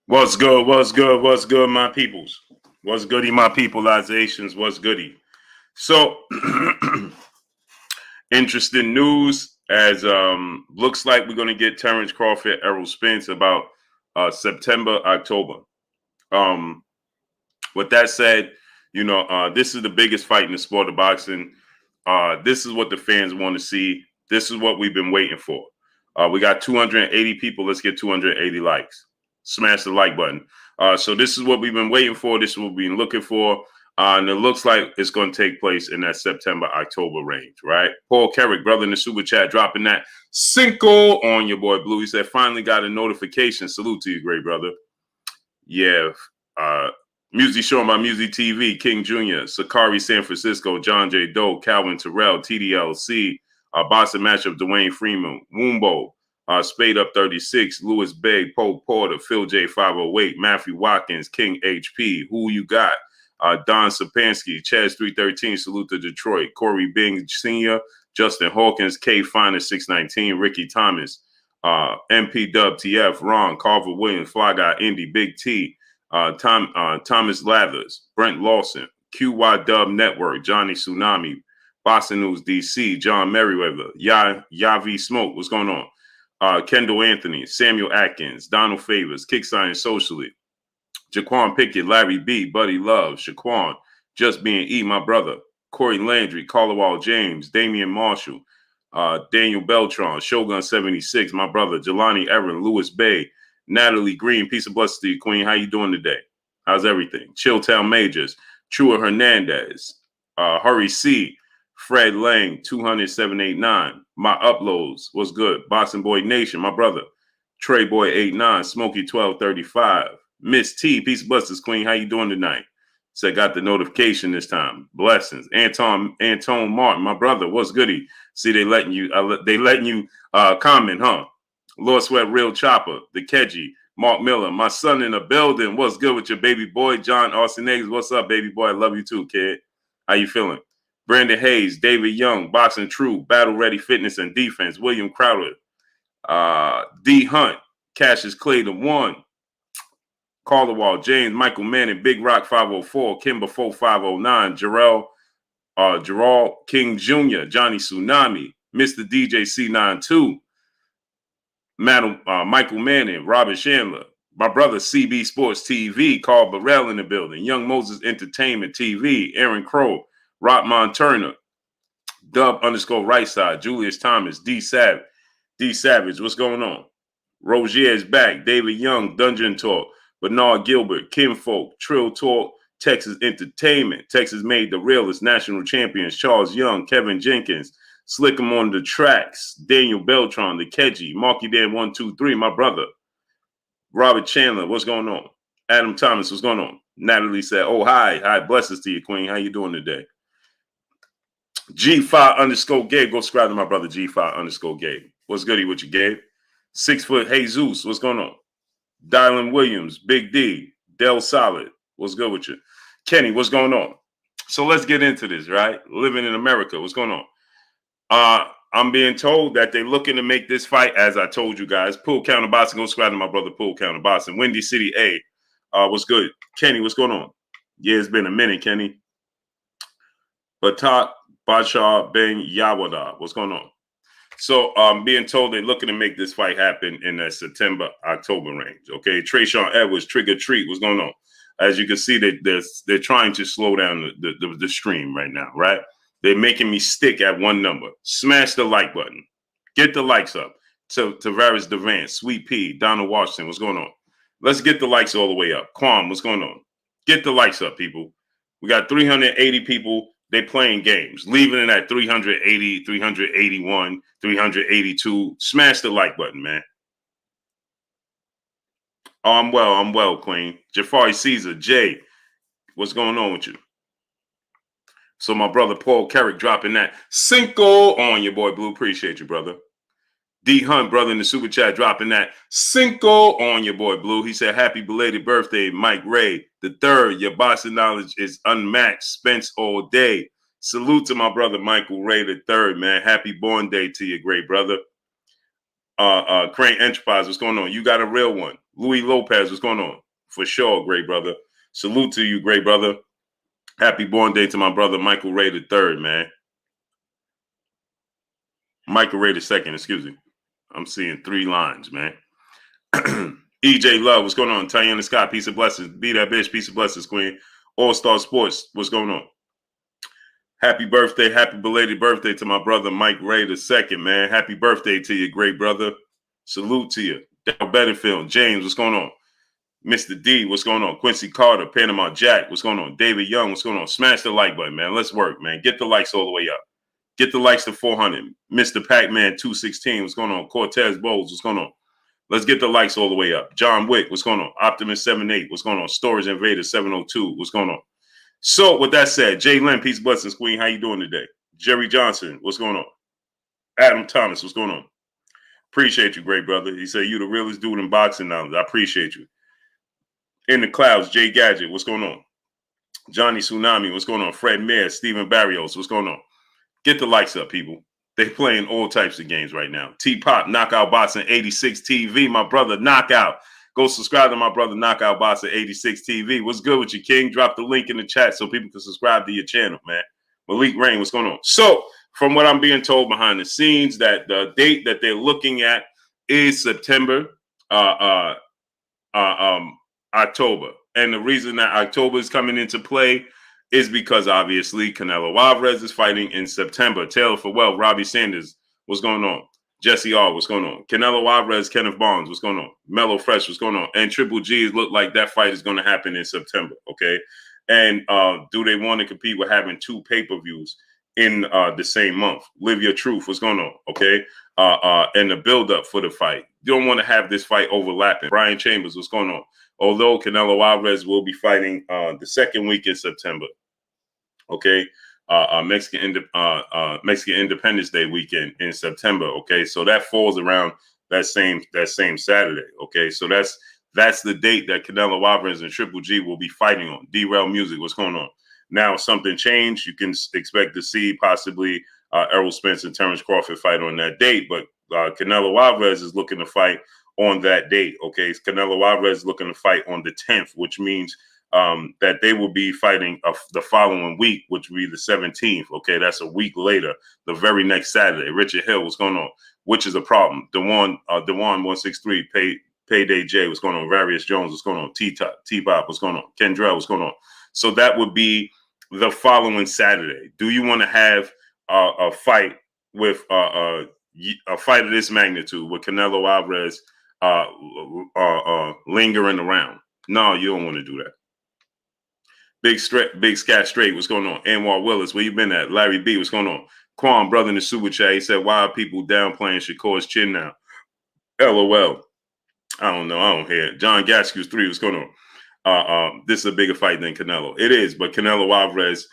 What's good? What's good? What's good, my peoples? What's goody, my peopleizations? What's goody? So, interesting news as looks like we're going to get Terence Crawford, Errol Spence about September, October. Um, with that said, this is the biggest fight in the sport of boxing. This is what the fans want to see. This is what we've been waiting for. We got 280 people. Let's get 280 likes. Smash the like button. So this is what we've been waiting for. This is what we've been looking for. And it looks like it's going to take place in that September, October range, right? Paul Carrick, brother in the super chat, dropping that Cinco on your boy Blue. He said, finally got a notification. Salute to you, great brother. Yeah. Music shown by Music TV, King Jr., Sakari San Francisco, John J. Doe, Calvin Terrell, TDLC, boxing matchup, Dwayne Freeman, Woombo, Spade Up 36, Lewis Bay, Poe Porter, Phil J. 508, Matthew Watkins, King HP, Who You Got, Don Sapansky, Chaz 313, Salute to Detroit, Corey Bing Sr., Justin Hawkins, K Finer 619, Ricky Thomas, MP Dub TF, Ron, Carver Williams, Fly Guy Indy, Big T, Thomas Lathers, Brent Lawson, QY Dub Network, Johnny Tsunami, Boston News DC, John Merriweather, Yavi Smoke, what's going on? Kendall Anthony, Samuel Atkins, Donald Favors, Kick Science Socially, Jaquan Pickett, Larry B, Buddy Love, Shaquan, Just Being E, my brother, Corey Landry, Carlawall James, Damian Marshall, Daniel Beltron, Shogun 76, my brother, Jelani Aaron, Lewis Bay, Natalie Green, peace and blessings to you, Queen. How you doing today? How's everything? Chilltown Majors, Chua Hernandez, Hurry C, Fred Lang, 20789. My uploads, what's good? Boxing Boy Nation, my brother. Trey Boy 89, Smokey 1235. Miss T, peace and blessings, Queen. How you doing tonight? So I got the notification this time. Blessings. Antone Martin, my brother, what's goody? See, they letting you comment, huh? Lord Sweat, Real Chopper, The Keji, Mark Miller, my son in the building. What's good with your baby boy? John Austin Eggs, what's up, baby boy? I love you too, kid. How you feeling? Brandon Hayes, David Young, Boxing True, Battle Ready Fitness and Defense, William Crowder, D Hunt, Cassius Clayton 1, Calderwall, James, Michael Manning, Big Rock 504, Kimber 4509, Gerald King Jr., Johnny Tsunami, Mr. DJ C92, Michael Manning, Robert Chandler, my brother CB Sports TV, Carl Burrell in the building, Young Moses Entertainment TV, Aaron Crow, Rockmon Turner, Dub _ right side, Julius Thomas, D Savage, what's going on? Rogier is back, David Young, Dungeon Talk, Bernard Gilbert, Kim Folk, Trill Talk, Texas Entertainment, Texas Made the Realest, National Champions, Charles Young, Kevin Jenkins, Slick 'em on the Tracks, Daniel Beltron, The Keji, Marky Dan 123, my brother, Robert Chandler, what's going on? Adam Thomas, what's going on? Natalie said, oh, hi, blessings to you, Queen. How you doing today? G5 _ Gabe, go subscribe to my brother G5 _ Gabe. What's goody with you, Gabe? 6 foot Jesus, what's going on? Dylan Williams, Big D, Del Solid, what's good with you? Kenny, what's going on? So let's get into this, right? Living in America, what's going on? I'm being told that they're looking to make this fight, as I told you guys. Pool Counter Boxing, go subscribe to my brother Pool Counter Boxing. Windy City A, what's good? Kenny, what's going on? Yeah, it's been a minute, Kenny. Batak Bashar Ben Yawada, what's going on? So I'm being told they're looking to make this fight happen in the September, October range. Okay, Trayshawn Edwards, Trigger Treat, what's going on? As you can see, they're trying to slow down the stream right now, right? They're making me stick at one number. Smash the like button. Get the likes up. To Tavares Devant, Sweet Pea, Donald Washington, what's going on? Let's get the likes all the way up. Quam, what's going on? Get the likes up, people. We got 380 people. They playing games, leaving it at 380, 381, 382. Smash the like button, man. Oh, I'm well, Queen. Jafari Caesar, Jay, what's going on with you? So my brother Paul Carrick dropping that Cinco on your boy Blue. Appreciate you, brother. D Hunt, brother in the super chat, dropping that Cinco on your boy Blue. He said, happy belated birthday, Mike Ray the third. Your boxing knowledge is unmatched. Spence all day. Salute to my brother Michael Ray the third, man. Happy born day to you, great brother. Crane Enterprise, what's going on? You got a real one. Louis Lopez, what's going on? For sure, great brother. Salute to you, great brother. Happy born day to my brother Michael Ray the third, man. Michael Ray the second, excuse me. I'm seeing 3 lines, man. EJ Love, what's going on? Tiana Scott, peace of blessings. Be that bitch, peace of blessings, queen. All Star Sports, what's going on? Happy birthday, happy belated birthday to my brother Mike Ray the second, man. Happy birthday to you, great brother. Salute to you. Dal Bedingfield, James, what's going on? Mr. D, what's going on? Quincy Carter, Panama Jack, what's going on? David Young, what's going on? Smash the like button, man. Let's work, man. Get the likes all the way up. Get the likes to 400. Mr. Pac-Man 216, what's going on? Cortez Bowles, what's going on? Let's get the likes all the way up. John Wick, what's going on? Optimus 78, what's going on? Storage Invader 702, what's going on? So with that said, Jay Lynn, peace, blessings, queen. How you doing today? Jerry Johnson, what's going on? Adam Thomas, what's going on? Appreciate you, great brother. He said you the realest dude in boxing now. I appreciate you. In the clouds, Jay Gadget, what's going on? Johnny Tsunami, what's going on? Fred Mayer, Stephen Barrios, what's going on? Get the likes up, people. They playing all types of games right now. T-Pop, Knockout Boxing 86 TV, my brother, Knockout. Go subscribe to my brother, Knockout Boxing 86 TV. What's good with you, King? Drop the link in the chat so people can subscribe to your channel, man. Malik Rain, what's going on? So, from what I'm being told behind the scenes, that the date that they're looking at is September, October. And the reason that October is coming into play is because obviously Canelo Alvarez is fighting in September. Taylor Farwell, Robbie Sanders, what's going on? Jesse R, what's going on? Canelo Alvarez, Kenneth Barnes, what's going on? Mellow Fresh, what's going on? And Triple G look like that fight is going to happen in September, okay? And do they want to compete with having 2 pay-per-views in the same month? Live Your Truth, what's going on, okay? And the build-up for the fight. You don't want to have this fight overlapping. Brian Chambers, what's going on? Although Canelo Alvarez will be fighting the second week in September, okay? Mexican Independence Day weekend in September, okay? So that falls around that same Saturday, okay? So that's the date that Canelo Alvarez and Triple G will be fighting on. Derail Music, what's going on? Now, if something changed, you can expect to see possibly Errol Spence and Terence Crawford fight on that date, but Canelo Alvarez is looking to fight on that date, okay? Canelo Alvarez is looking to fight on the 10th, which means that they will be fighting the following week, which will be the 17th, okay? That's a week later, the very next Saturday. Richard Hill, what's going on? Which is a problem. Dewan 163, Payday J, what's going on? Various Jones, what's going on? T-Pop, what's going on? Kendrell, what's going on? So that would be the following Saturday. Do you want to have a fight with a fight of this magnitude with Canelo Alvarez lingering around? No, you don't want to do that. Big Scat Straight, what's going on? Anwar Willis, where you been at? Larry B, what's going on? Quan, brother in the super chat, he said, why are people downplaying Shakur's chin now? LOL. I don't know. I don't hear it. John Gaskew's 3, what's going on? This is a bigger fight than Canelo. It is, but Canelo Alvarez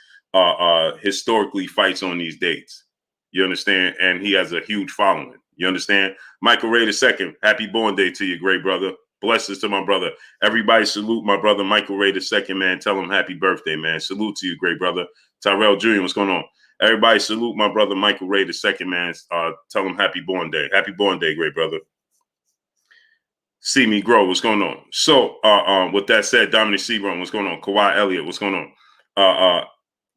historically fights on these dates. You understand? And he has a huge following. You understand? Michael Ray II, happy born day to you, great brother. Blessings to my brother. Everybody salute my brother Michael Ray II, man. Tell him happy birthday, man. Salute to you, great brother. Tyrell Jr., what's going on? Everybody salute my brother Michael Ray II, man. Tell him happy born day. Happy born day, great brother. See me grow, what's going on? So, with that said, Dominic Seaborn, what's going on? Kawhi Elliott, what's going on?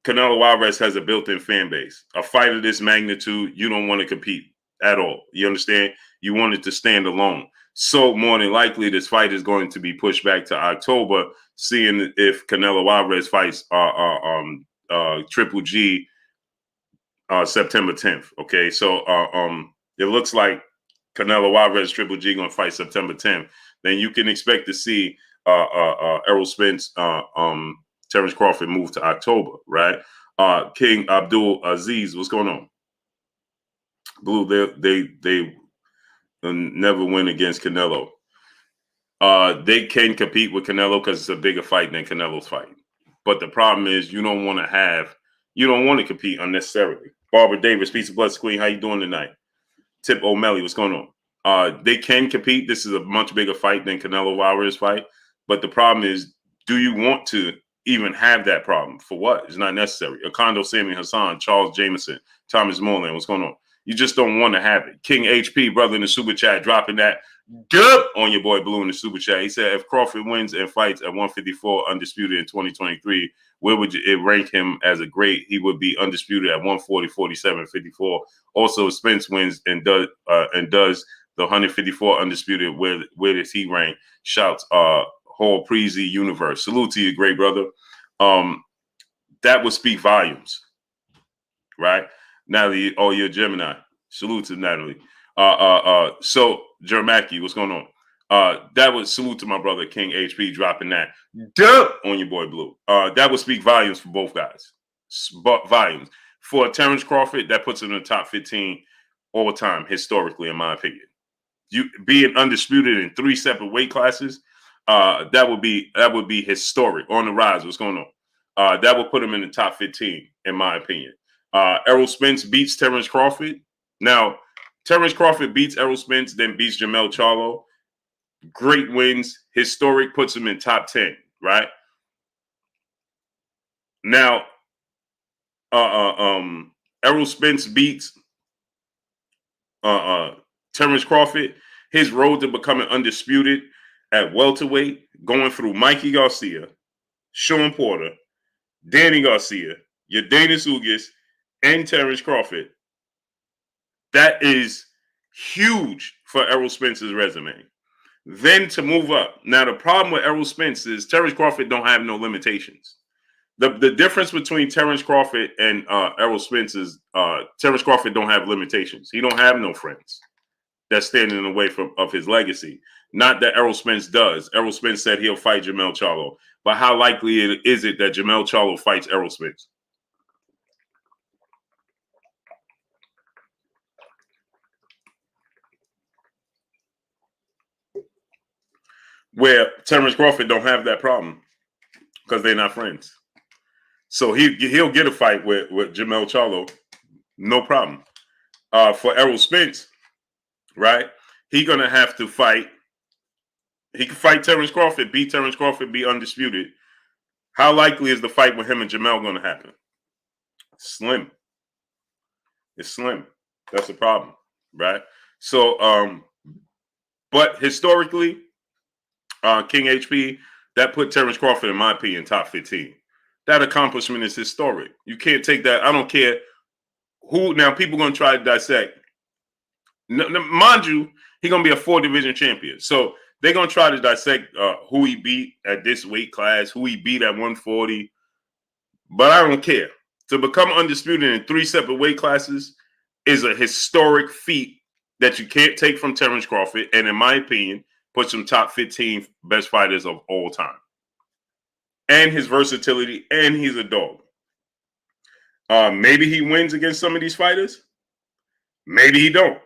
Canelo Alvarez has a built-in fan base. A fight of this magnitude, you don't want to compete at all. You understand? You want it to stand alone. So more than likely, this fight is going to be pushed back to October, seeing if Canelo Alvarez fights Triple G September 10th. Okay, so it looks like Canelo Alvarez Triple G going to fight September 10th. Then you can expect to see Errol Spence, Terence Crawford move to October, right? King Abdul Aziz, what's going on? Blue, they never win against Canelo. They can compete with Canelo because it's a bigger fight than Canelo's fight. But the problem is you don't want to compete unnecessarily. Barbara Davis, peace of blessed queen. How you doing tonight? Tip O'Malley, what's going on? They can compete. This is a much bigger fight than Canelo Alvarez fight. But the problem is, do you want to even have that problem? For what? It's not necessary. Akondo Sami Hassan, Charles Jameson, Thomas Moreland, what's going on? You just don't want to have it. King HP, brother in the super chat, dropping that dub on your boy Blue in the super chat. He said, if Crawford wins and fights at 154 undisputed in 2023, where would it rank him as a great? He would be undisputed at 140, 47, 54. Also, Spence wins and does the 154 undisputed. Where does he rank? Shouts Hall Preezy Universe. Salute to you, great brother. That would speak volumes, right? Natalie, oh, you're a Gemini. Salute to Natalie. So Jermaki, what's going on? That would salute to my brother King HP dropping that dub on your boy Blue. That would speak volumes for both guys. Volumes. For Terence Crawford, that puts him in the top 15 all time, historically, in my opinion. You being undisputed in 3 separate weight classes, that would be historic. On the rise, what's going on? That would put him in the top 15, in my opinion. Errol Spence beats Terence Crawford. Now, Terence Crawford beats Errol Spence, then beats Jermell Charlo. Great wins. Historic, puts him in top 10, right? Now, Errol Spence beats Terence Crawford. His road to becoming undisputed at welterweight, going through Mikey Garcia, Sean Porter, Danny Garcia, Yordenis Ugas, and Terence Crawford. That is huge for Errol Spence's resume. Then to move up. Now, the problem with Errol Spence is Terence Crawford don't have no limitations. The difference between Terence Crawford and Errol Spence is Terence Crawford don't have limitations. He don't have no friends that's standing in the way of his legacy. Not that Errol Spence does. Errol Spence said he'll fight Jermell Charlo. But how likely is it that Jermell Charlo fights Errol Spence? Where Terence Crawford don't have that problem because they're not friends. So he'll get a fight with Jermell Charlo, no problem. For Errol Spence, right? He's gonna have to fight. He can fight Terence Crawford, beat Terence Crawford, be undisputed. How likely is the fight with him and Jermell going to happen? Slim. It's slim. That's the problem, right? So, but historically, King HP, that put Terence Crawford, in my opinion, top 15. That accomplishment is historic. You can't take that. I don't care who. Now, people going to try to dissect. Mind you, he's going to be a 4-division champion. So they're going to try to dissect who he beat at this weight class, who he beat at 140. But I don't care. To become undisputed in 3 separate weight classes is a historic feat that you can't take from Terence Crawford. And in my opinion, puts him top 15 best fighters of all time. And his versatility, and he's a dog. Maybe he wins against some of these fighters. Maybe he don't.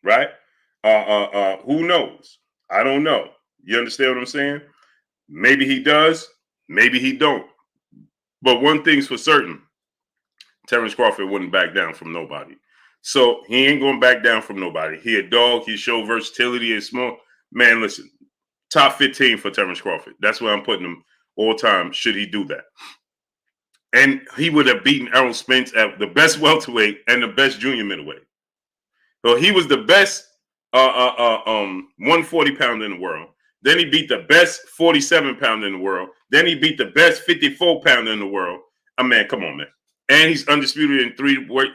Right? Who knows? I don't know. You understand what I'm saying? Maybe he does. Maybe he don't. But one thing's for certain. Terence Crawford wouldn't back down from nobody. So he ain't going to back down from nobody. He a dog. He show versatility and small. Man, listen. Top 15 for Terence Crawford. That's where I'm putting him all time, should he do that. And he would have beaten Errol Spence at the best welterweight and the best junior middleweight. So he was the best 140 pounder in the world. Then he beat the best 47 pounder in the world. Then he beat the best 54 pounder in the world. Man, come on, man. And he's undisputed in 3 weight.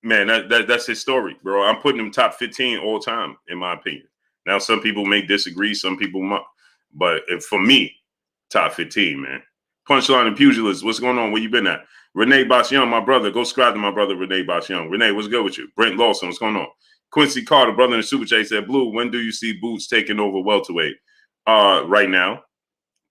Man, that's historic, bro. I'm putting him top 15 all time, in my opinion. Now, some people may disagree. Some people might. But for me, top 15, man. Punchline and Pugilist, what's going on? Where you been at? Renee Bosch-Young, my brother. Go subscribe to my brother, Renee Bosch-Young. Renee, what's good with you? Brent Lawson, what's going on? Quincy Carter, brother in the Super Chat, said, Blue, when do you see Boots taking over welterweight? Right now.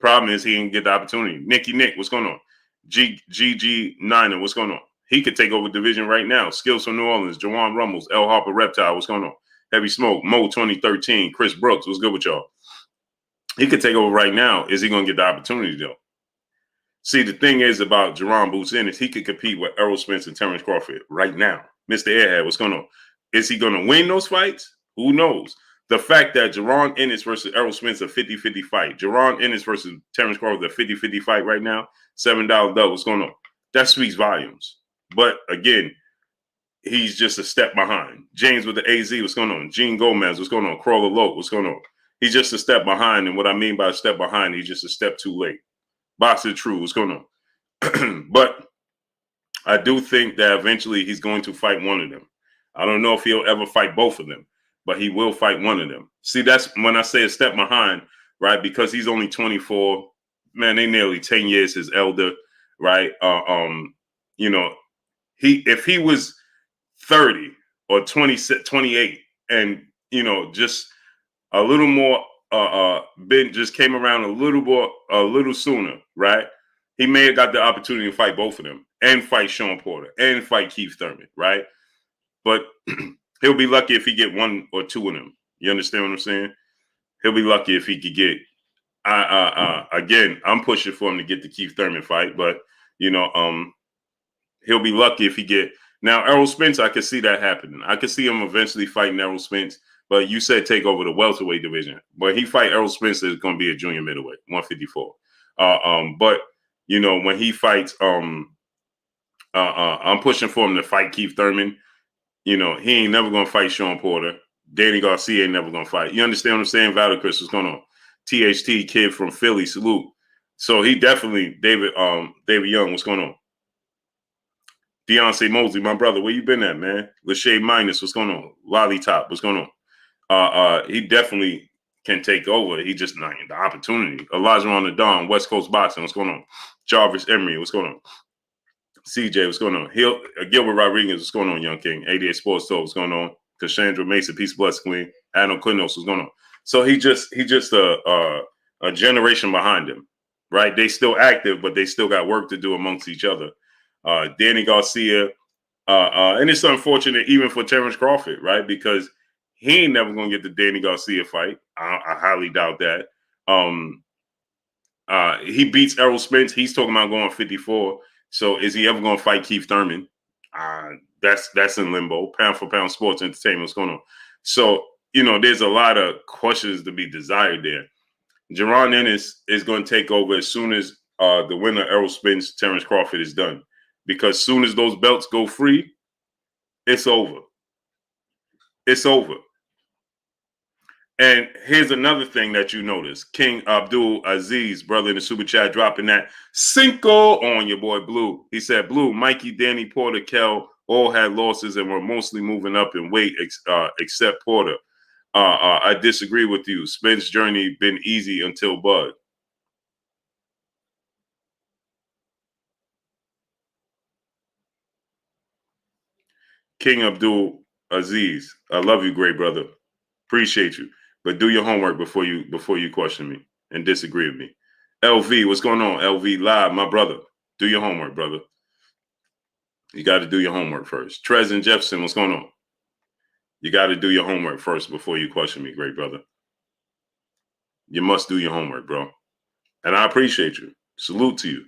Problem is he didn't get the opportunity. Nicky Nick, what's going on? GG Niner, what's going on? He could take over division right now. Skills from New Orleans, Jawan Rummels, L. Harper Reptile, what's going on? Heavy Smoke, Mo 2013, Chris Brooks, what's good with y'all? He could take over right now. Is he going to get the opportunity, though? See, the thing is about Jerron Boots Ennis, he could compete with Errol Spence and Terence Crawford right now. Mr. Airhead, what's going on? Is he going to win those fights? Who knows? The fact that Jerron Ennis versus Errol Spence a 50-50 fight, Jerron Ennis versus Terence Crawford a 50-50 fight right now, $7 double, what's going on? That speaks volumes. But again, he's just a step behind. James with the AZ, what's going on? Gene Gomez, what's going on? Crawler Loke, what's going on? He's just a step behind. And what I mean by a step behind, he's just a step too late. Boxer True, what's going on? But I do think that eventually he's going to fight one of them. I don't know if he'll ever fight both of them, but he will fight one of them. See, that's when I say a step behind, right? Because he's only 24. Man, they nearly 10 years his elder, right? You know, if he was 30 or 28 and, you know, just a little more, Ben just came around a little sooner, right? He may have got the opportunity to fight both of them and fight Sean Porter and fight Keith Thurman, right? But he'll be lucky if he get one or two of them. You understand what I'm saying? He'll be lucky if he could get. Again, I'm pushing for him to get the Keith Thurman fight, but you know, he'll be lucky if he get. Now, Errol Spence, I could see that happening. I could see him eventually fighting Errol Spence. But you said take over the welterweight division. But he fight Errol Spence, is going to be a junior middleweight, 154. But you know, when he fights, I'm pushing for him to fight Keith Thurman. You know, he ain't never going to fight Sean Porter. Danny Garcia ain't never going to fight. You understand what I'm saying? Valdez, what's going on? THT kid from Philly, salute. So he definitely David Young, what's going on? Deontay Mosley, my brother, where you been at, man? Lachey Minus, what's going on? Lolly Top, what's going on? He definitely can take over. He just not the opportunity. Elijah on the Dawn, West Coast Boxing, what's going on? Jarvis Emery, what's going on? CJ, what's going on? Gilbert Rodriguez, what's going on, Young King? 88 Sports Talk, what's going on? Cassandra Mason, Peace Bless Queen. Adam Quinos, what's going on? So he just a generation behind him, right? They still active, but they still got work to do amongst each other. Danny Garcia, and it's unfortunate even for Terence Crawford, right? Because he ain't never gonna get the Danny Garcia fight. I highly doubt that. He beats Errol Spence. He's talking about going 54. So is he ever gonna fight Keith Thurman? That's in limbo. Pound for pound sports entertainment. What's going on? So you know, there's a lot of questions to be desired there. Jaron Ennis is going to take over as soon as the winner Errol Spence, Terence Crawford is done, because as soon as those belts go free, it's over. It's over. And here's another thing that you notice. King Abdul Aziz, brother in the super chat, dropping that Cinco on your boy Blue. He said, Blue, Mikey, Danny, Porter, Kel all had losses and were mostly moving up in weight except Porter. I disagree with you. Spence's journey been easy until Bud. King Abdul Aziz, I love you, great brother. Appreciate you. But do your homework before you question me and disagree with me. LV, what's going on? LV Live, my brother. Do your homework, brother. You got to do your homework first. Trez and Jefferson, what's going on? You got to do your homework first before you question me, great brother. You must do your homework, bro. And I appreciate you. Salute to you.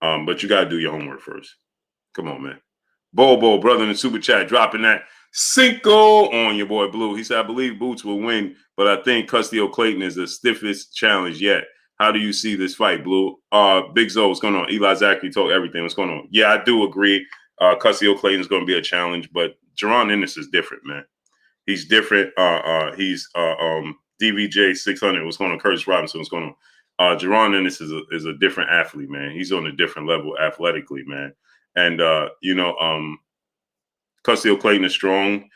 But you got to do your homework first. Come on, man. Bobo, brother in the super chat, dropping that Cinco on your boy Blue. He said, I believe Boots will win, but I think Custio Clayton is the stiffest challenge yet. How do you see this fight, Blue? Big Zo, what's going on? Eli Zachary told everything. What's going on? Yeah, I do agree. Custio Clayton is going to be a challenge, but Jaron Ennis is different, man. He's different. He's DVJ 600. What's going on? Curtis Robinson. What's going on? Jaron Ennis is a different athlete, man. He's on a different level athletically, man. And Custio Clayton is strong.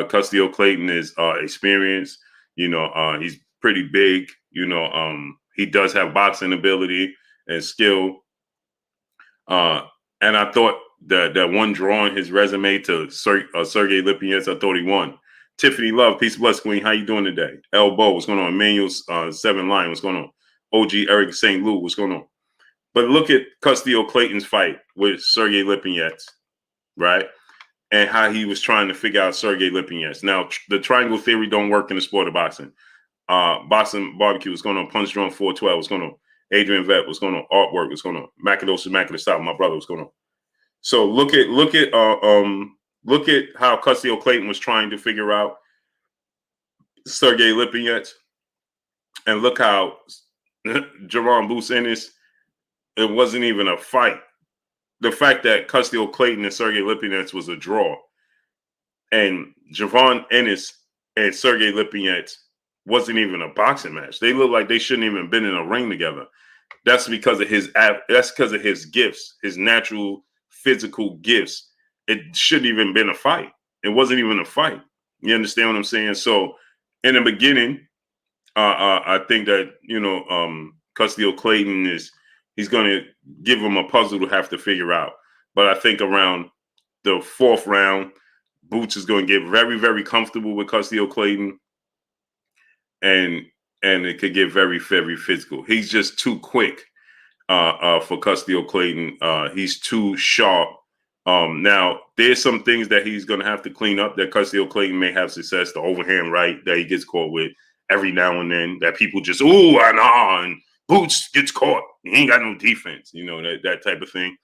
Custio Clayton is experienced. He's pretty big. He does have boxing ability and skill. And I thought that one drawing his resume to Sergey Lipinets, I thought he won. Tiffany Love, peace bless Queen. How you doing today? Elbow, what's going on? Emmanuel 7 Lion, what's going on? OG Eric St. Lou, what's going on? But look at Custio Clayton's fight with Sergey Lipinets, right? And how he was trying to figure out Sergey Lipinets. Now, the triangle theory don't work in the sport of boxing. Boxing Barbecue, what's going on? Punch Drunk 412, what's going on? Adrian Vet, what's going on? Artwork, what's going on? Macados Immaculate Style, my brother, what's going on? So look at how Custio Clayton was trying to figure out Sergey Lipinets, and look how Jaron Boots Ennis, it wasn't even a fight. The fact that Custio Clayton and Sergey Lipinets was a draw, And Javon Ennis and Sergey Lipinets wasn't even a boxing match. They look like they shouldn't even been in a ring together. That's because of his gifts, his natural physical gifts. It shouldn't even been a fight. It wasn't even a fight. You understand what I'm saying? So in the beginning, I think that Custio Clayton he's going to give him a puzzle to have to figure out. But I think around the fourth round, Boots is going to get very, very comfortable with Custio Clayton, and it could get very, very physical. He's just too quick for Custio Clayton. He's too sharp. Now, there's some things that he's going to have to clean up that Custio Clayton may have success. The overhand right that he gets caught with every now and then, that people just, ooh, and ah, and Boots gets caught. He ain't got no defense, that type of thing.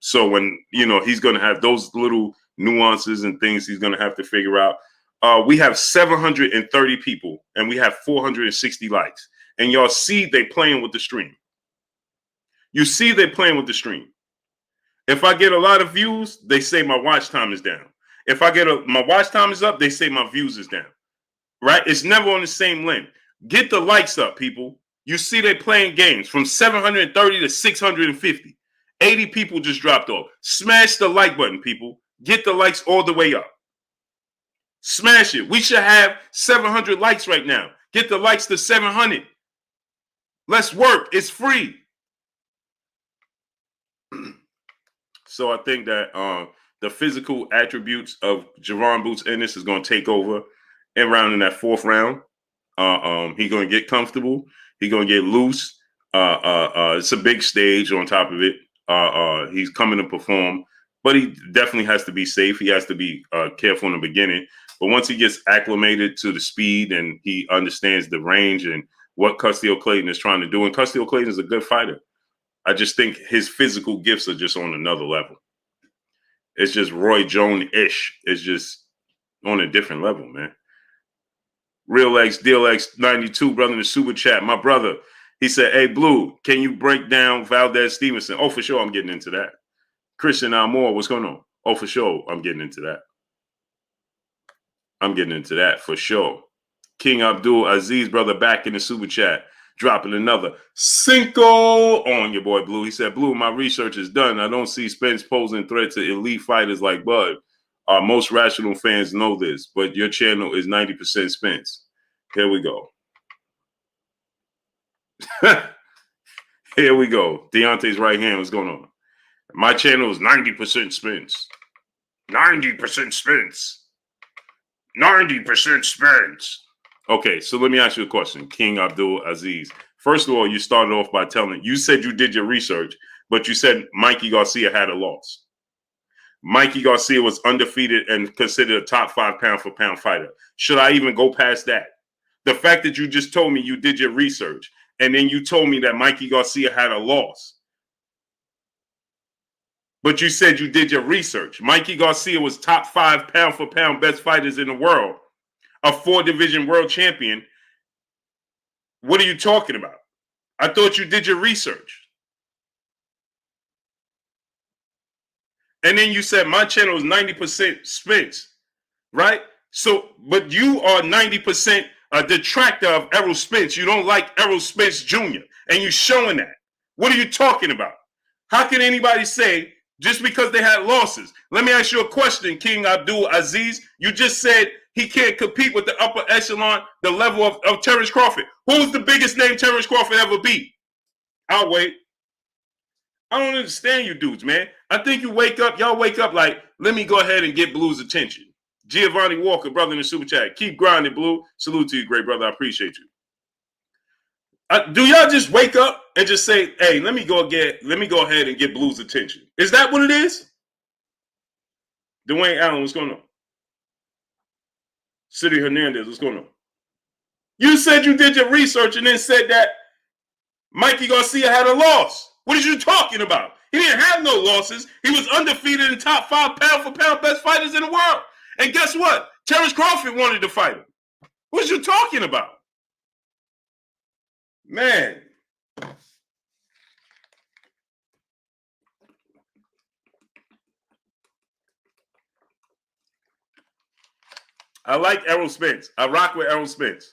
So when, he's going to have those little nuances and things he's going to have to figure out. We have 730 people and we have 460 likes. And y'all see they playing with the stream. You see they playing with the stream. If I get a lot of views, they say my watch time is down. If I get my watch time is up, they say my views is down. Right? It's never on the same length. Get the likes up, people. You see they playing games from 730 to 650. 80 people just dropped off. Smash the like button, people. Get the likes all the way up. Smash it. We should have 700 likes right now. Get the likes to 700. Let's work. It's free. So I think that the physical attributes of Javon Boots Ennis is going to take over in that fourth round. He's going to get comfortable. He's going to get loose. It's a big stage on top of it. He's coming to perform, but he definitely has to be safe. He has to be careful in the beginning. But once he gets acclimated to the speed and he understands the range and what Custio Clayton is trying to do, and Custio Clayton is a good fighter, I just think his physical gifts are just on another level. It's just Roy Jones-ish. It's just on a different level, man. Real X, Deal X 92, brother in the super chat. My brother, he said, hey, Blue, can you break down Valdez Stevenson? Oh, for sure, I'm getting into that. Christian Almore, what's going on? Oh, for sure, I'm getting into that. I'm getting into that for sure. King Abdul Aziz, brother, back in the super chat, dropping another Cinco on your boy Blue. He said, Blue, my research is done. I don't see Spence posing threat to elite fighters like Bud. Most rational fans know this, but your channel is 90% Spence. Here we go. Here we go. Deontay's right hand. What's going on? My channel is 90% Spence. 90% Spence. 90% Spence. Okay, so let me ask you a question, King Abdul Aziz. First of all, you started off by you said you did your research, but you said Mikey Garcia had a loss. Mikey Garcia was undefeated and considered a top 5 pound-for-pound fighter. Should I even go past that? The fact that you just told me you did your research, and then you told me that Mikey Garcia had a loss. But you said you did your research. Mikey Garcia was top 5 pound-for-pound best fighters in the world. A 4-division world champion. What are you talking about? I thought you did your research. And then you said my channel is 90% Spence, right? So, but you are 90% a detractor of Errol Spence. You don't like Errol Spence Jr. and you're showing that. What are you talking about? How can anybody say just because they had losses? Let me ask you a question, King Abdul Aziz. You just said he can't compete with the upper echelon, the level of Terence Crawford. Who's the biggest name Terence Crawford ever beat? I'll wait. I don't understand you dudes, man. I think y'all wake up like, let me go ahead and get Blue's attention. Giovanni Walker, brother in the super chat. Keep grinding, Blue. Salute to you, great brother. I appreciate you. Do y'all just wake up and just say, hey, let me go ahead and get Blue's attention? Is that what it is? Dwayne Allen, what's going on? City Hernandez, what's going on? You said you did your research and then said that Mikey Garcia had a loss. What are you talking about? He didn't have no losses. He was undefeated in top 5 pound-for-pound best fighters in the world. And guess what? Terence Crawford wanted to fight him. What are you talking about? Man. I like Errol Spence. I rock with Errol Spence.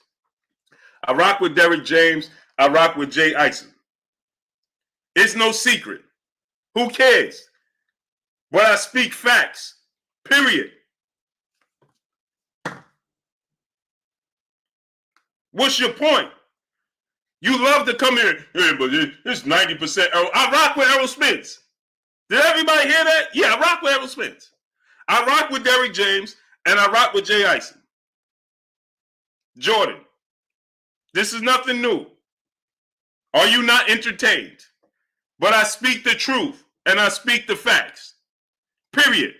I rock with Derrick James. I rock with Jay Ison. It's no secret. Who cares? But I speak facts. Period. What's your point? You love to come here, hey, but it's 90% Errol. I rock with Errol Spence. Did everybody hear that? Yeah, I rock with Errol Spence. I rock with Derrick James, and I rock with Jay Ison. Jordan, this is nothing new. Are you not entertained? But I speak the truth, and I speak the facts. Period.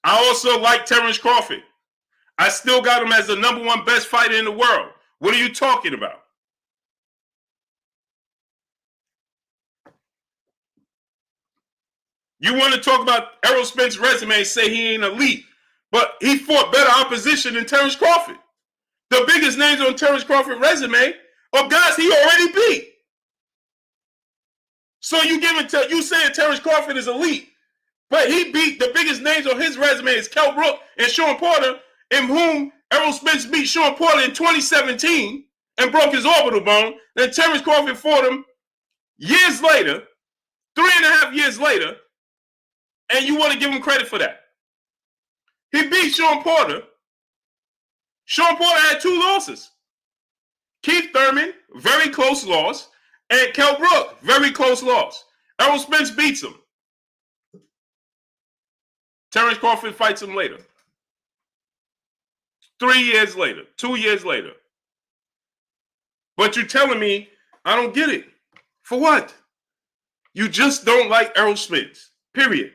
I also like Terence Crawford. I still got him as the #1 best fighter in the world. What are you talking about? You want to talk about Errol Spence's resume and say he ain't elite, but he fought better opposition than Terence Crawford. The biggest names on Terence Crawford's resume are guys he already beat. So you saying Terence Crawford is elite, but he beat the biggest names on his resume is Kell Brook and Sean Porter, in whom Errol Spence beat Sean Porter in 2017 and broke his orbital bone. Then Terence Crawford fought him years later, 3.5 years later, and you want to give him credit for that. He beat Sean Porter. Sean Porter had 2 losses. Keith Thurman, very close loss, and Kell Brook, very close loss. Errol Spence beats him. Terence Crawford fights him later. 3 years later, 2 years later. But you're telling me I don't get it. For what? You just don't like Errol Spence. Period.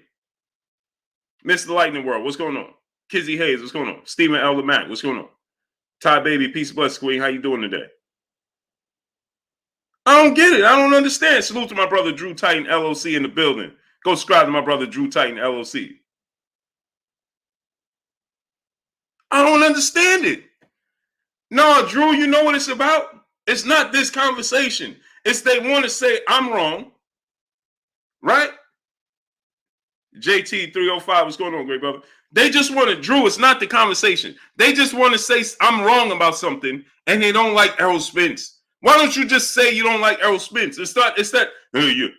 Mr. Lightning World, what's going on? Kizzy Hayes, what's going on? Stephen L. Mack, what's going on? Ty Baby, peace and blessings, Queen. How you doing today? I don't get it. I don't understand. Salute to my brother Drew Titan LOC in the building. Go subscribe to my brother Drew Titan LOC. I don't understand it. No, Drew, you know what it's about? It's not this conversation. It's they want to say I'm wrong. Right? JT305, what's going on, great brother? They just want to, Drew, it's not the conversation. They just want to say I'm wrong about something, and they don't like Errol Spence. Why don't you just say you don't like Errol Spence? It's that, hey, Blue, you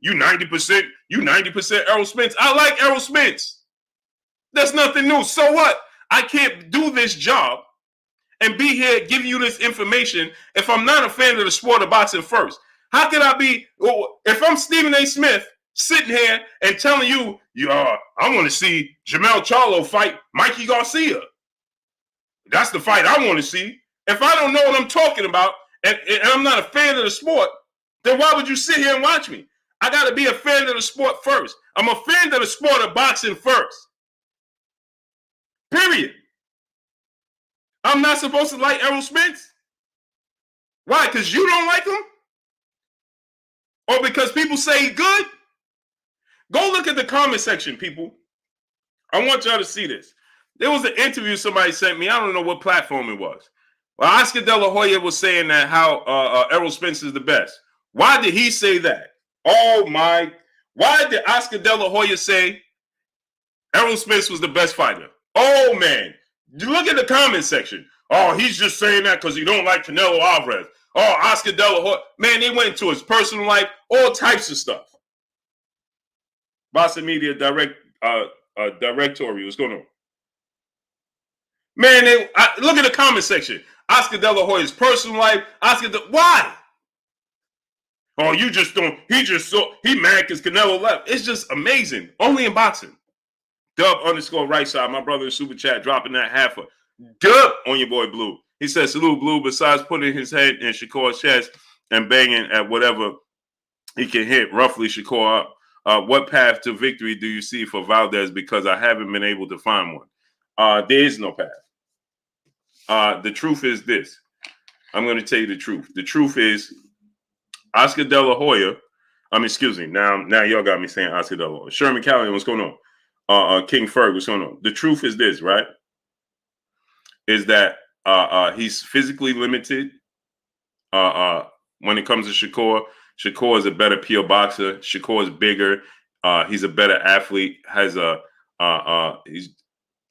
90%, you 90% Errol Spence. I like Errol Spence. That's nothing new. So what? I can't do this job and be here giving you this information if I'm not a fan of the sport of boxing first. How can I be, if I'm Stephen A. Smith, sitting here and telling you, I want to see Jamel Charlo fight Mikey Garcia. That's the fight I want to see. If I don't know what I'm talking about and I'm not a fan of the sport, then why would you sit here and watch me? I got to be a fan of the sport first. I'm a fan of the sport of boxing first. Period. I'm not supposed to like Errol Spence? Why? Because you don't like him? Or because people say he's good? Go look at the comment section, people. I want y'all to see this. There was an interview somebody sent me. I don't know what platform it was. Well, Oscar De La Hoya was saying that how Errol Spence is the best. Why did he say that? Why did Oscar De La Hoya say Errol Spence was the best fighter? Oh, man. You look at the comment section. Oh, he's just saying that because he don't like Canelo Alvarez. Oh, Oscar De La Hoya. Man, they went into his personal life, all types of stuff. Boston Media Directory. What's going on? Man, look at the comment section. Oscar De La Hoya's personal life. Why? Oh, you just don't. He mad because Canelo left. It's just amazing. Only in boxing. Dub_right side. My brother in Super Chat dropping that half a dub on your boy Blue. He says, salute Blue. Besides putting his head in Shakur's chest and banging at whatever he can hit, roughly Shakur up. What path to victory do you see for Valdez? Because I haven't been able to find one. There is no path. The truth is this. I'm going to tell you the truth. The truth is Oscar De La Hoya. Excuse me. Now y'all got me saying Oscar De La Hoya. Sherman Callahan, what's going on? King Ferg, what's going on? The truth is this, right? Is that he's physically limited when it comes to Shakur. Shakur is a better pure boxer. Shakur is bigger. He's a better athlete. Has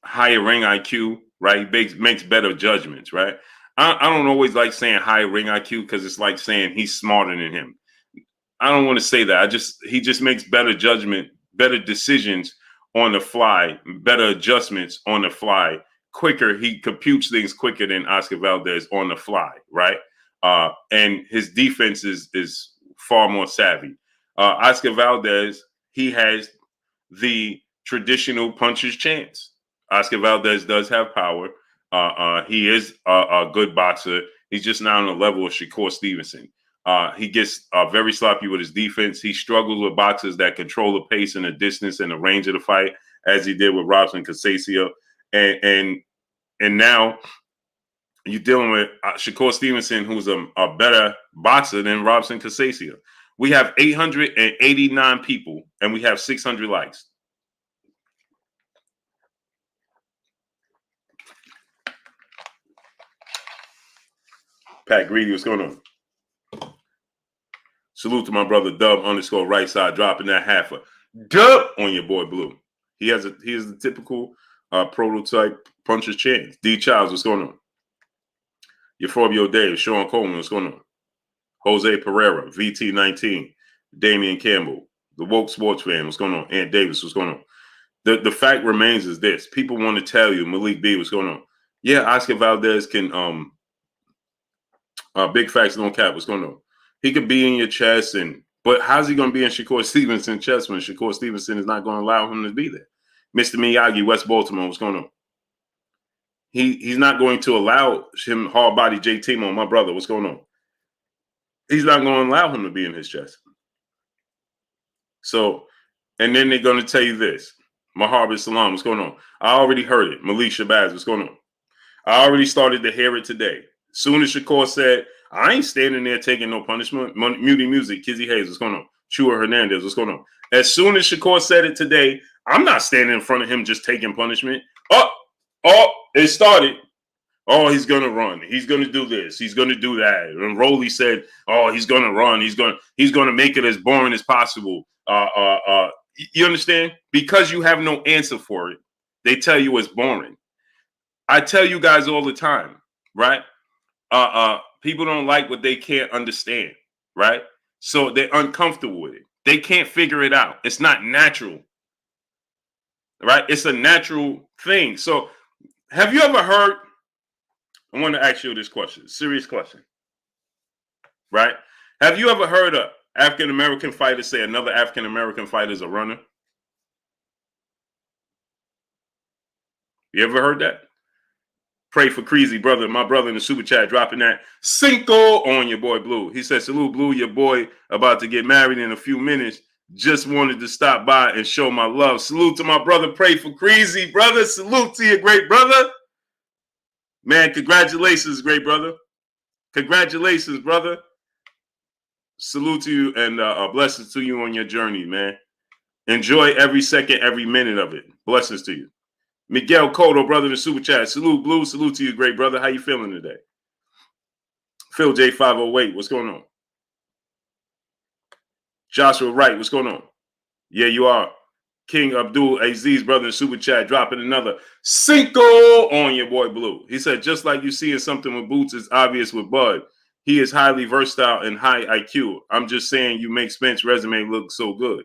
higher ring IQ, right? He makes better judgments, right? I don't always like saying higher ring IQ because it's like saying he's smarter than him. I don't want to say that. He just makes better judgment, better decisions on the fly, better adjustments on the fly, quicker. He computes things quicker than Oscar Valdez on the fly, right? And his defense is far more savvy. Oscar Valdez, he has the traditional puncher's chance. Oscar Valdez does have power. He is a good boxer. He's just not on the level of Shakur Stevenson. He gets very sloppy with his defense. He struggles with boxers that control the pace and the distance and the range of the fight, as he did with Robson Casasio. And now you're dealing with Shakur Stevenson, who's a better boxer than Robson Casasio. We have 889 people, and we have 600 likes. Pat Greedy, what's going on? Salute to my brother Dub _ right side, dropping that half a dub on your boy Blue. He is the typical prototype puncher's chance. D Childs, what's going on? Euphorbio Dave, Sean Coleman, what's going on? Jose Pereira, VT19, Damian Campbell, the woke sports fan, what's going on? Ant Davis, what's going on? The fact remains is this: people want to tell you, Malik B, what's going on? Yeah, Oscar Valdez can big facts don't cap, what's going on? He could be in your chest, but how's he going to be in Shakur Stevenson's chest when Shakur Stevenson is not going to allow him to be there? Mr. Miyagi, West Baltimore, what's going on? He's not going to allow him hard body J Timo, my brother, what's going on? He's not going to allow him to be in his chest. So, and then they're going to tell you this. Maharbid Salam, what's going on? I already heard it. Malik Shabazz, what's going on? I already started to hear it today. Soon as Shakur said, I ain't standing there taking no punishment. Muty Music, Kizzy Hayes, what's going on? Chua Hernandez, what's going on? As soon as Shakur said it today, I'm not standing in front of him just taking punishment. Oh, it started. Oh, he's going to run. He's going to do this. He's going to do that. And Roley said, oh, he's going to run. He's going to make it as boring as possible. You understand? Because you have no answer for it, they tell you it's boring. I tell you guys all the time, right? People don't like what they can't understand, right? So they're uncomfortable with it. They can't figure it out. It's not natural, right? It's a natural thing. So have you ever heard, I want to ask you this question, serious question, right? Have you ever heard a African-American fighter say another African-American fighter is a runner? You ever heard that? Pray for Creasy, brother. My brother in the super chat dropping that Cinco on your boy Blue. He said, salute, Blue, your boy about to get married in a few minutes. Just wanted to stop by and show my love. Salute to my brother. Pray for Creasy, brother. Salute to your great brother. Man, congratulations, great brother. Congratulations, brother. Salute to you and blessings to you on your journey, man. Enjoy every second, every minute of it. Blessings to you. Miguel Cotto, brother in the super chat. Salute, Blue. Salute to you, great brother. How you feeling today? Phil J508, what's going on? Joshua Wright, what's going on? Yeah, you are. King Abdul Aziz, brother in super chat, dropping another Cinco on your boy Blue. He said, just like you see in something with Boots, it's obvious with Bud. He is highly versatile and high IQ. I'm just saying you make Spence's resume look so good.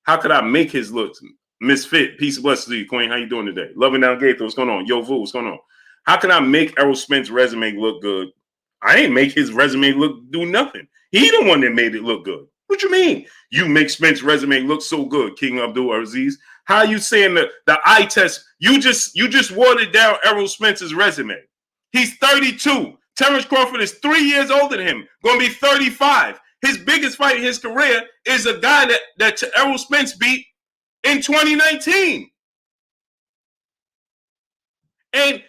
How could I make his looks misfit? Peace and blessings to you, Queen. How you doing today? Loving down Gaither, what's going on? Yo, Vu, what's going on? How can I make Errol Spence's resume look good? I ain't make his resume do nothing. He the one that made it look good. What you mean? You make Spence's resume look so good, King Abdul Aziz. How are you saying the eye test? You just watered down Errol Spence's resume. He's 32. Terence Crawford is 3 years older than him, going to be 35. His biggest fight in his career is a guy that Errol Spence beat in 2019. And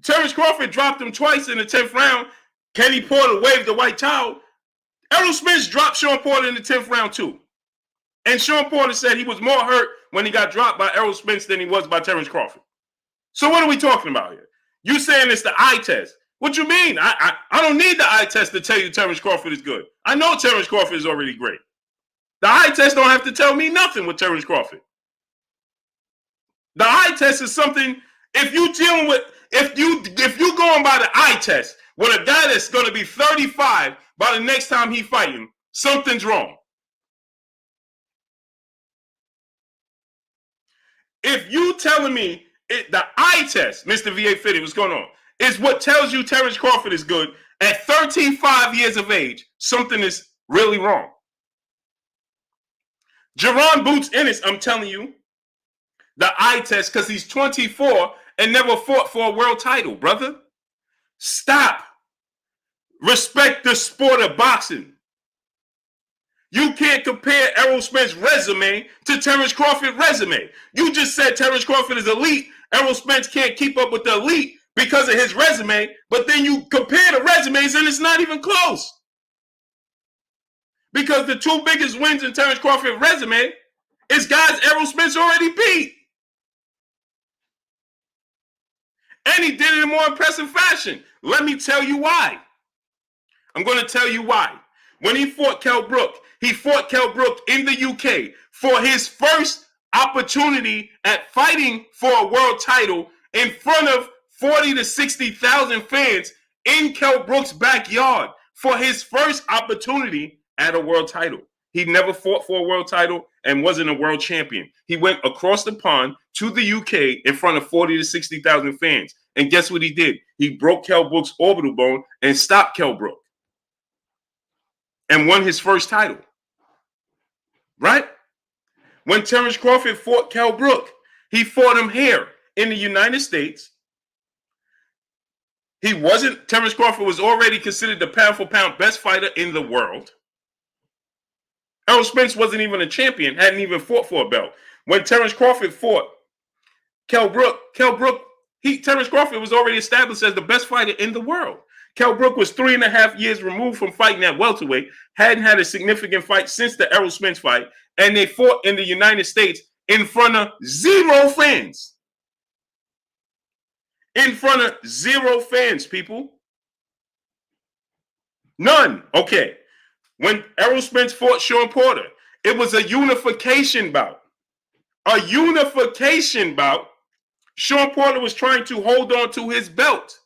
Terence Crawford dropped him twice in the 10th round. Kenny Porter waved the white towel. Errol Spence dropped Sean Porter in the 10th round too. And Sean Porter said he was more hurt when he got dropped by Errol Spence than he was by Terence Crawford. So what are we talking about here? You saying it's the eye test. What you mean? I don't need the eye test to tell you Terence Crawford is good. I know Terence Crawford is already great. The eye test don't have to tell me nothing with Terence Crawford. The eye test is something If you dealing with, if you going by the eye test with a guy that's going to be 35 by the next time he fighting, something's wrong. If you telling me the eye test, Mr. VA Fitty, what's going on, is what tells you Terence Crawford is good at 35 years of age, something is really wrong. Jerron Boots Ennis, I'm telling you, the eye test, because he's 24 and never fought for a world title, brother. Stop. Respect the sport of boxing. You can't compare Errol Spence's resume to Terence Crawford's resume. You just said Terence Crawford is elite. Errol Spence can't keep up with the elite because of his resume, but then you compare the resumes and it's not even close. Because the two biggest wins in Terence Crawford's resume is guys Errol Spence already beat. And he did it in a more impressive fashion. Let me tell you why. I'm going to tell you why. When he fought Kell Brook in the UK for his first opportunity at fighting for a world title in front of 40 to 60,000 fans in Kell Brook's backyard for his first opportunity at a world title. He never fought for a world title and wasn't a world champion. He went across the pond to the UK in front of 40 to 60,000 fans. And guess what he did? He broke Kell Brook's orbital bone and stopped Kell Brook and won his first title. Right? When Terence Crawford fought Kell Brook, he fought him here in the United States. Terence Crawford was already considered the pound for pound best fighter in the world. Errol Spence wasn't even a champion, hadn't even fought for a belt. When Terence Crawford fought Kell Brook, Terence Crawford was already established as the best fighter in the world. Kell Brook was 3.5 years removed from fighting at welterweight, hadn't had a significant fight since the Errol Spence fight, and they fought in the United States in front of 0 fans. In front of 0 fans, people. None. Okay. When Errol Spence fought Sean Porter, it was a unification bout. A unification bout. Sean Porter was trying to hold on to his belt.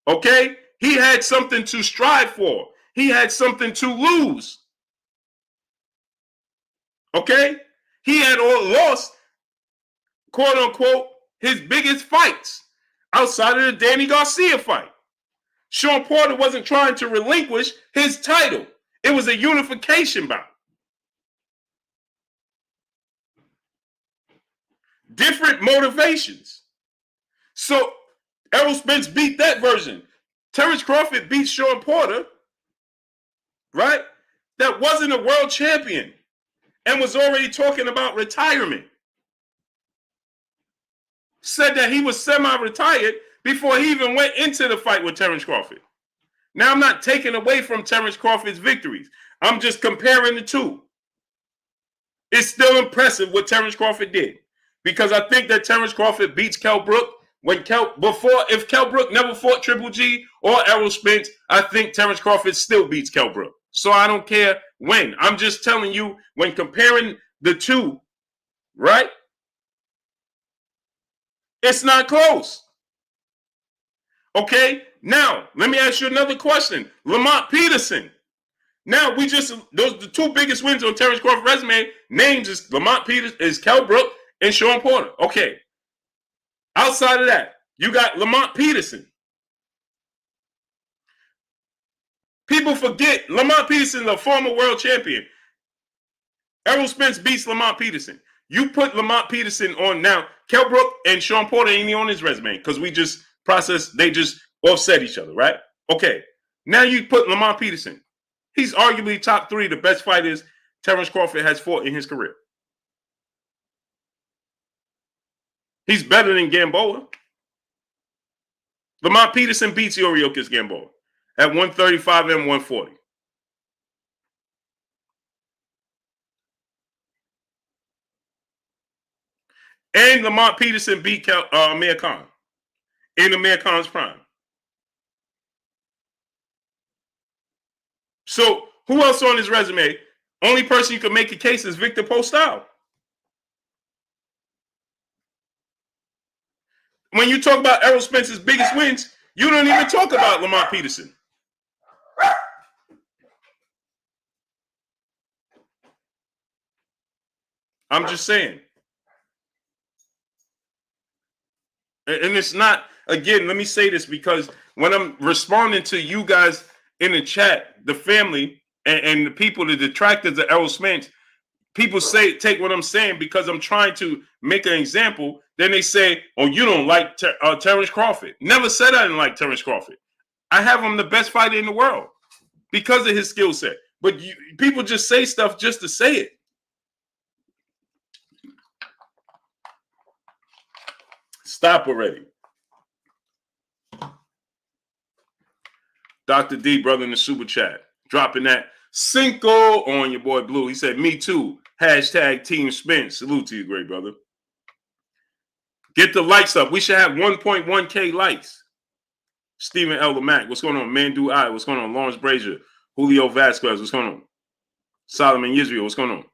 Okay? He had something to strive for. He had something to lose. Okay? He had lost, quote unquote, his biggest fights outside of the Danny Garcia fight. Sean Porter wasn't trying to relinquish his title. It was a unification bout. Different motivations. So Errol Spence beat that version. Terence Crawford beat Sean Porter, right? That wasn't a world champion and was already talking about retirement. Said that he was semi-retired before he even went into the fight with Terence Crawford. Now, I'm not taking away from Terence Crawford's victories. I'm just comparing the two. It's still impressive what Terence Crawford did, because I think that Terence Crawford beats Kell Brook. If Kell Brook never fought Triple G or Errol Spence, I think Terence Crawford still beats Kell Brook. So I don't care when. I'm just telling you, when comparing the two, right? It's not close. Okay, now let me ask you another question. Lamont Peterson. Now the two biggest wins on Terence Crawford's resume names is Lamont Peterson, is Kell Brook and Sean Porter. Okay. Outside of that, you got Lamont Peterson. People forget Lamont Peterson is a former world champion. Errol Spence beats Lamont Peterson. You put Lamont Peterson on now. Kell Brook and Sean Porter ain't on his resume because they just offset each other, right? Okay. Now you put Lamont Peterson. He's arguably top 3 the best fighters Terence Crawford has fought in his career. He's better than Gamboa. Lamont Peterson beats Yuriorkis Gamboa at 135 and 140. And Lamont Peterson beat Amir Khan in Amir Khan's prime. So who else on his resume? Only person you can make a case is Victor Postal. When you talk about Errol Spence's biggest wins, you don't even talk about Lamont Peterson. I'm just saying. And it's not, again, let me say this, because when I'm responding to you guys in the chat, the family and the people, the detractors of Errol Spence, people say, take what I'm saying because I'm trying to make an example. Then they say, oh, you don't like Terence Crawford. Never said I didn't like Terence Crawford. I have him the best fighter in the world because of his skill set. But people just say stuff just to say it. Stop already. Dr. D, brother in the super chat, dropping that Cinco on your boy Blue. He said, me too. Hashtag Team Spence. Salute to you, great brother. Get the likes up. We should have 1.1K likes. Stephen L. Mack, what's going on? Mandu I, what's going on? Lawrence Brazier, Julio Vasquez, what's going on? Solomon Israel, what's going on?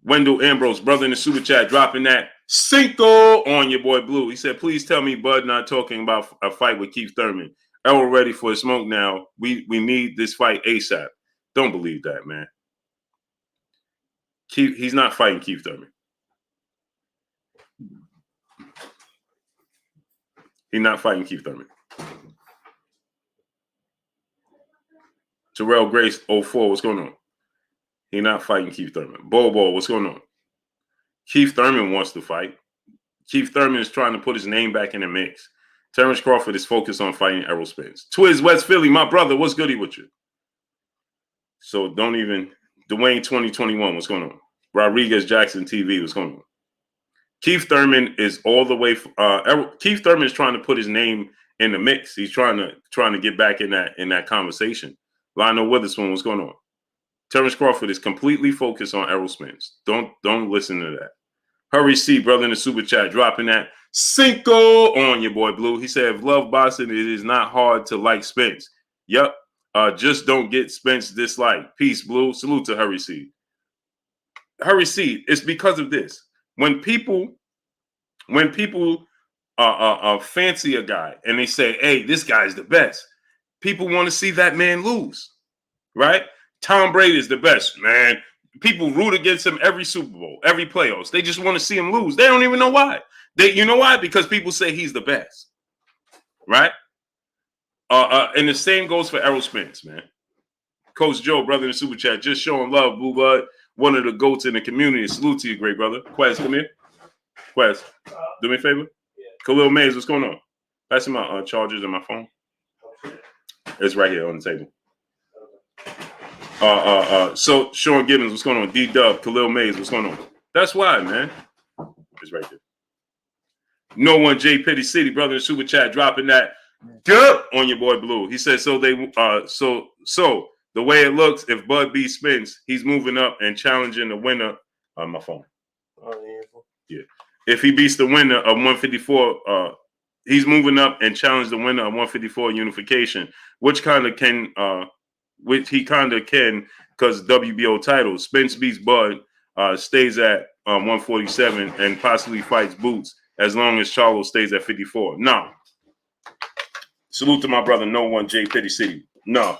Wendell Ambrose, brother in the super chat, dropping that Cinco on your boy Blue. He said, please tell me Bud not talking about a fight with Keith Thurman. Errol ready for a smoke now. We need this fight ASAP. Don't believe that, man. He's not fighting Keith Thurman. He's not fighting Keith Thurman. Terrell Grace 04, what's going on? He's not fighting Keith Thurman. Bobo, what's going on? Keith Thurman wants to fight. Keith Thurman is trying to put his name back in the mix. Terence Crawford is focused on fighting Errol Spence. Twiz West Philly, my brother, what's goody with you? So don't even, Dwayne 2021, what's going on? Rodriguez Jackson TV, what's going on? Keith Thurman is all the way. Keith Thurman is trying to put his name in the mix. He's trying to get back in that conversation. Lionel Witherspoon, what's going on? Terence Crawford is completely focused on Errol Spence. Don't listen to that. Hurry C, brother in the super chat, dropping that Cinco on your boy Blue. He said, if love boxing, it is not hard to like Spence. Yep. Just don't get Spence disliked. Peace, Blue. Salute to Hurry C. Hurry C, it's because of this. When people fancy a guy and they say, hey, this guy's the best, people want to see that man lose, right? Tom Brady is the best, man. People root against him every Super Bowl, every playoffs. They just want to see him lose. They don't even know why. You know why? Because people say he's the best, right? And the same goes for Errol Spence, man. Coach Joe, brother in the super chat, just showing love, Blue Bud, one of the GOATs in the community. Salute to you, great brother. Quez, come here. Quez, do me a favor. Yeah. Khalil Mays, what's going on? Pass me my chargers and my phone. It's right here on the table. So Sean Gibbons, what's going on? D-Dub, Khalil Mays, what's going on? That's why, man. It's right there. No one, J Petty City, brother in super chat, dropping that dub on your boy Blue. He said, so the way it looks, if Bud beats Spence, he's moving up and challenging the winner on my phone. Yeah. If he beats the winner of 154, he's moving up and challenge the winner of 154 unification, which he kind of can because WBO title. Spence beats Bud, stays at 147 and possibly fights Boots as long as Charlo stays at 54. No. Salute to my brother, No One, J Petty City. No.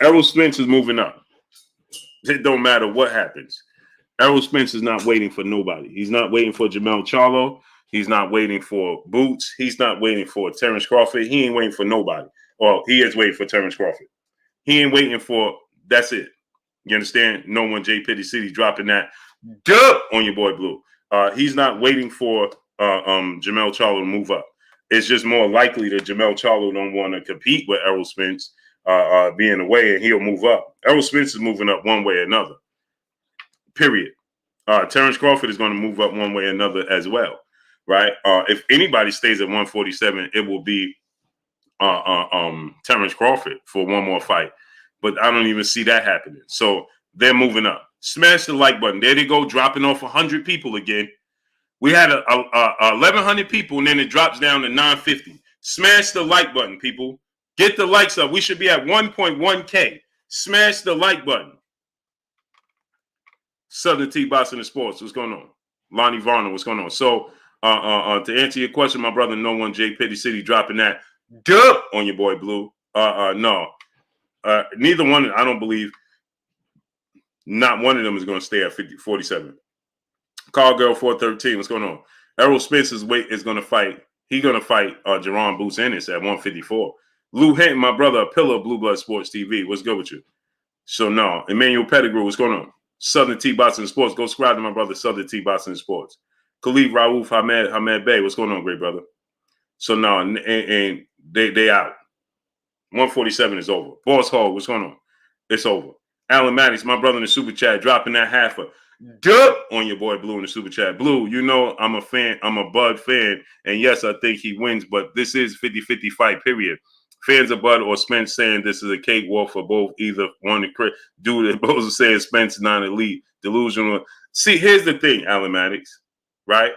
Errol Spence is moving up. It don't matter what happens. Errol Spence is not waiting for nobody. He's not waiting for Jamel Charlo. He's not waiting for Boots. He's not waiting for Terence Crawford. He ain't waiting for nobody. Well, he is waiting for Terence Crawford. He ain't waiting for, that's it. You understand? No One, J Petty City dropping that dub on your boy Blue. He's not waiting for Jamel Charlo to move up. It's just more likely that Jamel Charlo don't want to compete with Errol Spence being away, and he'll move up. Errol Spence is moving up one way or another. Period. Terence Crawford is going to move up one way or another as well, right? If anybody stays at 147, it will be Terence Crawford for one more fight. But I don't even see that happening. So they're moving up. Smash the like button. There they go, dropping off 100 people again. We had 1,100 people, and then it drops down to 950. Smash the like button, people. Get the likes up. We should be at 1.1K. Smash the like button. Southern T Boston Sports. What's going on? Lonnie Varner, what's going on? So to answer your question, my brother, no one, J Pitty City dropping that dub on your boy Blue. No. Neither one, I don't believe, not one of them is going to stay at 47. Call Girl 413, what's going on? Errol Spence's weight is going to fight. He's going to fight Jerron Boots Ennis at 154. Lou Hinton, my brother, a pillar of Blue Blood Sports TV. What's good with you? So, no. Emmanuel Pettigrew, what's going on? Southern T Boxing Sports. Go subscribe to my brother, Southern T Boxing Sports. Khalid Raouf Hamed Bey, what's going on, great brother? So, no, and they out. 147 is over. Boss Hall, what's going on? It's over. Alan Maddox, my brother in the super chat, dropping that half a dub on your boy Blue in the super chat. Blue, you know I'm a fan. I'm a Bud fan. And yes, I think he wins, but this is 50-50 fight, period. Fans of Bud or Spence saying this is a cakewalk for both, either one. Dude, both are saying Spence non-elite, delusional. See, here's the thing, Alan Maddox, right?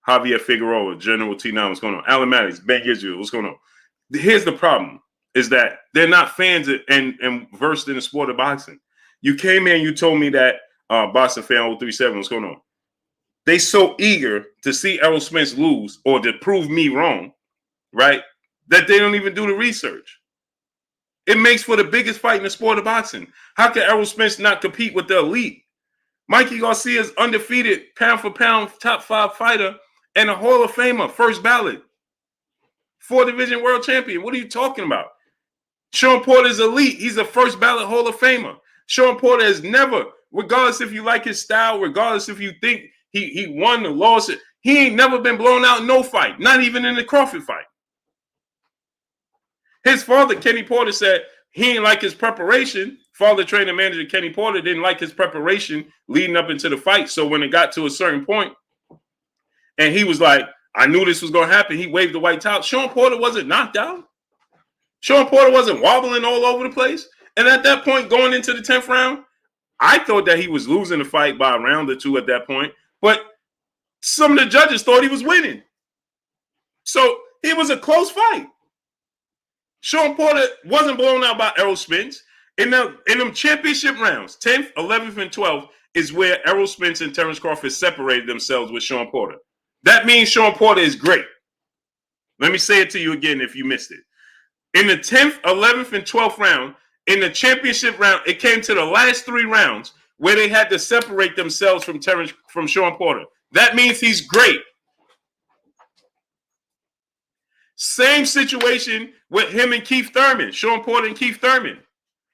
Javier Figueroa, General T9, what's going on? Alan Maddox, Ben Israel, what's going on? Here's the problem, is that they're not fans and versed in the sport of boxing. You came in, you told me that Boxing Fan 037, what's going on? They so eager to see Errol Spence lose or to prove me wrong, right, that they don't even do the research. It makes for the biggest fight in the sport of boxing. How can Errol Spence not compete with the elite? Mikey Garcia is undefeated, pound for pound, top 5 fighter and a Hall of Famer, first ballot, 4-division world champion. What are you talking about? Sean Porter is elite. He's a first ballot Hall of Famer. Sean Porter has never, regardless if you like his style, regardless if you think he won or lost, he ain't never been blown out in no fight, not even in the Crawford fight. His father, Kenny Porter, said he didn't like his preparation. Father, trainer, manager Kenny Porter didn't like his preparation leading up into the fight. So when it got to a certain point, and he was like, I knew this was going to happen, he waved the white towel. Sean Porter wasn't knocked out. Sean Porter wasn't wobbling all over the place. And at that point, going into the 10th round, I thought that he was losing the fight by a round or two at that point. But some of the judges thought he was winning. So it was a close fight. Sean Porter wasn't blown out by Errol Spence. In them championship rounds, 10th, 11th, and 12th, is where Errol Spence and Terence Crawford separated themselves with Sean Porter. That means Sean Porter is great. Let me say it to you again if you missed it. In the 10th, 11th, and 12th round, in the championship round, it came to the last 3 rounds where they had to separate themselves from Sean Porter. That means he's great. Same situation with him and Keith Thurman, Sean Porter and Keith Thurman.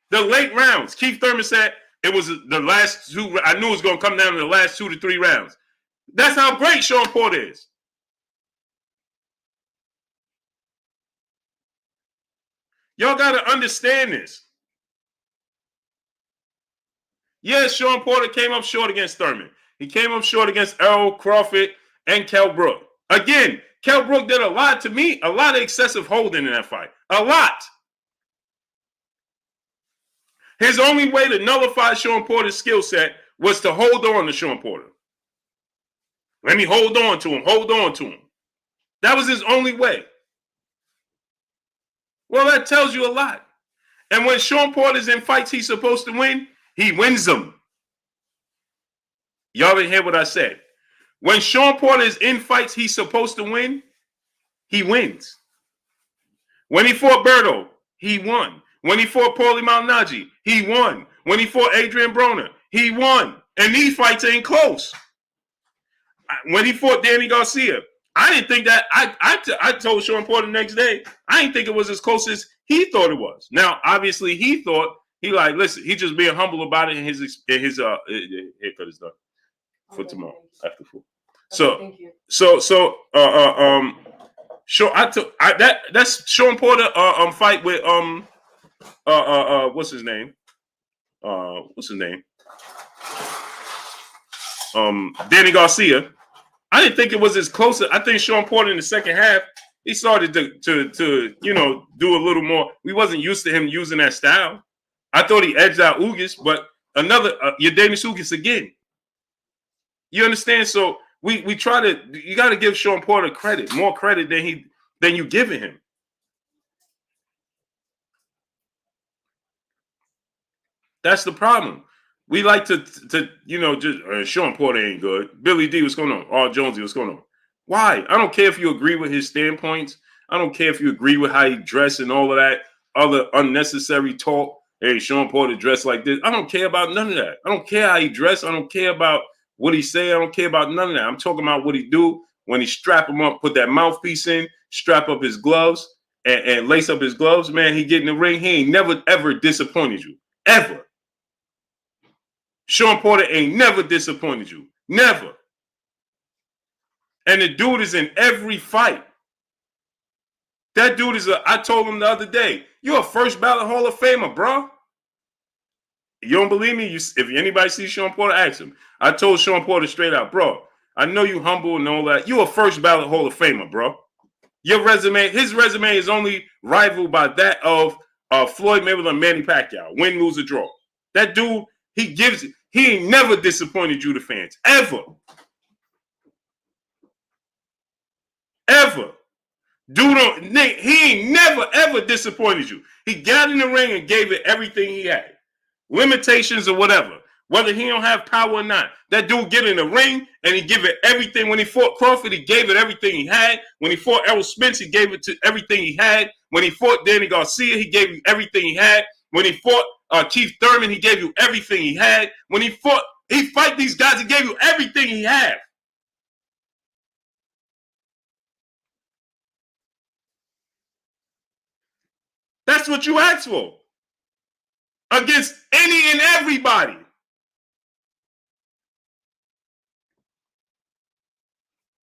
The late rounds, Keith Thurman said it was the last 2. I knew it was going to come down to the last 2 to 3 rounds. That's how great Sean Porter is. Y'all got to understand this. Yes, Sean Porter came up short against Thurman. He came up short against Errol, Crawford, and Kell Brook. Again, Kell Brook did a lot to me, a lot of excessive holding in that fight. A lot. His only way to nullify Sean Porter's skill set was to hold on to Sean Porter. Let me hold on to him, hold on to him. That was his only way. Well, that tells you a lot. And when Sean Porter's in fights he's supposed to win, he wins them. Y'all didn't hear what I said. When Sean Porter is in fights he's supposed to win, he wins. When he fought Berto, he won. When he fought Paulie Malignaggi, he won. When he fought Adrian Broner, he won. And these fights ain't close. When he fought Danny Garcia, I didn't think that. I told Sean Porter the next day, I didn't think it was as close as he thought it was. Now, obviously, he thought, listen, he just being humble about it, and his haircut is done for tomorrow after 4. That's Sean Porter fight with what's his name? Danny Garcia. I didn't think it was as close. I think Sean Porter in the second half, he started to do a little more. We wasn't used to him using that style. I thought he edged out Ugas, but another Yordenis Ugas again. You understand? So we try to. You got to give Sean Porter credit, more credit than you giving him. That's the problem. We like to just Sean Porter ain't good. Billy D, what's going on? R. Jonesy, what's going on? Why? I don't care if you agree with his standpoints. I don't care if you agree with how he dressed and all of that other unnecessary talk. Hey, Sean Porter dressed like this. I don't care about none of that. I don't care how he dressed. I don't care about what he say. I don't care about none of that. I'm talking about what he do when he strap him up, put that mouthpiece in, strap up his gloves, and lace up his gloves. Man, he get in the ring. He ain't never, ever disappointed you. Ever. Sean Porter ain't never disappointed you. Never. And the dude is in every fight. That dude I told him the other day, you're a first ballot Hall of Famer, bro. You don't believe me? If anybody sees Sean Porter, ask him. I told Sean Porter straight out, bro, I know you humble and all that. You're a first ballot Hall of Famer, bro. His resume is only rivaled by that of Floyd Mayweather and Manny Pacquiao. Win, lose, or draw. That dude, he ain't never disappointed you, the fans. Ever. Ever. Dude, he ain't never, ever disappointed you. He got in the ring and gave it everything he had. Limitations or whatever. Whether he don't have power or not. That dude get in the ring and he give it everything. When he fought Crawford, he gave it everything he had. When he fought Errol Spence, he gave it to everything he had. When he fought Danny Garcia, he gave you everything he had. When he fought Keith Thurman, he gave you everything he had. When he fight these guys, he gave you everything he had. That's what you asked for. Against any and everybody.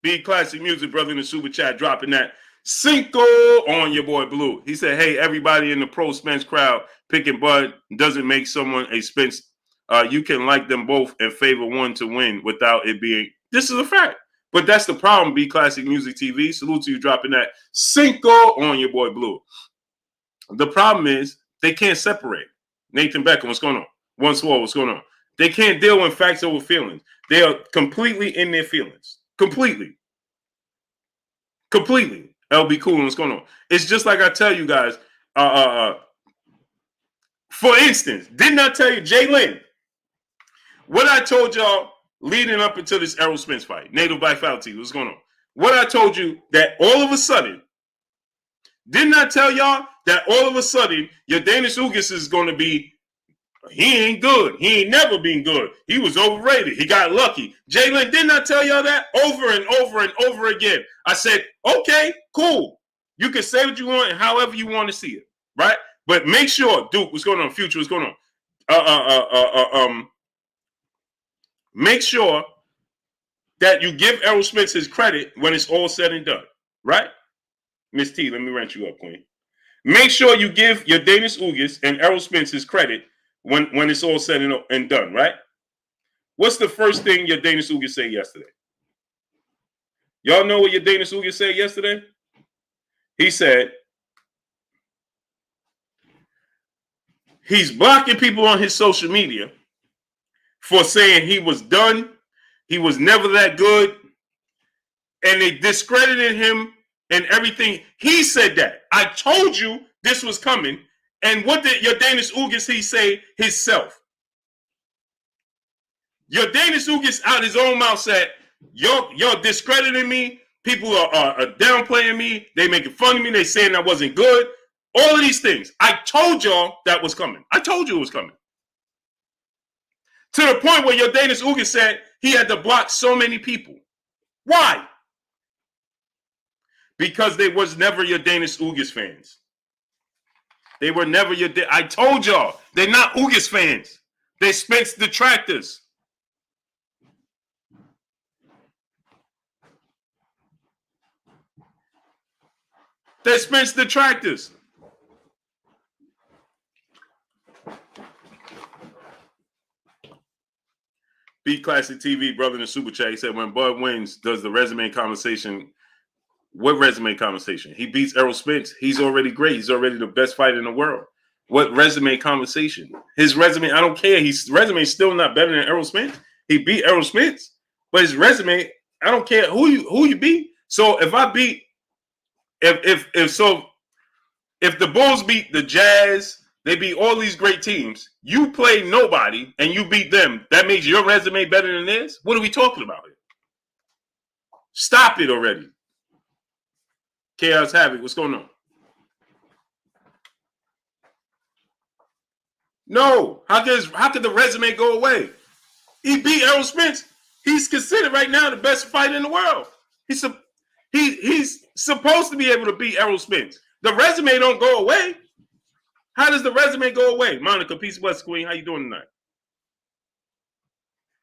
Be Classic Music, brother, in the super chat, dropping that Cinco on your boy Blue. He said, hey, everybody in the pro Spence crowd picking Bud doesn't make someone a Spence. You can like them both and favor one to win without it being. This is a fact. But that's the problem, Be Classic Music TV. Salute to you dropping that Cinco on your boy Blue. The problem is they can't separate. Nathan Beckham, what's going on? One Swole, what's going on? They can't deal with facts over feelings. They are completely in their feelings. Completely. LB Cool, what's going on? It's just like I tell you guys. For instance, didn't I tell you, Jalen, what I told y'all leading up until this Errol Spence fight, Native Vitality, what's going on? What I told you that all of a sudden, didn't I tell y'all that all of a sudden your Danish Ugas is going to be, he ain't good. He ain't never been good. He was overrated. He got lucky. Jalen, didn't I tell y'all that over and over and over again? I said, okay, cool. You can say what you want and however you want to see it, right? But make sure, Duke, what's going on? Future, what's going on? Make sure that you give Errol Spence his credit when it's all said and done, right? Miss T, let me rant you up, Queen. Make sure you give your Danish Ugas and Errol Spence his credit when it's all said and done, right? What's the first thing your Danish Ugas said yesterday? Y'all know what your Danish Ugas said yesterday? He said he's blocking people on his social media for saying he was done, he was never that good, and they discredited him and everything. He said that. I told you this was coming. And what did your Danish Ugas he say himself? Your Danish Ugas out his own mouth said, you're discrediting me. People are downplaying me. They making fun of me. They saying I wasn't good. All of these things. I told y'all that was coming. I told you it was coming. To the point where your Danish Ugas said he had to block so many people. Why? Because they was never your Danish Ugas fans. They were never your. I told y'all they're not Ugas fans. They Spence detractors. They're Spence detractors. Beat Classic TV, brother in the super chat. He said when Bud wins, does the resume conversation? What resume conversation? He beats Errol Spence. He's already great. He's already the best fighter in the world. What resume conversation? His resume, I don't care. His resume is still not better than Errol Spence. He beat Errol Spence, but his resume, I don't care who you beat. So if I beat, if the Bulls beat the Jazz, They beat all these great teams. You play nobody and you beat them. That makes your resume better than theirs? What are we talking about here? Stop it already. Chaos Havoc, what's going on? No. How could the resume go away? He beat Errol Spence. He's considered right now the best fighter in the world. He's supposed to be able to beat Errol Spence. The resume don't go away. How does the resume go away? Monica, peace, bless, queen. How you doing tonight?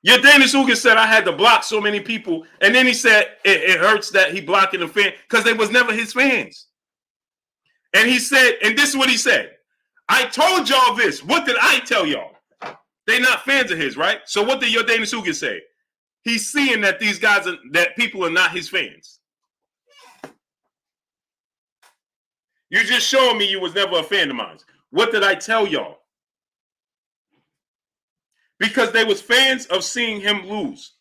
Your Danish Hugan said I had to block so many people, and then he said it hurts that he blocking the fan because they was never his fans. And he said, and this is what he said. I told y'all this. What did I tell y'all? They not fans of his, right? So what did your Danish Hugan say? He's seeing that these guys that people are not his fans. You just showing me you was never a fan of mine. What did I tell y'all? Because they was fans of seeing him lose.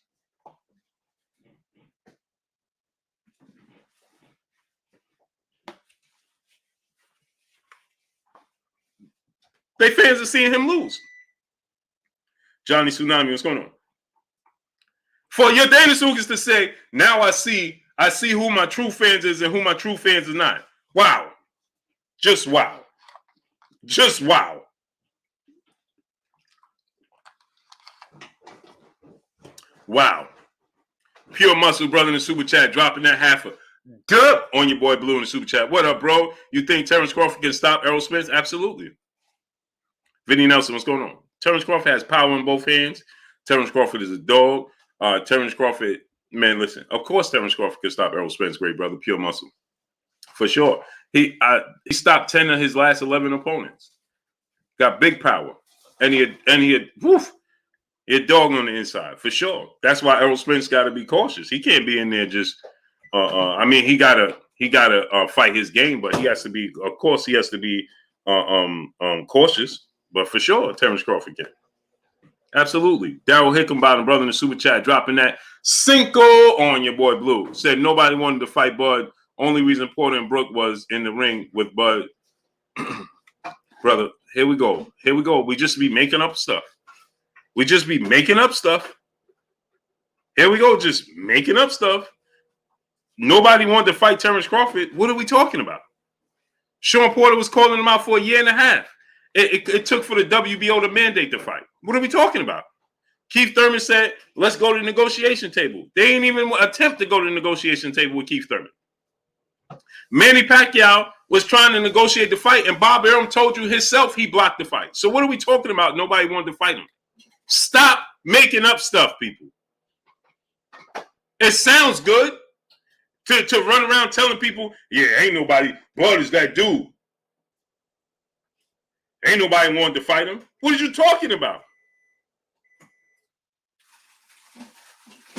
They fans of seeing him lose. Johnny Tsunami, what's going on? For your Dana Sugas to say, now I see who my true fans is and who my true fans is not. Wow. Just wow. Just wow. Wow. Pure Muscle Brother in the Super Chat dropping that half a dub on your boy Blue in the Super Chat. What up, bro? You think Terence Crawford can stop Errol Spence? Absolutely. Vinny Nelson, what's going on? Terence Crawford has power in both hands. Terence Crawford is a dog. Terence Crawford, man, listen. Of course Terence Crawford can stop Errol Spence, great brother. Pure Muscle. For sure. He stopped 10 of his last 11 opponents. Got big power. And he had dog on the inside, for sure. That's why Errol Spence got to be cautious. He can't be in there just I mean, he gotta fight his game, but he has to be, of course, he has to be cautious. But for sure, Terence Crawford can. Absolutely. Daryl Hickenbottom, brother in the Super Chat, dropping that Cinco on your boy Blue. Said nobody wanted to fight Bud. Only reason Porter and Brooke was in the ring with Bud. Brother, here we go. Here we go. We just be making up stuff. We just be making up stuff. Here we go, just making up stuff. Nobody wanted to fight Terence Crawford. What are we talking about? Sean Porter was calling him out for a year and a half. It took for the WBO to mandate the fight. What are we talking about? Keith Thurman said, let's go to the negotiation table. They didn't even attempt to go to the negotiation table with Keith Thurman. Manny Pacquiao was trying to negotiate the fight, and Bob Arum told you himself he blocked the fight. So what are we talking about? Nobody wanted to fight him. Stop making up stuff, people. It sounds good to run around telling people, yeah, ain't nobody, Bud is that dude. Ain't nobody wanted to fight him. What are you talking about?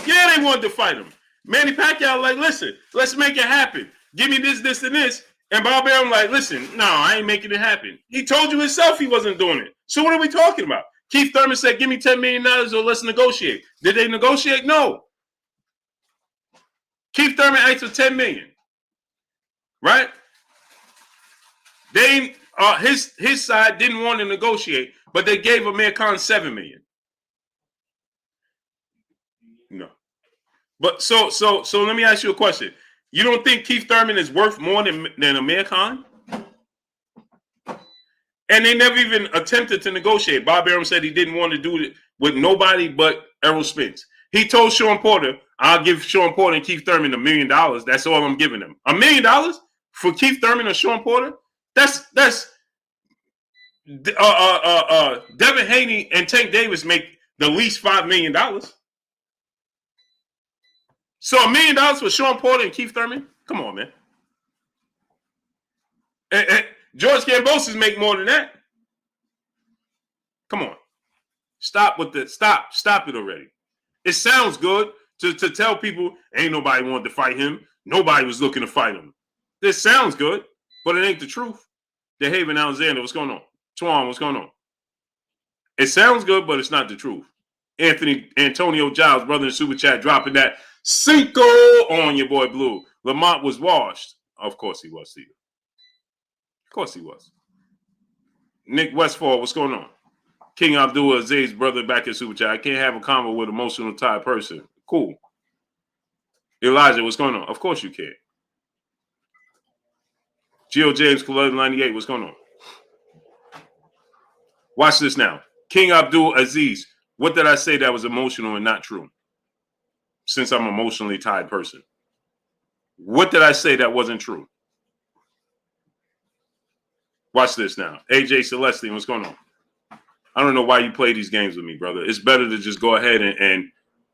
Yeah, they wanted to fight him. Manny Pacquiao like, listen, let's make it happen. Give me this, this, and this. And Bob Arum like, listen, no, I ain't making it happen. He told you himself he wasn't doing it. So what are we talking about? Keith Thurman said, give me $10 million or let's negotiate. Did they negotiate? No. Keith Thurman asked for $10 million. Right? They his side didn't want to negotiate, but they gave Amir Khan $7 million. No. But so let me ask you a question. You don't think Keith Thurman is worth more than Amir Khan? And they never even attempted to negotiate. Bob Arum said he didn't want to do it with nobody but Errol Spence. He told Sean Porter, I'll give Sean Porter and Keith Thurman $1 million. That's all I'm giving them. $1 million for Keith Thurman or Sean Porter? That's Devin Haney and Tank Davis make the least $5 million. So $1 million for Sean Porter and Keith Thurman? Come on, man. And George Kambosos make more than that. Come on. Stop it already. It sounds good to tell people ain't nobody wanted to fight him. Nobody was looking to fight him. This sounds good, but it ain't the truth. DeHaven Alexander, what's going on? Twan, what's going on? It sounds good, but it's not the truth. Antonio Giles, brother in Super Chat, dropping that Cinco on your boy Blue. Lamont was washed. Of course he was, Steve. Of course he was. Nick Westfall, what's going on? King Abdul Aziz, brother back in Super Chat. I can't have a convo with emotional tired person. Cool. Elijah, what's going on? Of course you can. Geo James, Club 98, what's going on? Watch this now. King Abdul Aziz, what did I say that was emotional and not true? Since I'm an emotionally tired person. What did I say that wasn't true? Watch this now. AJ Celestine, what's going on? I don't know why you play these games with me, brother. It's better to just go ahead and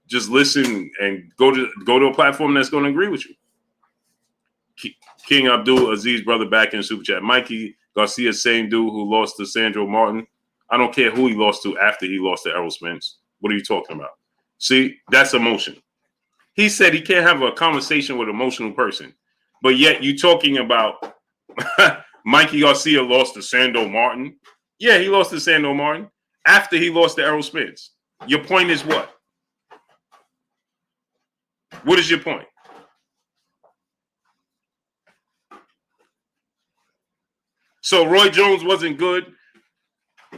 just listen and go to a platform that's going to agree with you. King Abdul Aziz, brother, back in Super Chat. Mikey Garcia, same dude who lost to Sandro Martin. I don't care who he lost to after he lost to Errol Spence. What are you talking about? See, that's emotion. He said he can't have a conversation with an emotional person, but yet you talking about Mikey Garcia lost to Sandro Martin. Yeah, he lost to Sandro Martin after he lost to Errol Spence. Your point is what? What is your point? So Roy Jones wasn't good.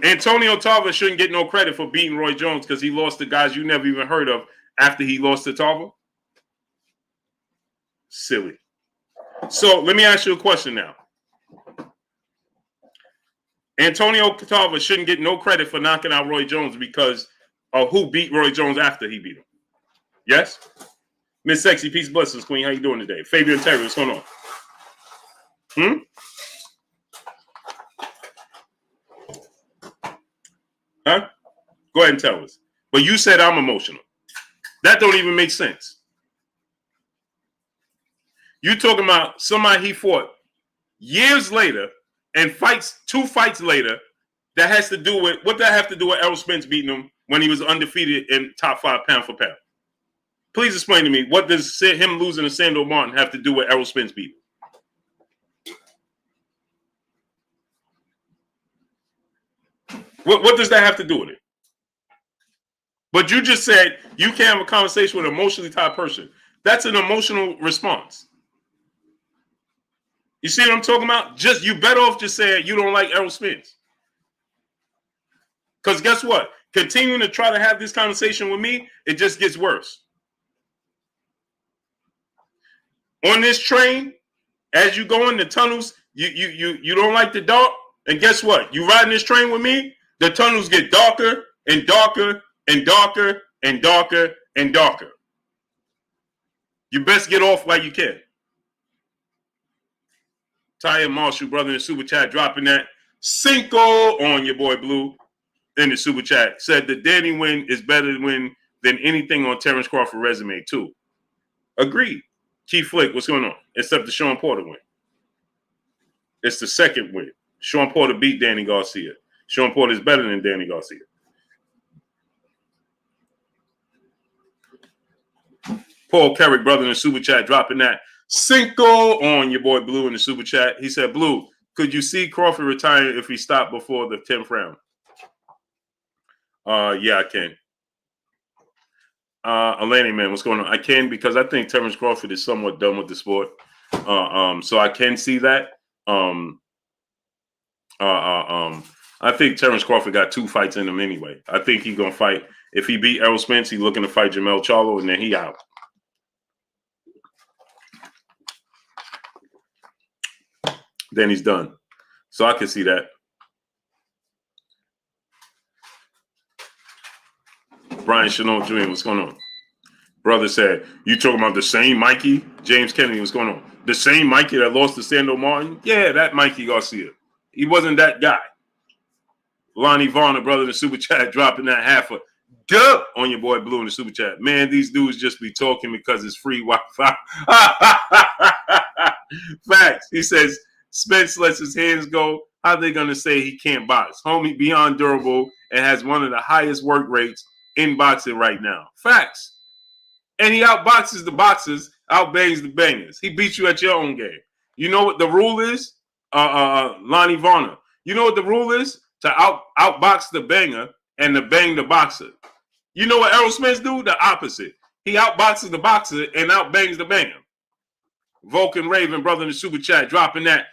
Antonio Tarver shouldn't get no credit for beating Roy Jones because he lost to guys you never even heard of after he lost to Tarver. Silly. So let me ask you a question now. Antonio Tarver shouldn't get no credit for knocking out Roy Jones because of who beat Roy Jones after he beat him. Yes? Miss Sexy, peace, blessings, Queen. How you doing today? Fabian Terry, what's going on? Huh? Go ahead and tell us. But you said I'm emotional. That don't even make sense. You talking about somebody he fought years later and two fights later that has to do with, what that have to do with Errol Spence beating him when he was undefeated in top 5 pound for pound? Please explain to me, what does him losing to Sandro Martin have to do with Errol Spence beating him? What does that have to do with it? But you just said you can't have a conversation with an emotionally tired person. That's an emotional response. You see what I'm talking about? Just you better off just saying you don't like Errol Spence. Because guess what? Continuing to try to have this conversation with me, it just gets worse. On this train, as you go in the tunnels, you don't like the dark. And guess what? You riding this train with me, the tunnels get darker and darker and darker and darker and darker. You best get off while you can. Taya Marshall, brother, in the Super Chat, dropping that Cinco on your boy Blue in the Super Chat. Said the Danny win is better win than anything on Terence Crawford resume, too. Agreed. Keith Flick, what's going on? Except the Sean Porter win. It's the second win. Sean Porter beat Danny Garcia. Sean Porter is better than Danny Garcia. Paul Carrick, brother, in the Super Chat, dropping that Cinco on your boy Blue in the Super Chat. He said, Blue, could you see Crawford retiring if he stopped before the 10th round? Yeah, I can. Alani, man, what's going on? I can because I think Terence Crawford is somewhat done with the sport. So I can see that. I think Terence Crawford got 2 fights in him anyway. I think he's going to fight. If he beat Errol Spence, he's looking to fight Jamel Charlo, and then he out. Then he's done. So I can see that. Brian Chanel Jr., what's going on? Brother said, you talking about the same Mikey? James Kennedy, what's going on? The same Mikey that lost to Sandro Martin? Yeah, that Mikey Garcia. He wasn't that guy. Lonnie Varner, brother in the Super Chat, dropping that half a dub on your boy Blue in the Super Chat. Man, these dudes just be talking because it's free Wi-Fi. Facts. He says, Spence lets his hands go. How they going to say he can't box? Homie, beyond durable and has one of the highest work rates in boxing right now. Facts. And he outboxes the boxers, outbangs the bangers. He beats you at your own game. You know what the rule is? Lonnie Varner. You know what the rule is? To outbox the banger and to bang the boxer. You know what Errol Spence do? The opposite. He outboxes the boxer and outbangs the banger. Vulcan Raven, brother in the Super Chat, dropping that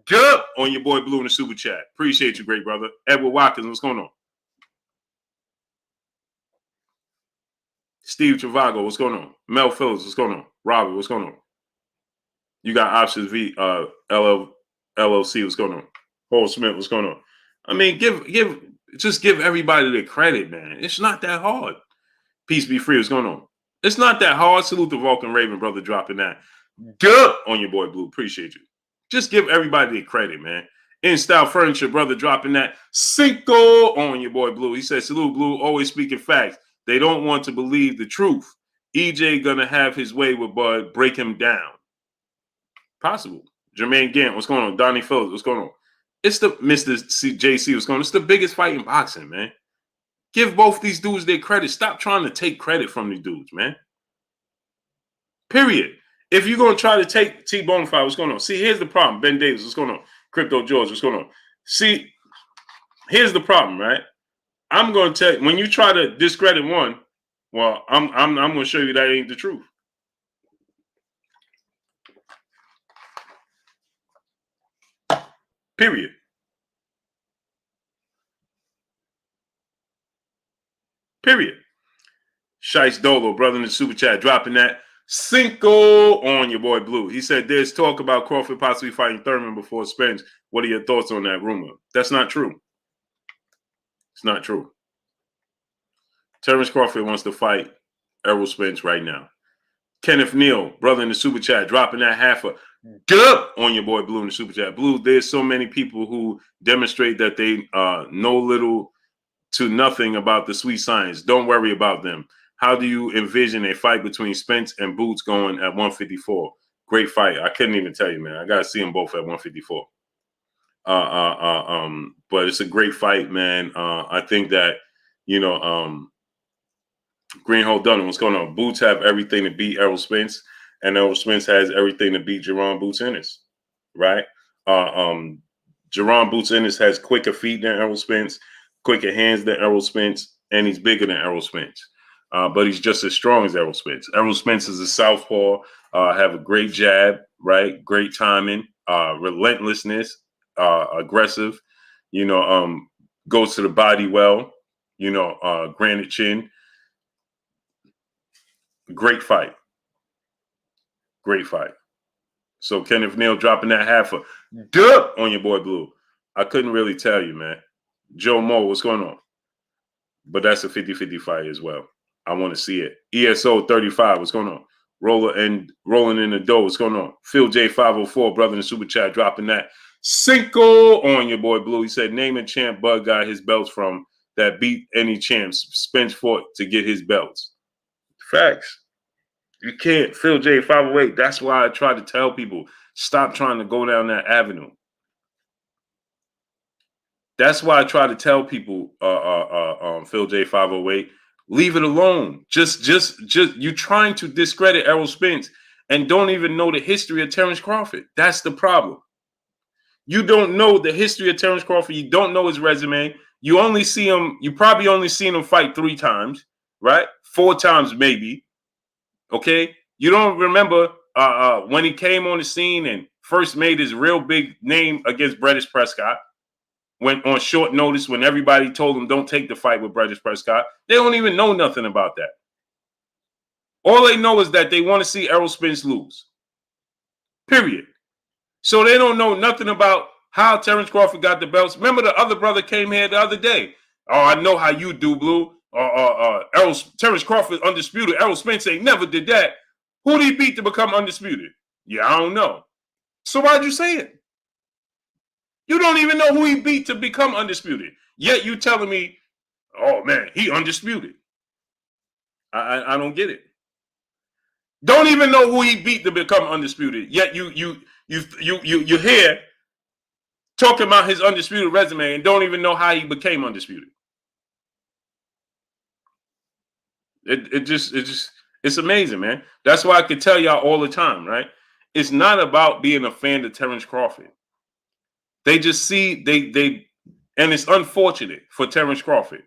Good on your boy Blue in the super chat. Appreciate you, great brother. Edward Watkins, what's going on? Steve Travago, what's going on? Mel Phillips, what's going on? Robbie, what's going on? You got Options V, LLC, what's going on? Paul Smith, what's going on? I mean, just give everybody the credit, man. It's not that hard. Peace be free, what's going on? It's not that hard. Salute the Vulcan Raven, brother, dropping that. Good on your boy Blue. Appreciate you. Just give everybody the credit, man. In Style Furniture, brother, dropping that. Cinco on your boy Blue. He said, salute, Blue, always speaking facts. They don't want to believe the truth. EJ gonna have his way with Bud. Break him down. Possible. Jermaine Gant, what's going on? Donnie Phillips, what's going on? It's the Mr. JC, what's going on? It's the biggest fight in boxing, man. Give both these dudes their credit. Stop trying to take credit from these dudes, man. Period. If you're going to try to take T-Bone fight, what's going on? See, here's the problem. Ben Davis, what's going on? Crypto George, what's going on? See, here's the problem, right? I'm going to tell you, when you try to discredit one, well, I'm going to show you that ain't the truth. Period. Period. Shice Dolo, brother in the super chat, dropping that. Cinco on your boy Blue. He said there's talk about Crawford possibly fighting Thurman before Spence. What are your thoughts on that rumor? That's not true. It's not true. Terence Crawford wants to fight Errol Spence right now. Kenneth Neal, brother in the super chat, dropping that half a good on your boy Blue in the super chat. Blue, there's so many people who demonstrate that they know little to nothing about the sweet science. Don't worry about them. How do you envision a fight between Spence and Boots going at 154? Great fight. I couldn't even tell you, man. I gotta see them both at 154. But it's a great fight, man. I think that, Greenhold Dunham, what's going on? Boots have everything to beat Errol Spence, and Errol Spence has everything to beat Jerron Boots Ennis, right? Jerron Boots Ennis has quicker feet than Errol Spence, quicker hands than Errol Spence, and he's bigger than Errol Spence. But he's just as strong as Errol Spence. Errol Spence is a southpaw, have a great jab, right? Great timing, relentlessness, aggressive, goes to the body well, granite chin. Great fight. Great fight. So Kenneth Neal dropping that half a dub on your boy Blue. I couldn't really tell you, man. Joe Moe, what's going on? But that's a 50-50 fight as well. I want to see it. ESO 35, what's going on? Rolling in the dough, what's going on? Phil J 504, brother in the super chat, dropping that. Cinco on your boy Blue. He said, name a champ Bud got his belts from that beat any champs. Spence fought to get his belts. Facts. You can't. Phil J 508. That's why I try to tell people, stop trying to go down that avenue. That's why I try to tell people, Phil J 508, leave it alone. Just you're trying to discredit Errol Spence and don't even know the history of Terence Crawford. That's the problem. You don't know the history of Terence Crawford. You don't know his resume. You probably only seen him fight 3 times, right? 4 times maybe. Okay? You don't remember when he came on the scene and first made his real big name against Brettis Prescott. Went on short notice when everybody told him don't take the fight with Brettis Prescott. They don't even know nothing about that. All they know is that they want to see Errol Spence lose. Period. So they don't know nothing about how Terence Crawford got the belts. Remember the other brother came here the other day. Oh, I know how you do, Blue. Terence Crawford undisputed. Errol Spence ain't never did that. Who did he beat to become undisputed? Yeah, I don't know. So why'd you say it? You don't even know who he beat to become undisputed. Yet you telling me, oh man, he undisputed. I don't get it. Don't even know who he beat to become undisputed. Yet you here talking about his undisputed resume and don't even know how he became undisputed. It's amazing, man. That's why I could tell y'all all the time, right? It's not about being a fan of Terence Crawford. They just see and it's unfortunate for Terence Crawford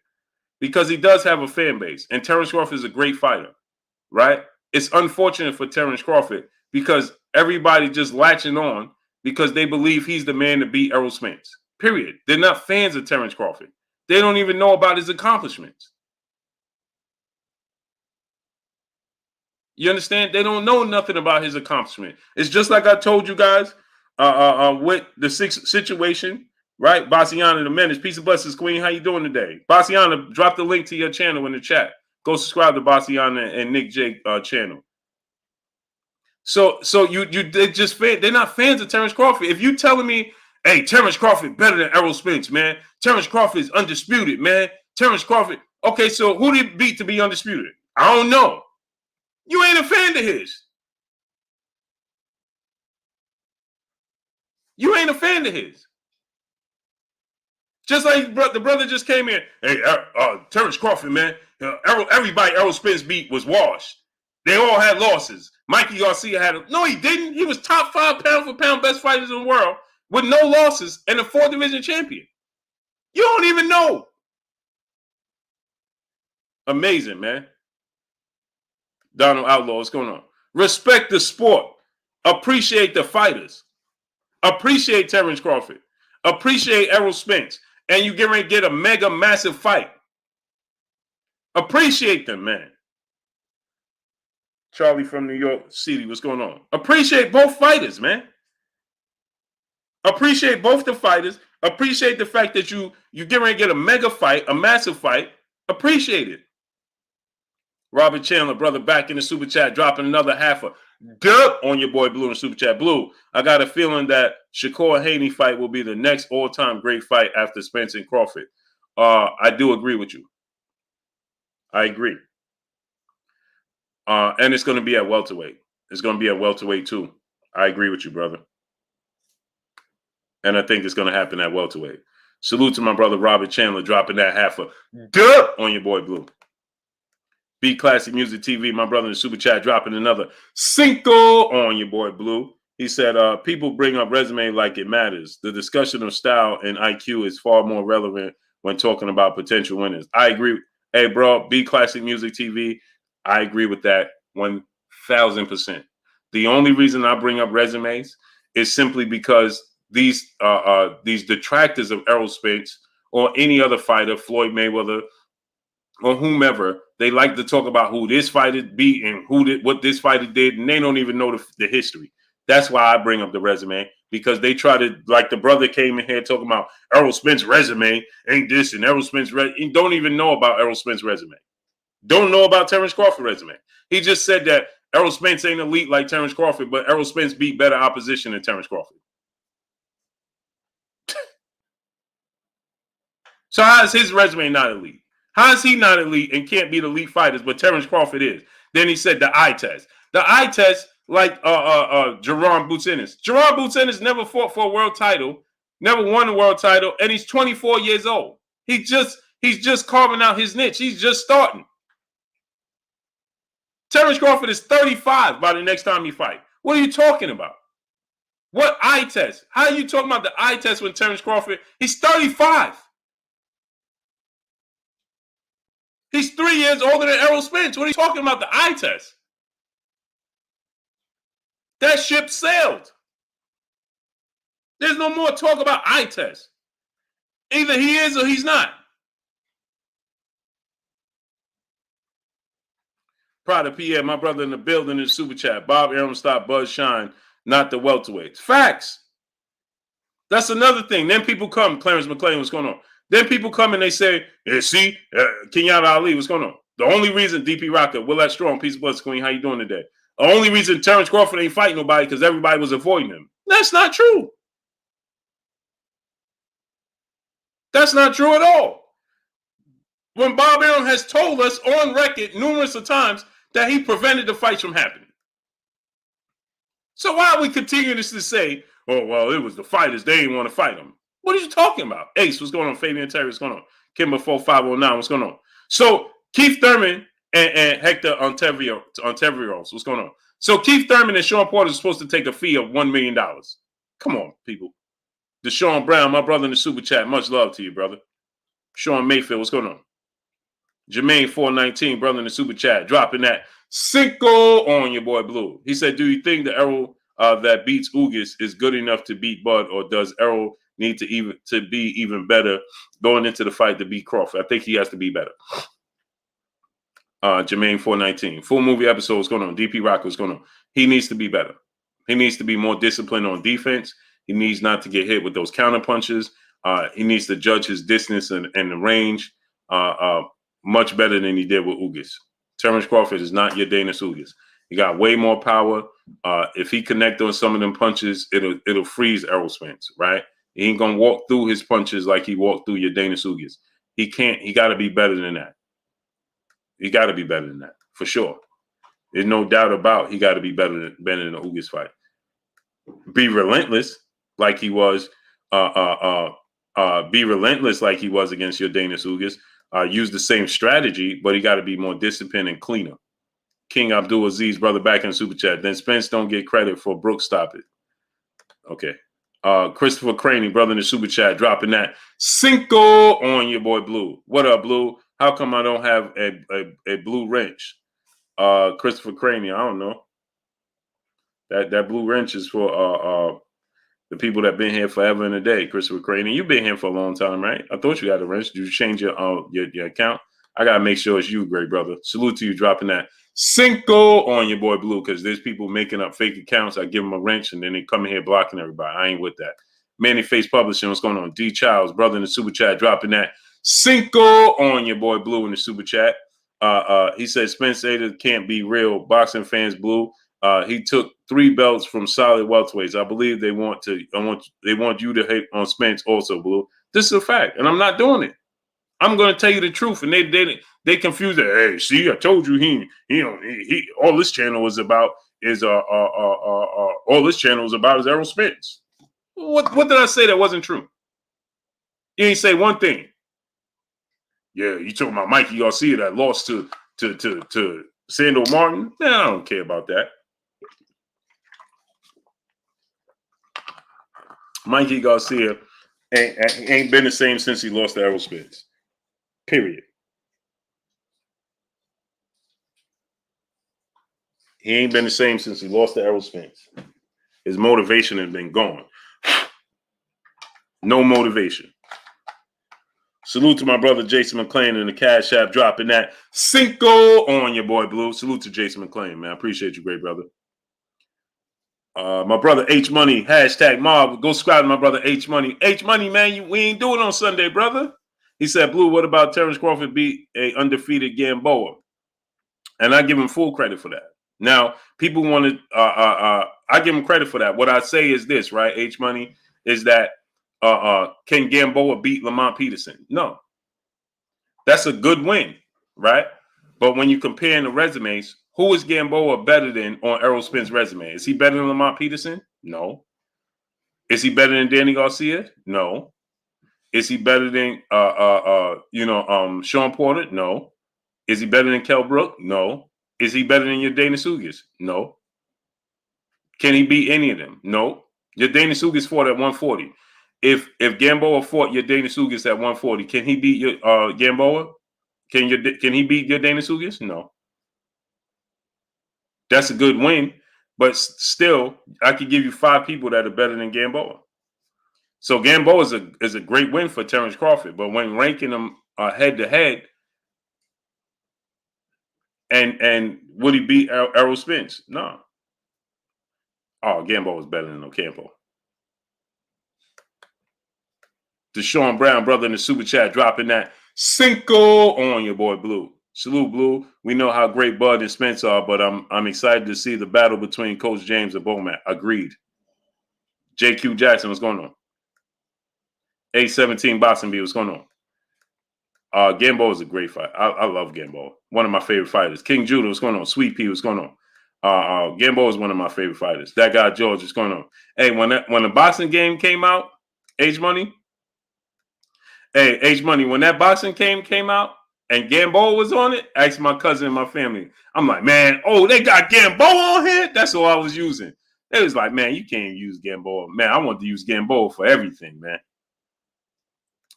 because he does have a fan base and Terence Crawford is a great fighter, right? It's unfortunate for Terence Crawford because everybody just latching on because they believe he's the man to beat Errol Spence. Period. They're not fans of Terence Crawford. They don't even know about his accomplishments. You understand? They don't know nothing about his accomplishment. It's just like I told you guys with the situation, right? Bassiana the Menace. Peace and blessings, Queen. How you doing today? Bassiana, drop the link to your channel in the chat. Go subscribe to Bassiana and Nick J channel. So they just they're not fans of Terence Crawford. If you telling me, hey, Terence Crawford better than Errol Spence, man. Terence Crawford is undisputed, man. Terence Crawford. Okay, so who did he beat to be undisputed? I don't know. You ain't a fan of his. You ain't a fan of his. Just like the brother just came in. Hey, Terence Crawford, man. Everybody Errol Spence beat was washed. They all had losses. Mikey Garcia had no, he didn't. He was top 5 pound for pound best fighters in the world with no losses and a 4th division champion. You don't even know. Amazing, man. Donald Outlaw, what's going on? Respect the sport. Appreciate the fighters. Appreciate Terence Crawford. Appreciate Errol Spence. And you get ready to get a mega massive fight. Appreciate them, man. Charlie from New York City, what's going on? Appreciate both fighters, man. Appreciate both the fighters. Appreciate the fact that you get ready to get a mega fight, a massive fight. Appreciate it. Robert Chandler, brother, back in the super chat, dropping another half a dub on your boy Blue in the super chat. Blue, I got a feeling that Shakur Haney fight will be the next all-time great fight after Spence and Crawford. I do agree with you. I agree. And it's going to be at welterweight. It's going to be at welterweight too. I agree with you, brother. And I think it's going to happen at welterweight. Salute to my brother Robert Chandler dropping that half a dub on your boy Blue. B Classic Music TV, my brother in the super chat dropping another cinco on your boy Blue. He said, people bring up resume like it matters. The discussion of style and IQ is far more relevant when talking about potential winners. I agree. Hey, bro, B Classic Music TV, I agree with that 1,000%. The only reason I bring up resumes is simply because these detractors of Errol Spence or any other fighter, Floyd Mayweather, or whomever, they like to talk about who this fighter beat and what this fighter did, and they don't even know the history. That's why I bring up the resume, because they try to, like the brother came in here talking about Errol Spence resume ain't this and Errol Spence don't even know about Errol Spence resume. Don't know about Terence Crawford resume. He just said that Errol Spence ain't elite like Terence Crawford, but Errol Spence beat better opposition than Terence Crawford. So how is his resume not elite? How is he not elite and can't beat elite fighters, but Terence Crawford is? Then he said the eye test. The eye test, like Jerron Boots Ennis. Jerron Boots Ennis never fought for a world title, never won a world title, and he's 24 years old. He's just carving out his niche. He's just starting. Terence Crawford is 35 by the next time he fight. What are you talking about? What eye test? How are you talking about the eye test when Terence Crawford? He's 35. He's 3 years older than Errol Spence. What are you talking about, the eye test? That ship sailed. There's no more talk about eye test. Either he is or he's not. Proud of Pierre, my brother in the building in the super chat. Bob Arum stop Buzz Shine, not the welterweights. Facts. That's another thing. Then people come, Clarence McClain, what's going on? Then people come and they say, yeah, see, Kenyatta Ali, what's going on? The only reason DP Rocker, Willette Strong, Peace of Bless Queen, how you doing today? The only reason Terence Crawford ain't fighting nobody because everybody was avoiding him. That's not true. That's not true at all. When Bob Arum has told us on record numerous of times that he prevented the fights from happening. So why are we continuing to say, oh, well, it was the fighters, they didn't want to fight him? What are you talking about? Ace, what's going on? Fabian Terry, what's going on? Kimber 4509, what's going on? So Keith Thurman and Hector Ontiveros, what's going on? So Keith Thurman and Sean Porter are supposed to take a fee of $1 million. Come on, people. Deshaun Brown, my brother in the super chat, much love to you, brother. Sean Mayfield, what's going on? Jermaine 419, brother in the super chat, dropping that cinco on your boy Blue. He said, do you think the Errol that beats Ugas is good enough to beat Bud, or does Errol need to be even better going into the fight to beat Crawford? I think he has to be better. Jermaine 419. Full movie episode is going on. DP Rock was going on. He needs to be better. He needs to be more disciplined on defense. He needs not to get hit with those counter punches. He needs to judge his distance and the range much better than he did with Ugas. Terence Crawford is not your Dana Ugas. He got way more power. If he connect on some of them punches, it'll freeze Errol Spence, right? He ain't gonna walk through his punches like he walked through your Dana Ugas. He can't. He got to be better than that. He got to be better than that for sure. There's no doubt about he got to be better than the Ugas fight. Be relentless like he was. Be relentless like he was against your Dana Ugas. Use the same strategy, but he got to be more disciplined and cleaner. King Abdul Aziz, brother, back in the super chat. Then Spence don't get credit for Brooks. Stop it. Okay. Christopher Craney, brother in the super chat, dropping that Cinco on your boy Blue. What up, Blue? How come I don't have a blue wrench? Christopher Craney, I don't know. That blue wrench is for the people that been here forever and a day. Christopher Craney, you've been here for a long time, right? I thought you had a wrench. Did you change your account? I gotta make sure it's you, great brother. Salute to you, dropping that Cinco on your boy Blue, because there's people making up fake accounts. I give them a wrench and then they come in here blocking everybody. I ain't with that. Manny Face Publishing, what's going on? D Childs, brother in the super chat, dropping that Cinco on your boy Blue in the super chat. He said Spence Ada can't be real. Boxing fans, Blue. He took 3 belts from solid welterweights. I believe they want you to hate on Spence also, Blue. This is a fact, and I'm not doing it. I'm going to tell you the truth, and they confuse it. Hey, see, I told you he all this channel is about is all this channel is about is Errol Spence. What did I say that wasn't true? You ain't say one thing. Yeah, you talking about Mikey Garcia that lost to Sandor Martin? Nah, I don't care about that. Mikey Garcia ain't been the same since he lost to Errol Spence. Period. He ain't been the same since he lost to Errol Spence. His motivation has been gone. No motivation. Salute to my brother Jason McClain in the Cash App, dropping that Cinco on your boy Blue. Salute to Jason McClain, man. I appreciate you, great brother. My brother H Money, hashtag mob. Go subscribe to my brother H Money. H Money, man, we ain't doing on Sunday, brother. He said, Blue, what about Terence Crawford beat a undefeated Gamboa? And I give him full credit for that. Now, people want to, I give him credit for that. What I say is this, right, H Money, is that can Gamboa beat Lamont Peterson? No. That's a good win, right? But when you compare the resumes, who is Gamboa better than on Errol Spence's resume? Is he better than Lamont Peterson? No. Is he better than Danny Garcia? No. Is he better than Sean Porter? No. Is he better than Kell Brook? No. Is he better than your Dana Ugas? No. Can he beat any of them? No. Your Dana Ugas fought at 140. If Gamboa fought your Dana Ugas at 140, can he beat your Gamboa? Can he beat your Dana Ugas? No. That's a good win, but still, I could give you 5 people that are better than Gamboa. So Gamboa is a great win for Terence Crawford, but when ranking them head to head, and would he beat Errol Spence? No. Oh, Gamboa is better than Ocampo. Deshaun Brown, brother in the super chat, dropping that Cinco on your boy Blue. Salute, Blue. We know how great Bud and Spence are, but I'm excited to see the battle between Coach James and Bowman. Agreed. JQ Jackson, what's going on? A17 Boxing B, what's going on? Gamboa is a great fight. I love Gamboa. One of my favorite fighters. King Judah, what's going on? Sweet Pea, what's going on? Gamboa is one of my favorite fighters. That guy George, what's going on? Hey, when the boxing game came out, H Money. Hey, H Money, when that boxing came out and Gamboa was on it, I asked my cousin and my family. I'm like, man, they got Gamboa on here? That's all I was using. They was like, man, you can't use Gamboa. Man, I want to use Gamboa for everything, man.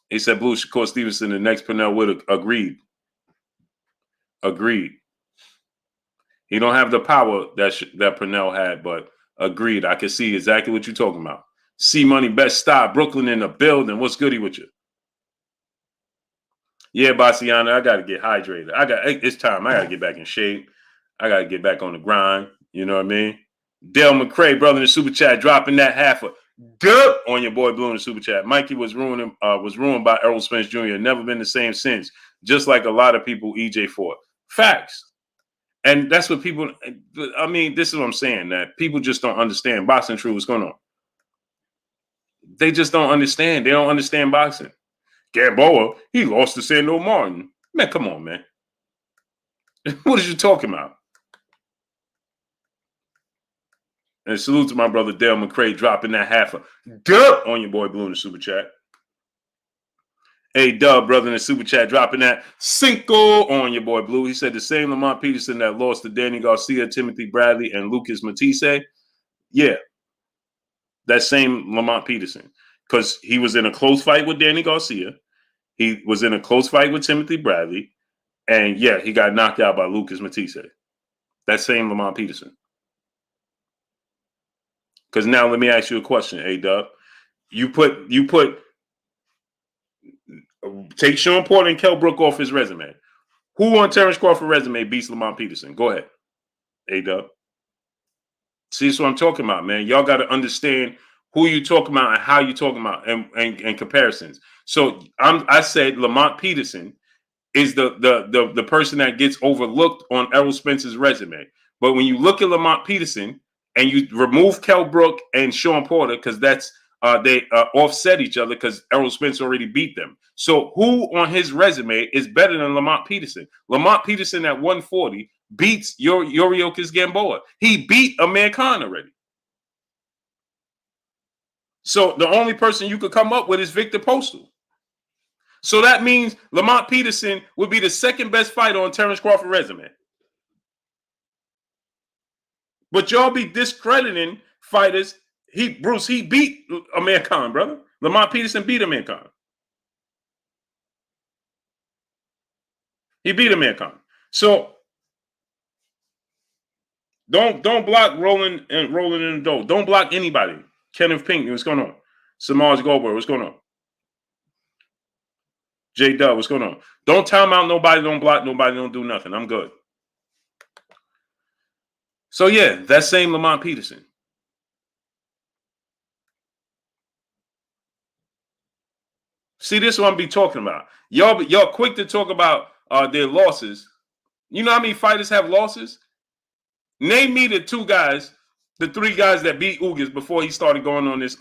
He said, Blue, Shakur Stevenson, the next Pernell Wood. Agreed. He don't have the power that Pernell had, but Agreed. I can see exactly what you're talking about. C Money Best Stop, Brooklyn in the building. What's goody with you? Yeah, Bassiana, I gotta get hydrated. It's time. I gotta get back in shape. I gotta get back on the grind. You know what I mean? Dale McCray, brother in the super chat, dropping that half a dub on your boy Blue in the super chat. Mikey was ruined by Errol Spence Jr. Never been the same since. Just like a lot of people, EJ Ford. Facts. And that's what people, I mean, this is what I'm saying, that people just don't understand boxing true what's going on. They just don't understand. They don't understand boxing. Gamboa, he lost to Sando Martin. Man, come on, man. What are you talking about? And salute to my brother Dale McCray dropping that half a dub on your boy Blue in the super chat. Hey, Dub, brother in the super chat, dropping that cinco on your boy Blue. He said the same Lamont Peterson that lost to Danny Garcia, Timothy Bradley, and Lucas Matisse. Yeah, that same Lamont Peterson. Because he was in a close fight with Danny Garcia. He was in a close fight with Timothy Bradley. And yeah, he got knocked out by Lucas Matisse. That same Lamont Peterson. Because now let me ask you a question, A-Dub. Take Sean Porter and Kell Brook off his resume. Who on Terence Crawford resume beats Lamont Peterson? Go ahead, A-Dub. See, that's what I'm talking about, man. Y'all got to understand who you talking about and how you talking about and comparisons. So I said Lamont Peterson is the person that gets overlooked on Errol Spence's resume. But when you look at Lamont Peterson and you remove Kell Brook and Sean Porter, because they offset each other because Errol Spence already beat them. So who on his resume is better than Lamont Peterson? Lamont Peterson at 140 beats Yuriorkis Gamboa. He beat Amir Khan already. So the only person you could come up with is Victor Postal. So that means Lamont Peterson would be the second best fighter on Terence Crawford resume. But y'all be discrediting fighters. He beat Amir Khan, brother. Lamont Peterson beat Amir Khan. He beat Amir Khan. So don't block rolling in the dough. Don't block anybody. Kenneth Pink, what's going on? Samaj Goldberg, what's going on? J Dub, what's going on? Don't time out nobody, don't block nobody, don't do nothing. I'm good. So yeah, that same Lamont Peterson. See, this is what I'm be talking about. Y'all quick to talk about their losses. You know how many fighters have losses? Name me the three guys that beat Ugas before he started going on this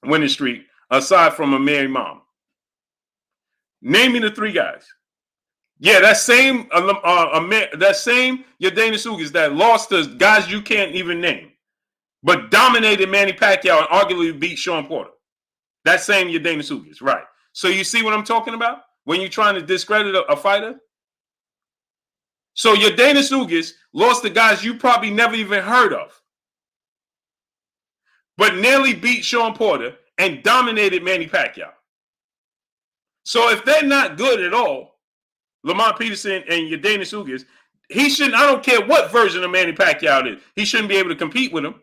winning streak, aside from a Mary Mom. Name me the three guys. Yeah, that same Yadanis Ugas that lost to guys you can't even name, but dominated Manny Pacquiao and arguably beat Sean Porter. That same Yadanis Ugas, right? So you see what I'm talking about when you're trying to discredit a fighter? So Yadanis Ugas lost to guys you probably never even heard of, but nearly beat Sean Porter and dominated Manny Pacquiao. So if they're not good at all, Lamont Peterson and Yadanis Ugas, he shouldn't, I don't care what version of Manny Pacquiao it is, he shouldn't be able to compete with him.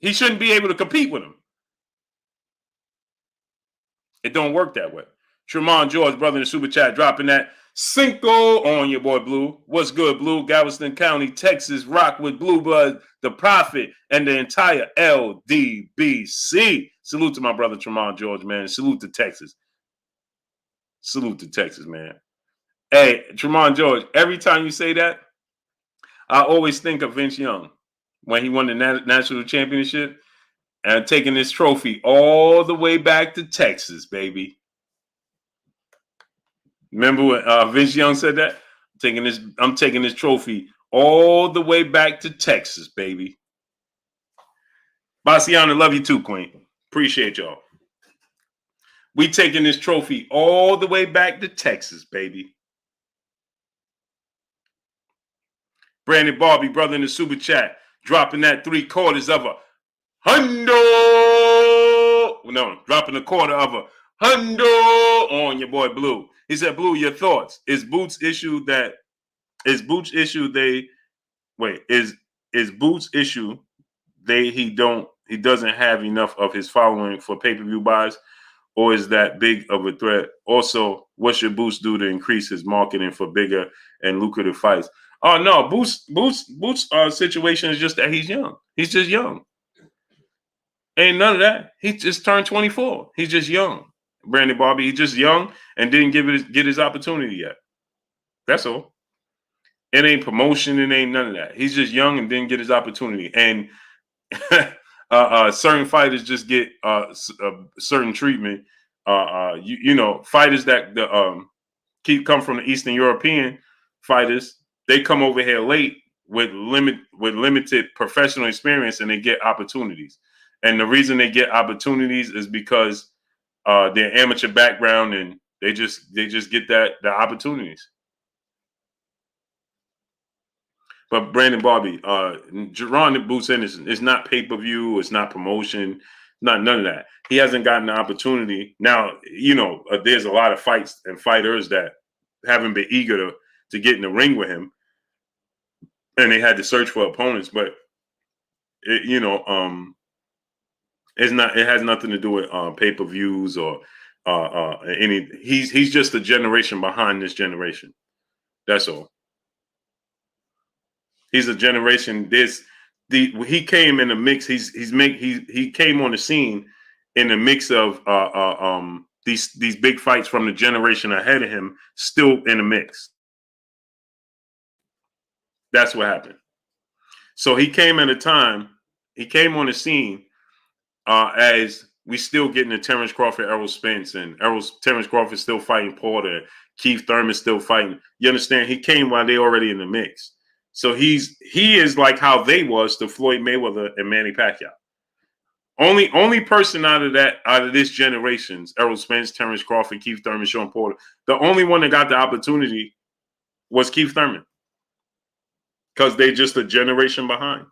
He shouldn't be able to compete with him. It don't work that way. Tremont George, brother in the super chat, dropping that cinco on your boy Blue. What's good, Blue? Galveston County, Texas, rock with Blue Blood, the Prophet, and the entire LDBC. Salute to my brother Tremont George, man. Salute to Texas. Salute to Texas, man. Hey, Tremont George, every time you say that, I always think of Vince Young when he won the national championship and taking this trophy all the way back to Texas, baby. Remember when Vince Young said that? I'm taking this trophy all the way back to Texas, baby. Bassiana, love you too, Queen. Appreciate y'all. We taking this trophy all the way back to Texas, baby. Brandon Barbie, brother in the super chat, dropping that 3/4 of a hundo. No, dropping a quarter of a hundo on your boy Blue. He said, Blue, your thoughts. Is Boots' issue that Is Boots issue is Boots issue he doesn't have enough of his following for pay-per-view buys, or is that big of a threat? Also, what should Boots do to increase his marketing for bigger and lucrative fights? Oh no, Boots situation is just that he's young. He's just young. Ain't none of that. He just turned 24. He's just young. Brandon Barbie, he's just young and didn't get his opportunity yet. That's all. It ain't promotion. It ain't none of that. He's just young and didn't get his opportunity. And certain fighters just get certain treatment. Fighters that come from the Eastern European fighters, they come over here late with limited professional experience, and they get opportunities. And the reason they get opportunities is because their amateur background, and they just get the opportunities. But Brandon Barbie, Jerron Boots Anderson, it's not pay-per-view, it's not promotion, none of that. He hasn't gotten the opportunity. Now, there's a lot of fights and fighters that haven't been eager to get in the ring with him, and they had to search for opponents. But it's not. It has nothing to do with pay-per-views or any. He's just a generation behind this generation. That's all. He's a generation. He came in the mix. He came on the scene in the mix of these big fights from the generation ahead of him, still in the mix. That's what happened. So he came at a time. He came on the scene as we still getting the Terence Crawford, Errol Spence, and Terence Crawford still fighting Porter. Keith Thurman still fighting. You understand? He came while they already in the mix. So he is like how they was to Floyd Mayweather and Manny Pacquiao. Only person out of this generation's Errol Spence, Terence Crawford, Keith Thurman, Sean Porter. The only one that got the opportunity was Keith Thurman, because they just a generation behind.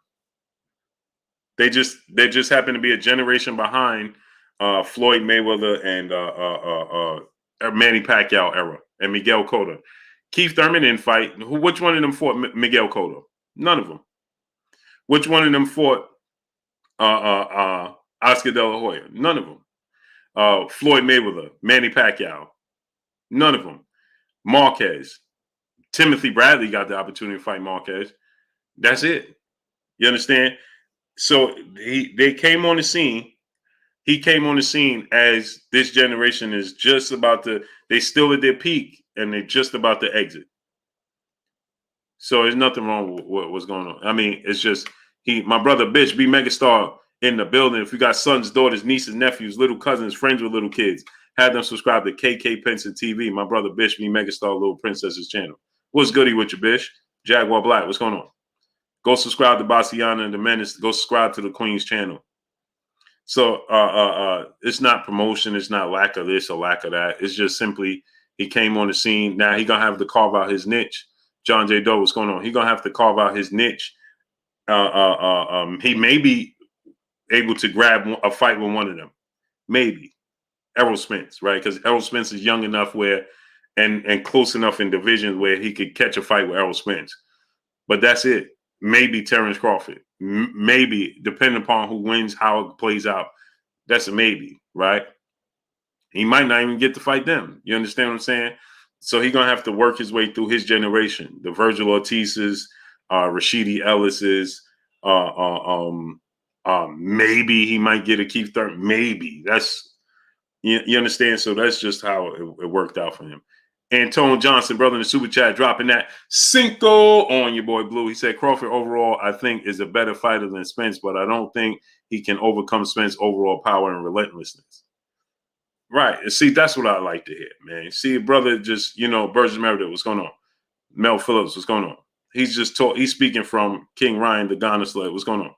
They just happen to be a generation behind Floyd Mayweather and Manny Pacquiao era and Miguel Cotto. Keith Thurman didn't fight. Which one of them fought Miguel Cotto? None of them. Which one of them fought Oscar De La Hoya? None of them. Floyd Mayweather, Manny Pacquiao? None of them. Marquez. Timothy Bradley got the opportunity to fight Marquez. That's it. You understand? So they came on the scene. He came on the scene as this generation is just about to. They still at their peak, and they're just about to exit. So there's nothing wrong with what's going on. I mean, it's just my brother Bitch, be Megastar in the building. If you got sons, daughters, nieces, nephews, little cousins, friends with little kids, have them subscribe to KK Penson TV. My brother Bitch, be Megastar, Little Princess's channel. What's goody with you, Bitch? Jaguar Black, what's going on? Go subscribe to Bassiana and the Menace. Go subscribe to the Queen's channel. So it's not promotion. It's not lack of this or lack of that. It's just simply he came on the scene. Now he going to have to carve out his niche. John J. Doe, what's going on? He going to have to carve out his niche. He may be able to grab a fight with one of them. Maybe. Errol Spence, right? Because Errol Spence is young enough and close enough in divisions where he could catch a fight with Errol Spence. But that's it. Maybe Terence Crawford. Maybe, depending upon who wins, how it plays out. That's a maybe, right? He might not even get to fight them. You understand what I'm saying? So he's going to have to work his way through his generation. The Virgil Ortiz's, Rashidi Ellis's, maybe he might get a Keith Thurman. Maybe. That's, you understand? So that's just how it worked out for him. Antone Johnson, brother in the super chat, dropping that Cinco on your boy Blue. He said Crawford overall, I think, is a better fighter than Spence, but I don't think he can overcome Spence's overall power and relentlessness. Right. And see, that's what I like to hear, man. See, brother, just, Burgess Meredith, what's going on? Mel Phillips, what's going on? He's just he's speaking from King Ryan, the Ghana slave. What's going on?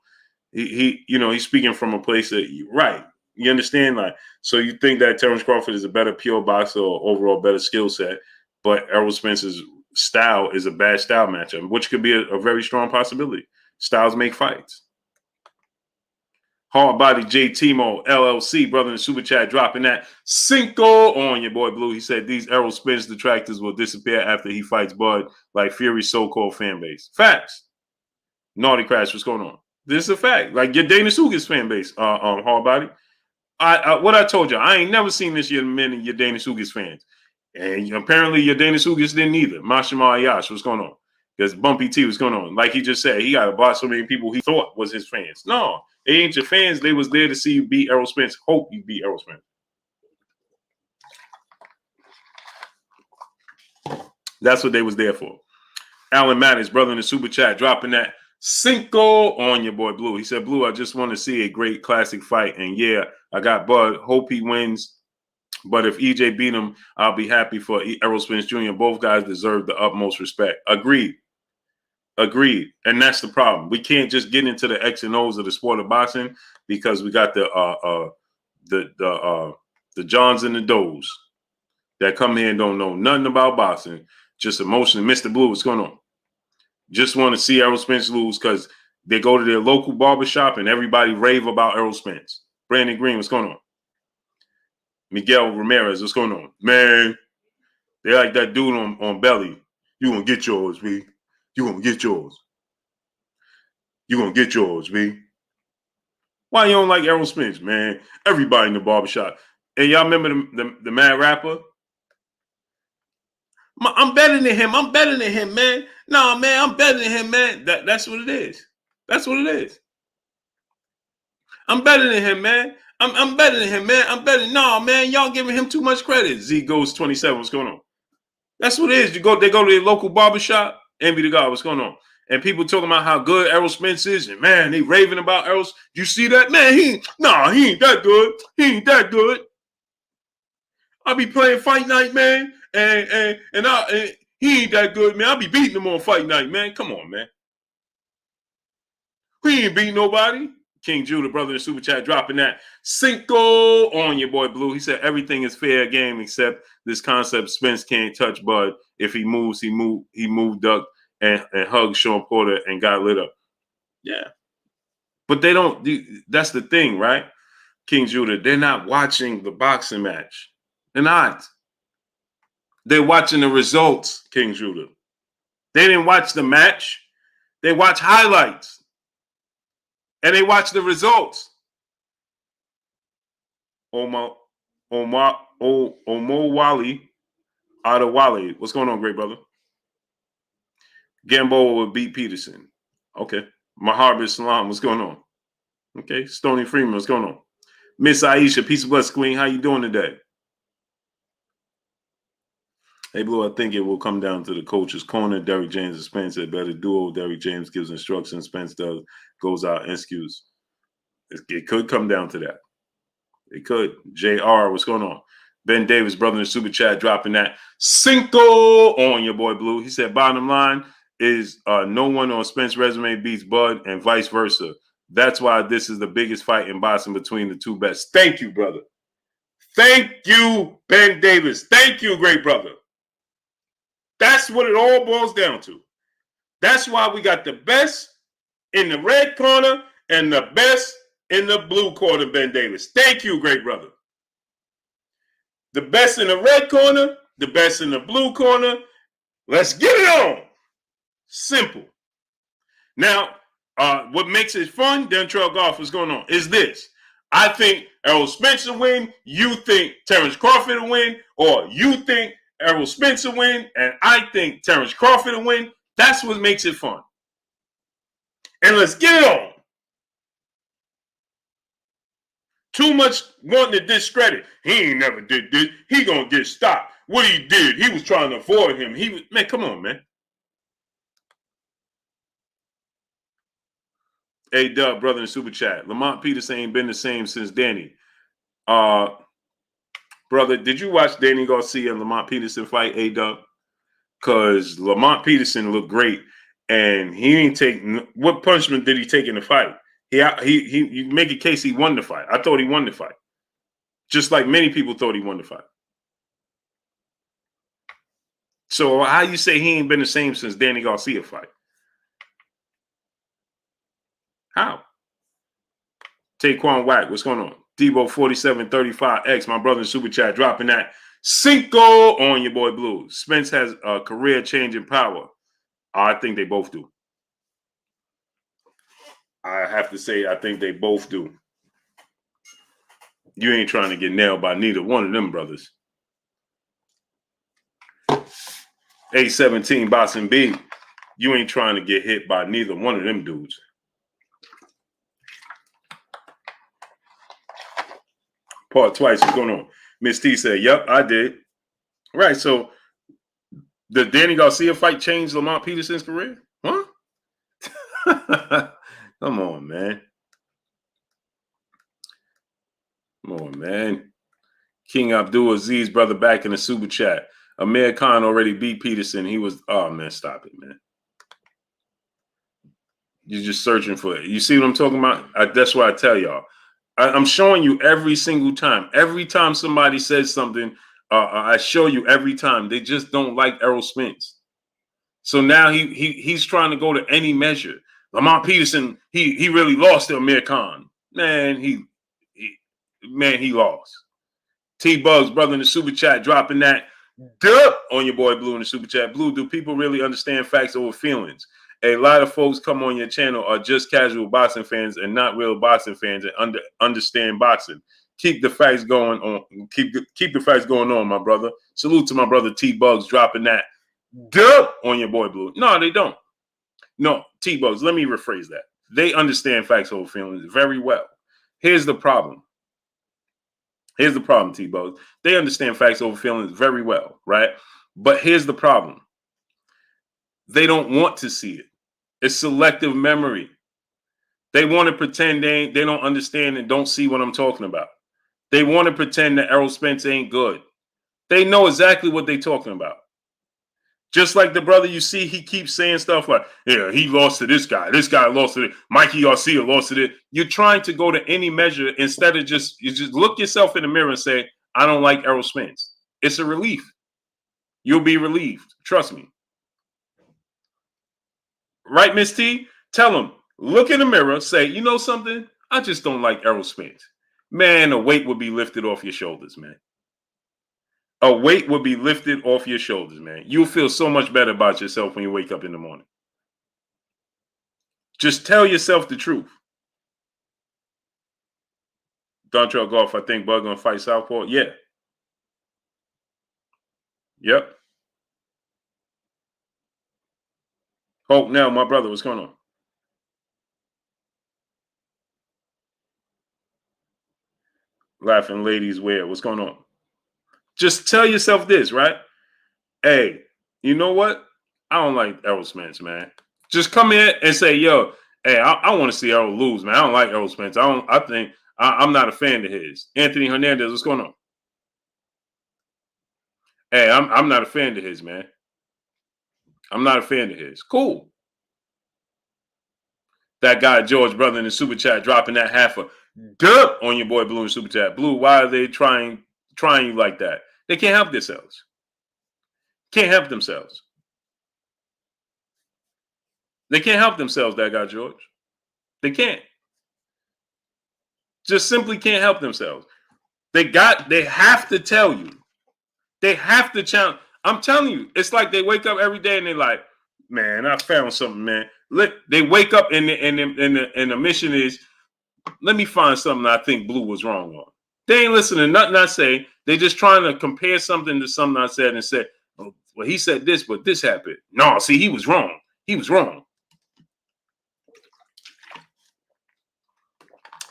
He's speaking from a place that, right. You understand? Like, so you think that Terence Crawford is a better pure boxer or overall better skill set, but Errol Spence's style is a bad style matchup, which could be a very strong possibility. Styles make fights. Hard Body J Timo LLC, brother in the super chat, dropping that Cinco on your boy Blue. He said these Errol Spence detractors will disappear after he fights Bud, like Fury's so-called fan base. Facts. Naughty Crash, what's going on? This is a fact. Like your Dana Sugas fan base, Hard Body. What I told you, I ain't never seen this many your Dana Sugas fans. And apparently your Dana Sugas didn't either. Mashima Ayash, what's going on? Because Bumpy T was going on. Like he just said, he got to block so many people he thought was his fans. No, they ain't your fans. They was there to see you beat Errol Spence. Hope you beat Errol Spence. That's what they was there for. Alan Mattis, brother in the super chat, dropping that Cinco on your boy Blue. He said, Blue, I just want to see a great classic fight. And yeah, I got Bud. Hope he wins. But if EJ beat him, I'll be happy for Errol Spence Jr. Both guys deserve the utmost respect. Agreed. And that's the problem. We can't just get into the X and O's of the sport of boxing because we got the Johns and the Does that come here and don't know nothing about boxing, just emotionally. Mr. Blue, what's going on? Just want to see Errol Spence lose because they go to their local barbershop and everybody rave about Errol Spence. Brandon Green, what's going on? Miguel Ramirez, what's going on? Man, they like that dude on Belly. You gonna get yours, B. You gonna get yours. You gonna get yours, B. Why you don't like Errol Spence, man? Everybody in the barbershop. And y'all remember the Mad Rapper? I'm better than him. I'm better than him, man. No, man, I'm better than him, man. That's what it is. That's what it is. I'm better than him, man. I'm better than him, man. I'm better. No, man, y'all giving him too much credit. Z goes 27. What's going on? That's what it is. They go to their local barbershop. Envy to God. What's going on? And people talking about how good Errol Spence is, and man, they raving about Errol. You see that, man? He ain't that good. He ain't that good. I'll be playing Fight Night, man, and he ain't that good, man. I'll be beating him on Fight Night, man. Come on, man. He ain't beating nobody. King Judah, brother in the super chat, dropping that Cinco on your boy Blue. He said everything is fair game except this concept. Spence can't touch Bud. If he moves, he moved up and hugged Sean Porter and got lit up. Yeah. But they don't. That's the thing, right? King Judah, they're not watching the boxing match. They're not. They're watching the results, King Judah. They didn't watch the match. They watch highlights. And they watch the results. Omo Wally out of Wally. What's going on, great brother? Gamboa will beat Peterson. Okay. Maharbi Salam, what's going on? Okay. Stony Freeman, what's going on? Miss Aisha, peace of bless, Queen. How you doing today? Hey, Blue, I think it will come down to the coach's corner. Derrick James and Spence had better duo. Derrick James gives instructions. Spence goes out and excuse. It could come down to that. It could. JR, what's going on? Ben Davis, brother in the super chat, dropping that Cinco on your boy Blue. He said, bottom line is no one on Spence resume beats Bud and vice versa. That's why this is the biggest fight in boxing between the two best. Thank you, brother. Thank you, Ben Davis. Thank you, great brother. That's what it all boils down to. That's why we got the best in the red corner and the best in the blue corner, Ben Davis. Thank you, great brother. The best in the red corner, the best in the blue corner. Let's get it on. Simple. Now, what makes it fun, Dentrell Goff, what's going on, is this. I think Errol Spence will win. You think Terence Crawford will win. Or you think Errol Spence will win. And I think Terence Crawford will win. That's what makes it fun. And let's get it on. Too much wanting to discredit. He ain't never did this. He gonna get stopped. What he did, he was trying to avoid him. Man, come on, man. Hey, Dub, brother in super chat. Lamont Peterson ain't been the same since Danny. Brother, did you watch Danny Garcia and Lamont Peterson fight, A-Dub? Because Lamont Peterson looked great, and he ain't taking. What punishment did he take in the fight? You make a case he won the fight. I thought he won the fight. Just like many people thought he won the fight. So how you say he ain't been the same since Danny Garcia fight? How? Taquan Wack, what's going on? Debo 4735X, my brother in Super Chat, dropping that Cinco on your boy Blue. Spence has a career-changing power. I think they both do. I have to say, I think they both do. You ain't trying to get nailed by neither one of them brothers. 817 Boston B, you ain't trying to get hit by neither one of them dudes. Part twice, what's going on? Miss T said, yep, I did. Right, so the Danny Garcia fight changed Lamont Peterson's career? Huh? Come on, man. Come on, man. King Abdul Aziz, brother, back in the Super Chat. Amir Khan already beat Peterson. He was, oh, man, stop it, man. You're just searching for it. You see what I'm talking about? That's what I tell y'all. I'm showing you every single time. Every time somebody says something, I show you every time. They just don't like Errol Spence. So now he's trying to go to any measure. Lamont Peterson, he really lost to Amir Khan. Man, he lost. T-Bugs, brother in the Super Chat, dropping that duh on your boy Blue in the Super Chat. Blue, do people really understand facts over feelings? A lot of folks come on your channel are just casual boxing fans and not real boxing fans and understand boxing. Keep the facts going on. Keep the facts going on, my brother. Salute to my brother T-Bugs dropping that duh on your boy Blue. No, they don't. No, T-Bugs, let me rephrase that. They understand facts over feelings very well. Here's the problem. Here's the problem, T-Bugs. They understand facts over feelings very well, right? But here's the problem. They don't want to see it. It's selective memory. They want to pretend they don't understand and don't see what I'm talking about. They want to pretend that Errol Spence ain't good. They know exactly what they're talking about. Just like the brother you see, he keeps saying stuff like, yeah, he lost to this guy. This guy lost to it. Mikey Garcia lost to it. You're trying to go to any measure instead of just look yourself in the mirror and say, I don't like Errol Spence. It's a relief. You'll be relieved. Trust me. Right, Miss T? Tell him, look in the mirror, say, you know something? I just don't like Errol Spence. Man, a weight would be lifted off your shoulders, man. A weight would be lifted off your shoulders, man. You'll feel so much better about yourself when you wake up in the morning. Just tell yourself the truth. Dontrell Golf, I think Bud gonna fight Southpaw. Yeah. Yep. Hope now, my brother, what's going on? Laughing ladies wear. What's going on? Just tell yourself this, right? Hey, you know what? I don't like Errol Spence, man. Just come in and say, yo, hey, I want to see Errol lose, man. I don't like Errol Spence. I'm not a fan of his. Anthony Hernandez, what's going on? Hey, I'm not a fan of his, man. I'm not a fan of his. Cool. That guy, George, brother in the Super Chat, dropping that half a duh on your boy Blue in the Super Chat. Blue, why are they trying you like that? They can't help themselves. Can't help themselves. They can't help themselves, that guy, George. They can't. Just simply can't help themselves. They have to tell you. They have to challenge. I'm telling you, it's like they wake up every day and they're like, man, I found something, man. They wake up and the mission is, let me find something I think Blue was wrong on. They ain't listening to nothing I say. They just trying to compare something to something I said and say, oh, well, he said this, but this happened. No, see, he was wrong. He was wrong.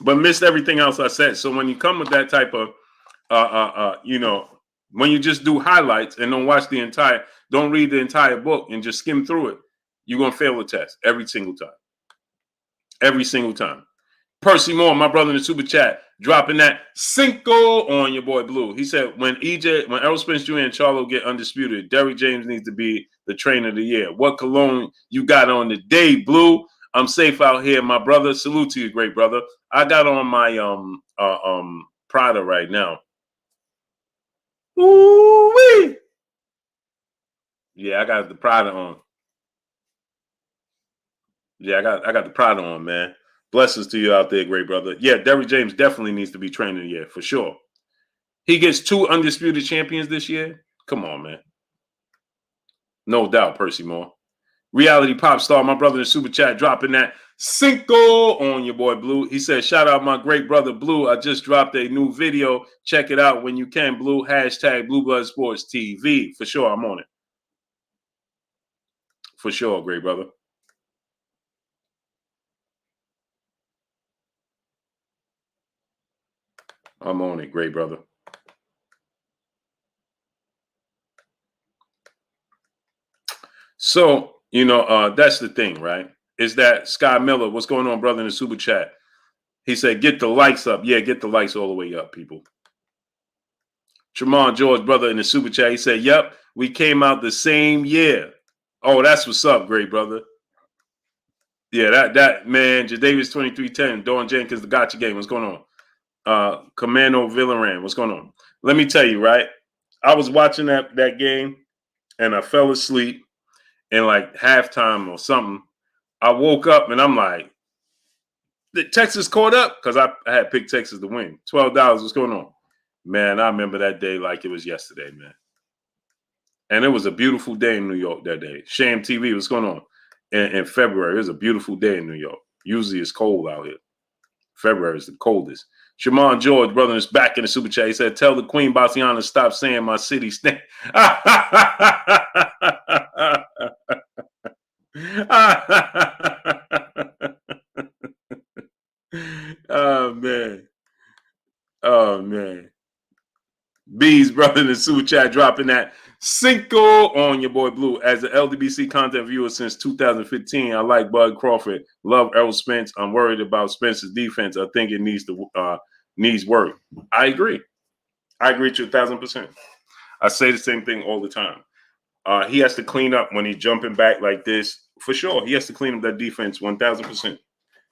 But missed everything else I said. So when you come with that type of, when you just do highlights and don't read the entire book and just skim through it, you're going to fail the test every single time. Every single time. Percy Moore, my brother in the Super Chat, dropping that Cinco on your boy Blue. He said, when Errol Spence Jr. and Charlo get undisputed, Derrick James needs to be the trainer of the year. What cologne you got on today, Blue? I'm safe out here, my brother. Salute to you, great brother. I got on my Prada right now. Ooh-wee. Yeah, I got the Prada on. Yeah, I got the Prada on, man. Blessings to you out there, great brother. Yeah, Derrick James definitely needs to be trained of the year for sure. He gets 2 undisputed champions this year. Come on, man. No doubt, Percy Moore. Reality pop star, my brother in the super chat, dropping that Cinco on your boy Blue. He said, shout out my great brother Blue. I just dropped a new video. Check it out when you can, Blue. Hashtag Blue Blood Sports TV. For sure, I'm on it. For sure, great brother. I'm on it, great brother. So, that's the thing, right? Is that Sky Miller, what's going on, brother, in the super chat? He said, get the likes up. Yeah, get the likes all the way up, people. Tremont George, brother, in the super chat, he said, yep, we came out the same year. Oh, that's what's up, great brother. Yeah, that man, Jadavis 2310, Dawn Jenkins, the Gotcha Game. What's going on? Commando Villaran, what's going on? Let me tell you, right? I was watching that game and I fell asleep in like halftime or something. I woke up and I'm like, Texas caught up because I had picked Texas to win. $12. What's going on? Man, I remember that day like it was yesterday, man. And it was a beautiful day in New York that day. Sham TV, what's going on? In February, it was a beautiful day in New York. Usually it's cold out here. February is the coldest. Shimon George, brother, is back in the super chat. He said, tell the Queen Bassiana to stop saying my city stand. Oh, man. Oh, man. B's brother in the super chat dropping that Cinco on your boy Blue. As an LDBC content viewer since 2015, I like Bud Crawford. Love Errol Spence. I'm worried about Spence's defense. I think it needs work. I agree. I agree to 1,000%. I say the same thing all the time. He has to clean up when he's jumping back like this. For sure, he has to clean up that defense 1,000%.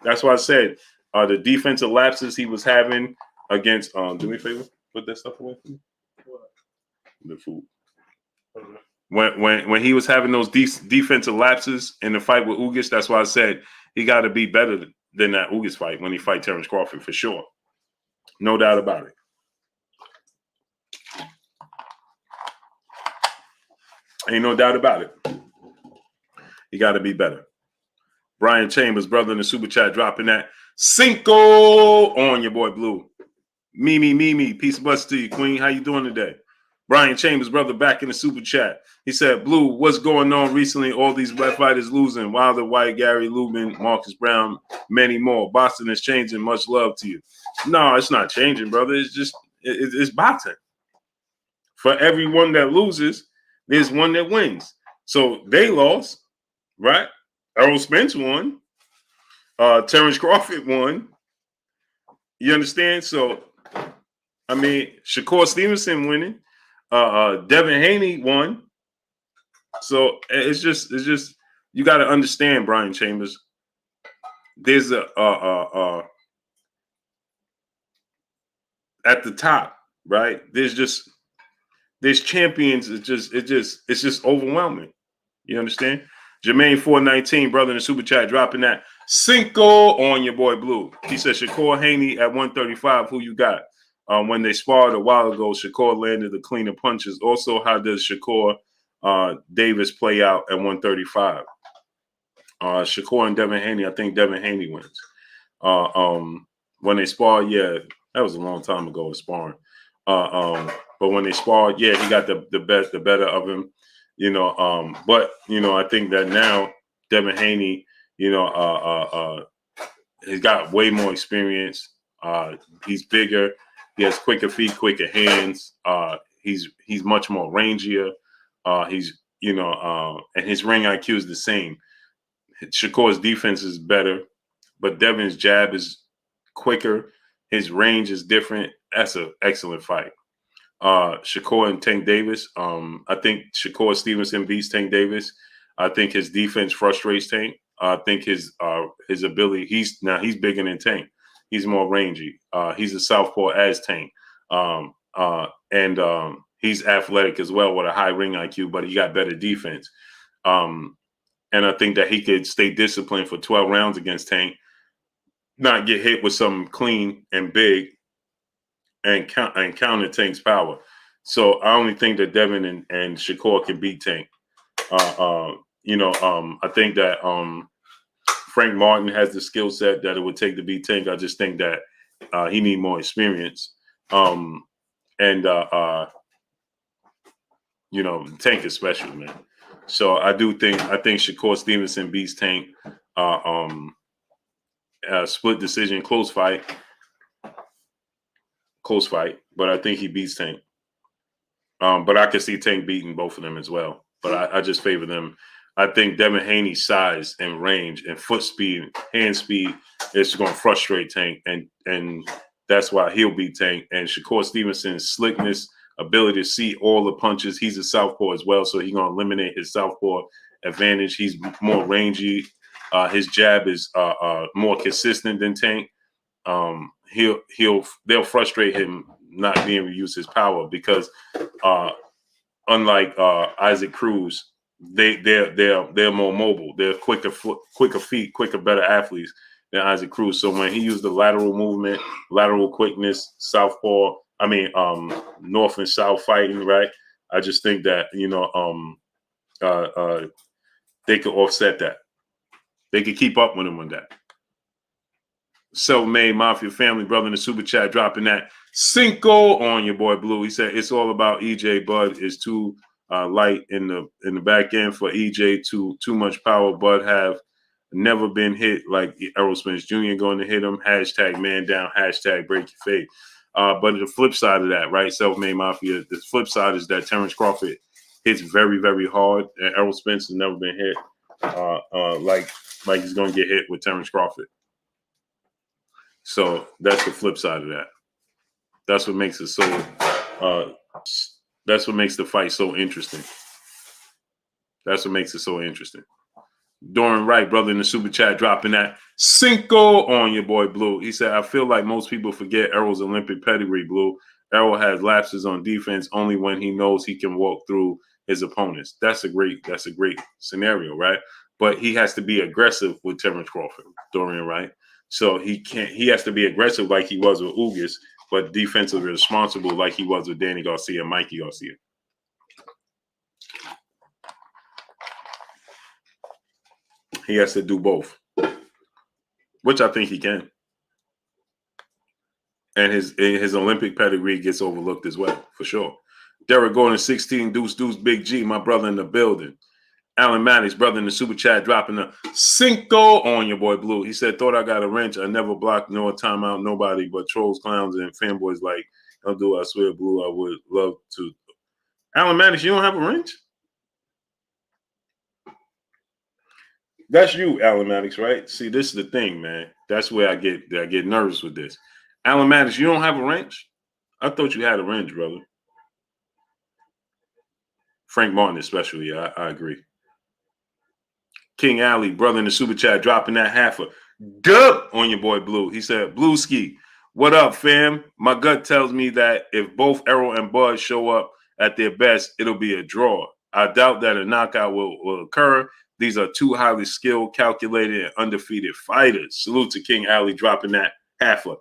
That's why I said the defensive lapses he was having against. Do me a favor, put that stuff away from me. The food. When he was having those defensive lapses in the fight with Ugas, that's why I said he got to be better than that Ugas fight when he fight Terence Crawford for sure. No doubt about it. Ain't no doubt about it. He got to be better. Brian Chambers, brother in the super chat, dropping that Cinco on your boy Blue. Mimi, peace and blessings to you, Queen. How you doing today? Brian Chambers, brother, back in the super chat. He said, Blue, what's going on recently? All these black fighters losing. Wilder, White, Gary, Lubin, Marcus Brown, many more. Boston is changing. Much love to you. No, it's not changing, brother. It's just, it's boxing. For everyone that loses, there's one that wins. So they lost, right? Errol Spence won. Terence Crawford won. You understand? So, I mean, Shakur Stevenson winning. Devin Haney won. So it's just you got to understand, Brian Chambers. There's a at the top, right? There's champions. It's just overwhelming. You understand? Jermaine 419, brother in the super chat, dropping that Cinco on your boy Blue. He said Shakur Haney at 135. Who you got? When they sparred a while ago, Shakur landed the cleaner punches. Also, how does Shakur Davis play out at 135? Shakur and Devin Haney, I think Devin Haney wins. When they sparred, yeah, that was a long time ago sparring. But when they sparred, yeah, he got the better of him. But I think that now Devin Haney, he's got way more experience. He's bigger. He has quicker feet, quicker hands. He's much more rangier. And his ring IQ is the same. Shakur's defense is better, but Devin's jab is quicker. His range is different. That's an excellent fight. Shakur and Tank Davis. I think Shakur Stevenson beats Tank Davis. I think his defense frustrates Tank. I think his ability. He's bigger than Tank. He's more rangy. He's a southpaw as Tank, and he's athletic as well with a high ring IQ. But he got better defense. And I think that he could stay disciplined for 12 rounds against Tank. not get hit with something clean and big and counter Tank's power. So I only think that Devin and Shakur can beat Tank. I think that Frank Martin has the skill set that it would take to beat Tank. I just think that he need more experience. Tank is special, man. So I think Shakur Stevenson beats Tank. Split decision, close fight, but I think he beats Tank. But I could see Tank beating both of them as well. But I just favor them. I think Devin Haney's size and range and foot speed, hand speed is going to frustrate Tank, and that's why he'll beat Tank. And Shakur Stevenson's slickness, ability to see all the punches. He's a southpaw as well, so he's going to eliminate his southpaw advantage. He's more rangy. His jab is more consistent than Tank. They'll frustrate him not being able to use his power because unlike Isaac Cruz, they're more mobile. They're quicker feet, better athletes than Isaac Cruz. So when he used the lateral movement, lateral quickness, southpaw, north and south fighting, right? I just think that they could offset that. They could keep up with him on that. Self-made Mafia family brother in the super chat dropping that Cinco on your boy Blue. He said it's all about EJ. Bud is too light in the back end for EJ. Too much power. Bud have never been hit like Errol Spence Jr. going to hit him. Hashtag man down. Hashtag break your faith. But the flip side of that, right? Self-made Mafia. The flip side is that Terence Crawford hits very, very hard, and Errol Spence has never been hit like he's going to get hit with Terence Crawford. So that's the flip side of that. That's what makes it so. That's what makes the fight so interesting. That's what makes it so interesting. Doran Wright, brother in the super chat, dropping that Cinco on your boy Blue. He said, "I feel like most people forget Errol's Olympic pedigree. Blue. Errol has lapses on defense only when he knows he can walk through his opponents. That's a great scenario, right? But he has to be aggressive with Terence Crawford, Dorian Wright. So he has to be aggressive like he was with Ugas, but defensively responsible like he was with Danny Garcia and Mikey Garcia. He has to do both, which I think he can. And his Olympic pedigree gets overlooked as well, for sure. Derek Gordon, 16, Deuce, Big G, my brother in the building. Alan Maddox, brother in the super chat, dropping a Cinco on your boy Blue. He said, thought I got a wrench. I never blocked nor timeout nobody but trolls, clowns, and fanboys like, I'll do it. I swear, Blue, I would love to. Alan Maddox, you don't have a wrench? That's you, Alan Maddox, right? See, this is the thing, man. That's where I get nervous with this. Alan Maddox, you don't have a wrench? I thought you had a wrench, brother. Frank Martin especially, I agree. King Alley, brother in the super chat, dropping that half a dub on your boy Blue. He said, Blue Ski, what up, fam? My gut tells me that if both Errol and Bud show up at their best, it'll be a draw. I doubt that a knockout will occur. These are two highly skilled, calculated, and undefeated fighters. Salute to King Alley dropping that half a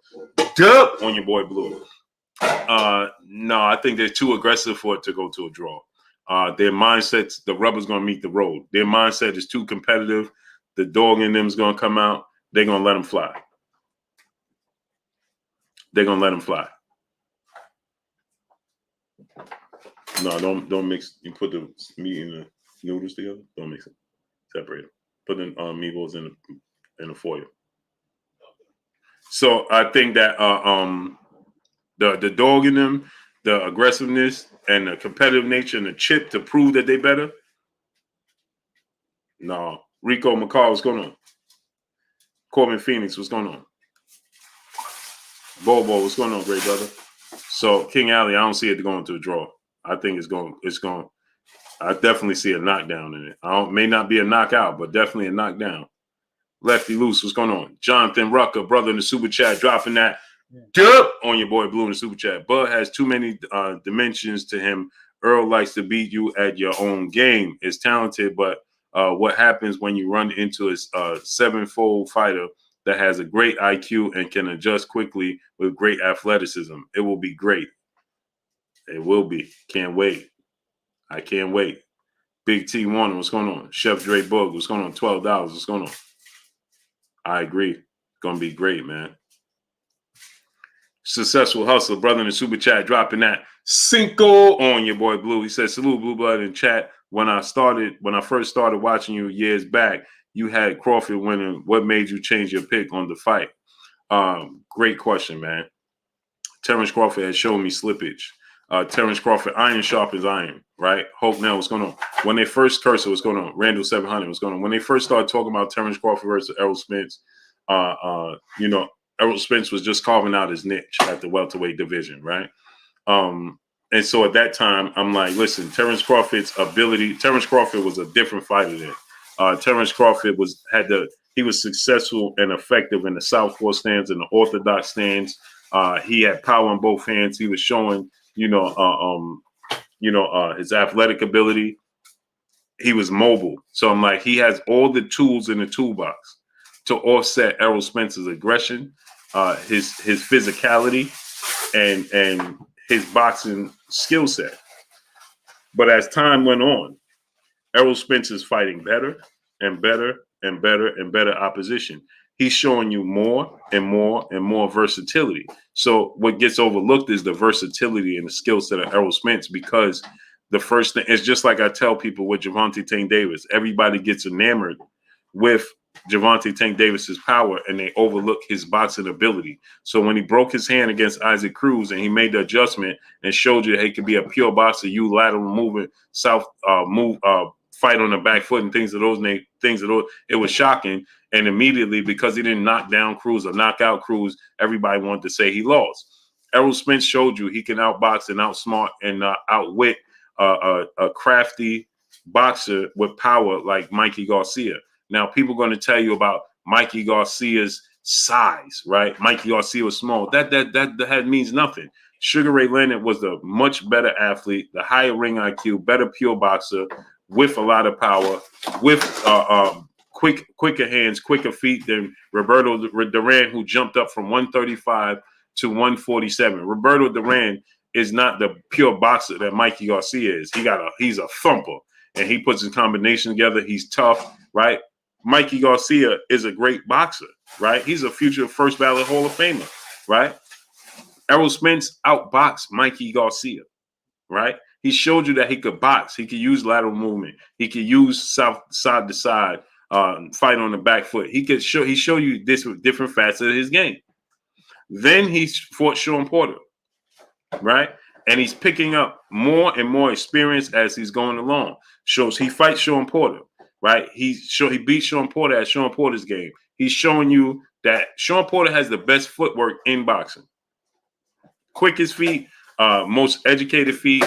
dub on your boy Blue. No, I think they're too aggressive for it to go to a draw. Their mindsets, the rubber's going to meet the road. Their mindset is too competitive. The dog in them is going to come out. They're going to let them fly. They're going to let them fly. No, don't mix. You put the meat and the noodles together. Don't mix it. Separate them. Put the meatballs in the foil. So I think that the dog in them, the aggressiveness and the competitive nature and the chip to prove that they better. No. Rico McCall, what's going on? Corbin Phoenix, what's going on? Bobo, what's going on, great brother? So King Alley, I don't see it going to a draw. I think it's going. I definitely see a knockdown in it. May not be a knockout, but definitely a knockdown. Lefty Loose, what's going on? Jonathan Rucker, brother in the super chat, dropping that dub on your boy Blue in the super chat. Bud has too many dimensions to him. Errol likes to beat you at your own game. Is talented, but what happens when you run into a sevenfold fighter that has a great IQ and can adjust quickly with great athleticism. It will be great. It will be. Can't wait. I can't wait. Big T Warner, what's going on? Chef Dre Bug, what's going on? $12, what's going on? I agree. It's gonna be great, man. Successful hustler, brother in the super chat, dropping that Cinco on your boy Blue. He said, salute Blue Blood in chat. When I first started watching you years back, you had Crawford winning. What made you change your pick on the fight? Great question, man. Terence Crawford has shown me slippage. Terence Crawford, iron sharpens iron, right? Hope now, what's going on? When they first cursed, what's going on? Randall 700, what's going on? When they first started talking about Terence Crawford versus Errol Spence, Errol Spence was just carving out his niche at the welterweight division, right? And so at that time, I'm like, listen, Terence Crawford was a different fighter then. Terence Crawford was successful and effective in the southpaw stance and the orthodox stance. He had power in both hands. He was showing, his athletic ability. He was mobile. So I'm like, he has all the tools in the toolbox to offset Errol Spence's aggression, his physicality, and his boxing skill set. But as time went on, Errol Spence is fighting better and better and better and better opposition. He's showing you more and more and more versatility. So what gets overlooked is the versatility and the skill set of Errol Spence, because the first thing is just like I tell people with Gervonta Tank Davis, everybody gets enamored with Gervonta Tank Davis's power and they overlook his boxing ability. So when he broke his hand against Isaac Cruz and he made the adjustment and showed you that he could be a pure boxer, you lateral movement, fight on the back foot and things of those, it was shocking. And immediately, because he didn't knock down Cruz or knock out Cruz, everybody wanted to say he lost. Errol Spence showed you he can outbox and outsmart and outwit a crafty boxer with power like Mikey Garcia. Now, people are going to tell you about Mikey Garcia's size, right? Mikey Garcia was small. That means nothing. Sugar Ray Leonard was a much better athlete, the higher ring IQ, better pure boxer with a lot of power, with quicker hands, quicker feet than Roberto Duran, who jumped up from 135 to 147. Roberto Duran is not the pure boxer that Mikey Garcia is. He's a thumper, and he puts his combination together. He's tough, right? Mikey Garcia is a great boxer, right? He's a future first ballot Hall of Famer, right? Errol Spence outboxed Mikey Garcia, right? He showed you that he could box. He could use lateral movement. He could use side to side, fight on the back foot. He showed you this different facets of his game. Then he fought Sean Porter, right? And he's picking up more and more experience as he's going along. He fights Sean Porter, right? He beat Sean Porter at Sean Porter's game. He's showing you that Sean Porter has the best footwork in boxing. Quickest feet, most educated feet,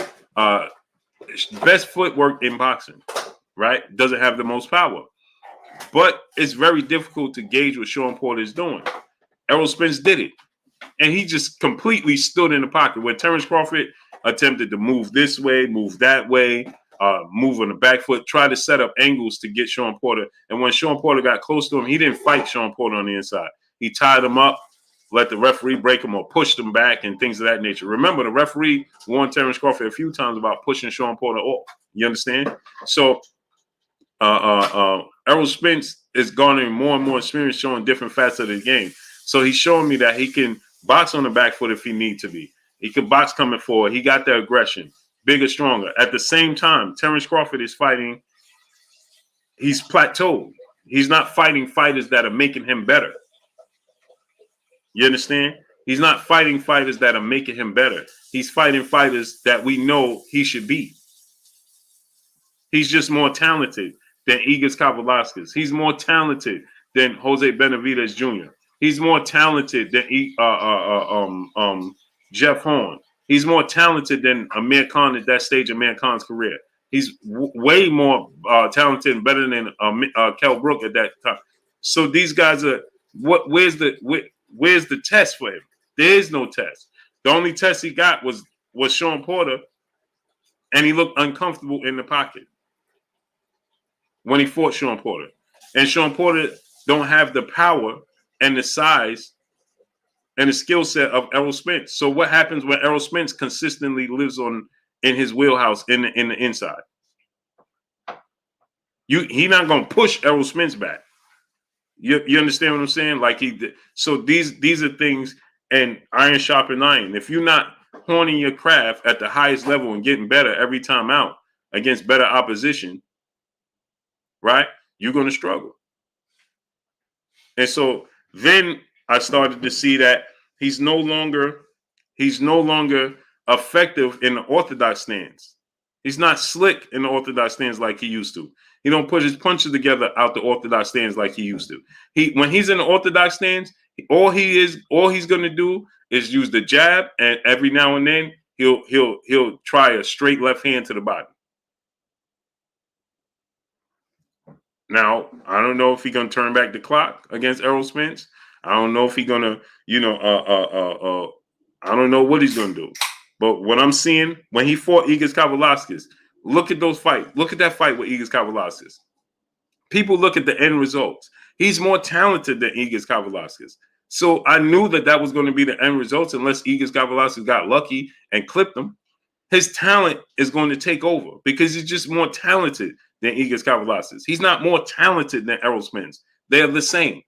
best footwork in boxing, right? Doesn't have the most power. But it's very difficult to gauge what Sean Porter is doing. Errol Spence did it. And he just completely stood in the pocket where Terence Crawford attempted to move this way, move that way, move on the back foot, try to set up angles to get Sean Porter. And when Sean Porter got close to him, he didn't fight Sean Porter on the inside. He tied him up, let the referee break him or pushed him back and things of that nature. Remember, the referee warned Terence Crawford a few times about pushing Sean Porter off. You understand? So Errol Spence is garnering more and more experience, showing different facets of the game. So he's showing me that he can box on the back foot if he needs to be. He can box coming forward. He got the aggression, bigger, stronger. At the same time, Terence Crawford is fighting. He's plateaued. He's not fighting fighters that are making him better. You understand? He's not fighting fighters that are making him better. He's fighting fighters that we know he should beat. He's just more talented than Igor Kavalauskas. He's more talented than Jose Benavidez Jr. He's more talented than Jeff Horn. He's more talented than Amir Khan at that stage of Amir Khan's career. He's way more talented and better than Kell Brook at that time. So these guys are where's the test for him? There is no test. The only test he got was Sean Porter, and he looked uncomfortable in the pocket when he fought Sean Porter. And Sean Porter don't have the power and the size and the skill set of Errol Spence. So what happens when Errol Spence consistently lives in his wheelhouse in the inside? He not gonna push Errol Spence back. You understand what I'm saying? Like he did. So these are things, and iron sharpen iron. If you're not honing your craft at the highest level and getting better every time out against better opposition, right? You're gonna struggle. And so then I started to see that he's no longer effective in the orthodox stance. He's not slick in the orthodox stance like he used to. He don't put his punches together out the orthodox stance like he used to. When he's in the orthodox stance, all he's gonna do is use the jab, and every now and then he'll try a straight left hand to the body. Now, I don't know if he's gonna turn back the clock against Errol Spence. I don't know if he's gonna, I don't know what he's gonna do. But what I'm seeing when he fought Igor Kavalauskas, look at those fights. Look at that fight with Igor Kavalauskas. People look at the end results. He's more talented than Igor Kavalauskas. So I knew that was going to be the end results unless Igor Kavalauskas got lucky and clipped him. His talent is going to take over because he's just more talented than Igor Kavalauskas. He's not more talented than Errol Spence. They're the same.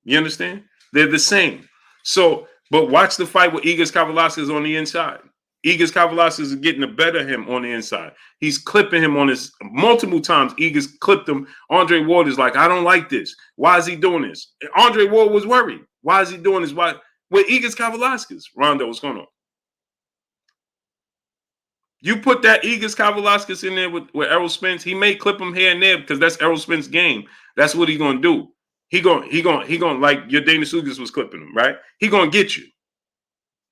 You understand? They're the same. So, but watch the fight with Igor Kavalauskas on the inside. Igor Kavalauskas is getting the better of him on the inside. He's clipping him on his multiple times. Igor's clipped him. Andre Ward is like, I don't like this. Why is he doing this? And Andre Ward was worried. Why is he doing this? Why? With Igor Kavalauskas, Rondo, what's going on? You put that Igor Kavalauskas in there with Errol Spence, he may clip him here and there because that's Errol Spence's game. That's what he's gonna do. He gonna like your Dana Sugas was clipping him, right? He gonna get you.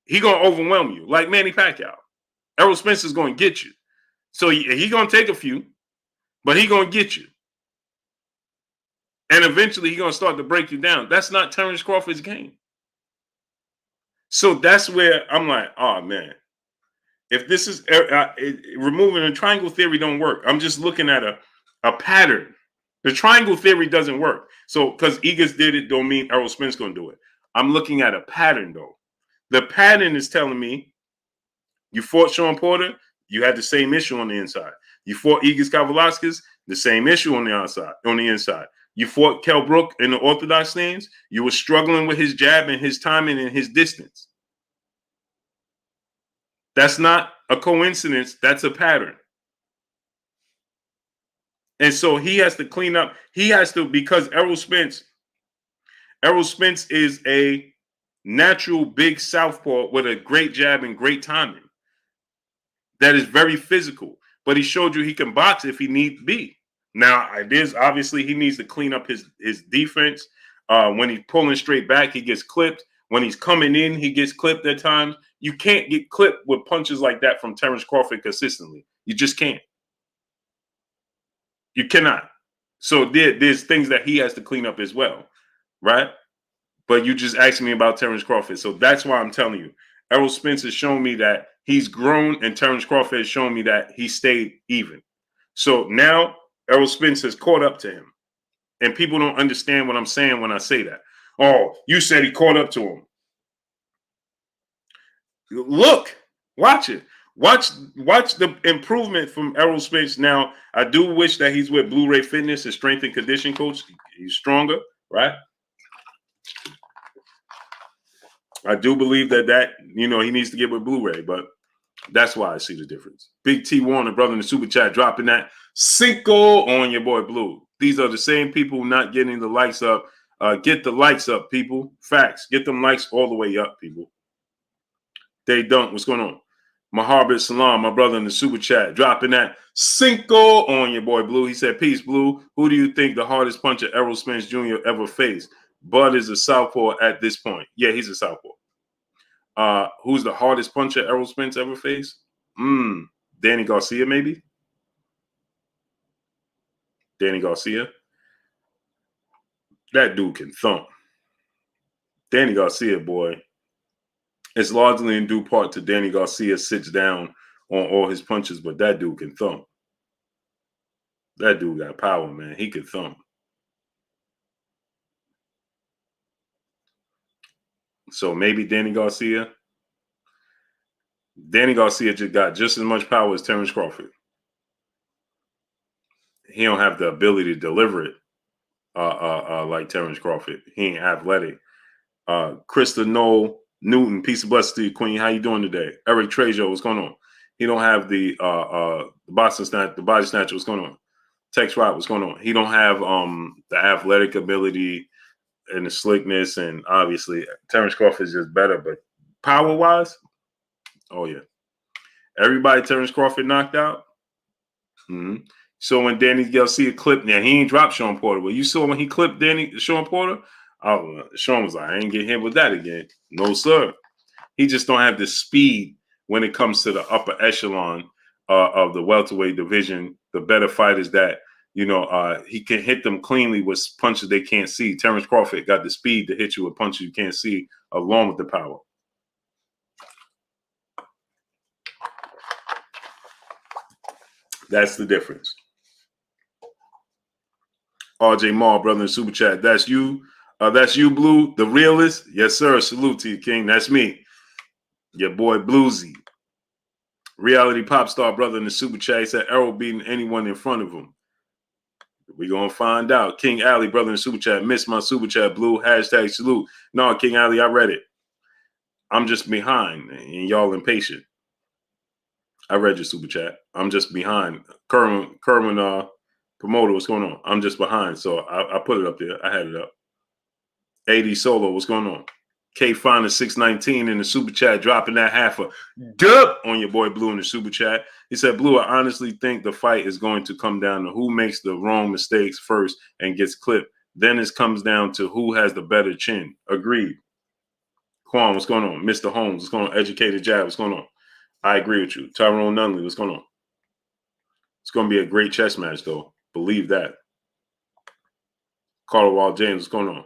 He gonna overwhelm you like Manny Pacquiao. Errol Spence is gonna get you. So he gonna take a few, but he gonna get you. And eventually he gonna start to break you down. That's not Terence Crawford's game. So that's where I'm like, oh man, if this is removing the triangle theory don't work. I'm just looking at a pattern. The triangle theory doesn't work. So because Igor did it, don't mean Errol Spence gonna do it. I'm looking at a pattern though. The pattern is telling me you fought Sean Porter, you had the same issue on the inside. You fought Igor Kavalauskas, the same issue on the outside, on the inside. You fought Kell Brook in the orthodox stance. You were struggling with his jab and his timing and his distance. That's not a coincidence. That's a pattern. And so he has to clean up. He has to, because Errol Spence is a natural big southpaw with a great jab and great timing. That is very physical. But he showed you he can box if he need be. Now, there's obviously he needs to clean up his defense. When he's pulling straight back, he gets clipped. When he's coming in, he gets clipped at times. You can't get clipped with punches like that from Terence Crawford consistently. You just can't. You cannot. So there's things that he has to clean up as well, right? But you just asked me about Terence Crawford. So that's why I'm telling you. Errol Spence has shown me that he's grown, and Terence Crawford has shown me that he stayed even. So now Errol Spence has caught up to him. And people don't understand what I'm saying when I say that. Oh, you said he caught up to him. Look, watch it. Watch the improvement from Errol Spence. Now, I do wish that he's with Blu-ray Fitness, his strength and condition coach. He's stronger, right? I do believe that he needs to get with Blu-ray, but that's why I see the difference. Big T Warner, brother in the super chat, dropping that Cinco on your boy Blue. These are the same people not getting the likes up. Get the likes up, people. Facts. Get them likes all the way up, people. They don't. What's going on? Maharbet Salam, my brother in the super chat, dropping that Cinco on your boy Blue. He said, peace, Blue. Who do you think the hardest puncher Errol Spence Jr. ever faced? Bud is a southpaw at this point. Yeah, he's a southpaw. Who's the hardest puncher Errol Spence ever faced? Danny Garcia, maybe? Danny Garcia. That dude can thump. Danny Garcia, boy. It's largely in due part to Danny Garcia sits down on all his punches, but that dude can thump. That dude got power, man. He could thump. So maybe Danny Garcia. Danny Garcia just got just as much power as Terence Crawford. He don't have the ability to deliver it like Terence Crawford. He ain't athletic. Krista Noel Newton, peace of blessings to you, Queen. How you doing today? Eric Trejo, what's going on? He don't have the body snatcher. What's going on? Tex Rock, what's going on? He don't have the athletic ability and the slickness, and obviously Terence Crawford is just better. But power wise, oh yeah, everybody Terence Crawford knocked out. Mm-hmm. So when Danny Garcia clipped, now he ain't dropped Sean Porter. But you saw when he clipped Sean Porter, Sean was like, I ain't getting hit with that again. No, sir. He just don't have the speed when it comes to the upper echelon of the welterweight division. The better fighters that, he can hit them cleanly with punches they can't see. Terence Crawford got the speed to hit you with punches you can't see along with the power. That's the difference. RJ Maul, brother in Super Chat. That's you. That's you, Blue, the realist. Yes, sir. Salute to you, King. That's me. Your boy, Bluesy. Reality pop star, brother in the Super Chat. He said Errol beating anyone in front of him. We're going to find out. King Alley, brother in the Super Chat. Missed my Super Chat, Blue. Hashtag salute. No, King Alley, I read it. I'm just behind, and y'all impatient. I read your Super Chat. I'm just behind. Kerwin, promoter, what's going on? I'm just behind. So I put it up there. I had it up. AD Solo, what's going on? K Finer 619 in the Super Chat, dropping that half a dub on your boy Blue in the Super Chat. He said, Blue, I honestly think the fight is going to come down to who makes the wrong mistakes first and gets clipped. Then it comes down to who has the better chin. Agreed. Quan, what's going on? Mr. Holmes, what's going on? Educated Jab, what's going on? I agree with you. Tyrone Nunley, what's going on? It's going to be a great chess match, though. Believe that. Carl Wall James, what's going on?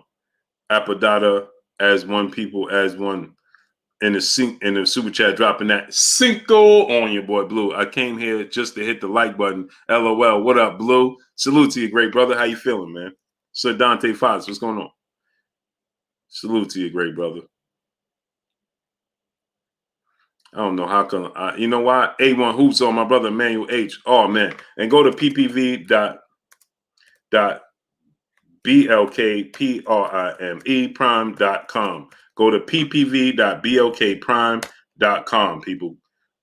Apadata as one, people as one. In the Super Chat, dropping that Cinco on your boy Blue. I came here just to hit the like button. LOL. What up, Blue? Salute to you, great brother. How you feeling, man? Sir Dante Fox, what's going on? Salute to you, great brother. I don't know how come. You know why? A1 Hoops on my brother Emmanuel H. Oh man, and go to ppv.blkprime.com. Go to ppv.blkprime.com, people.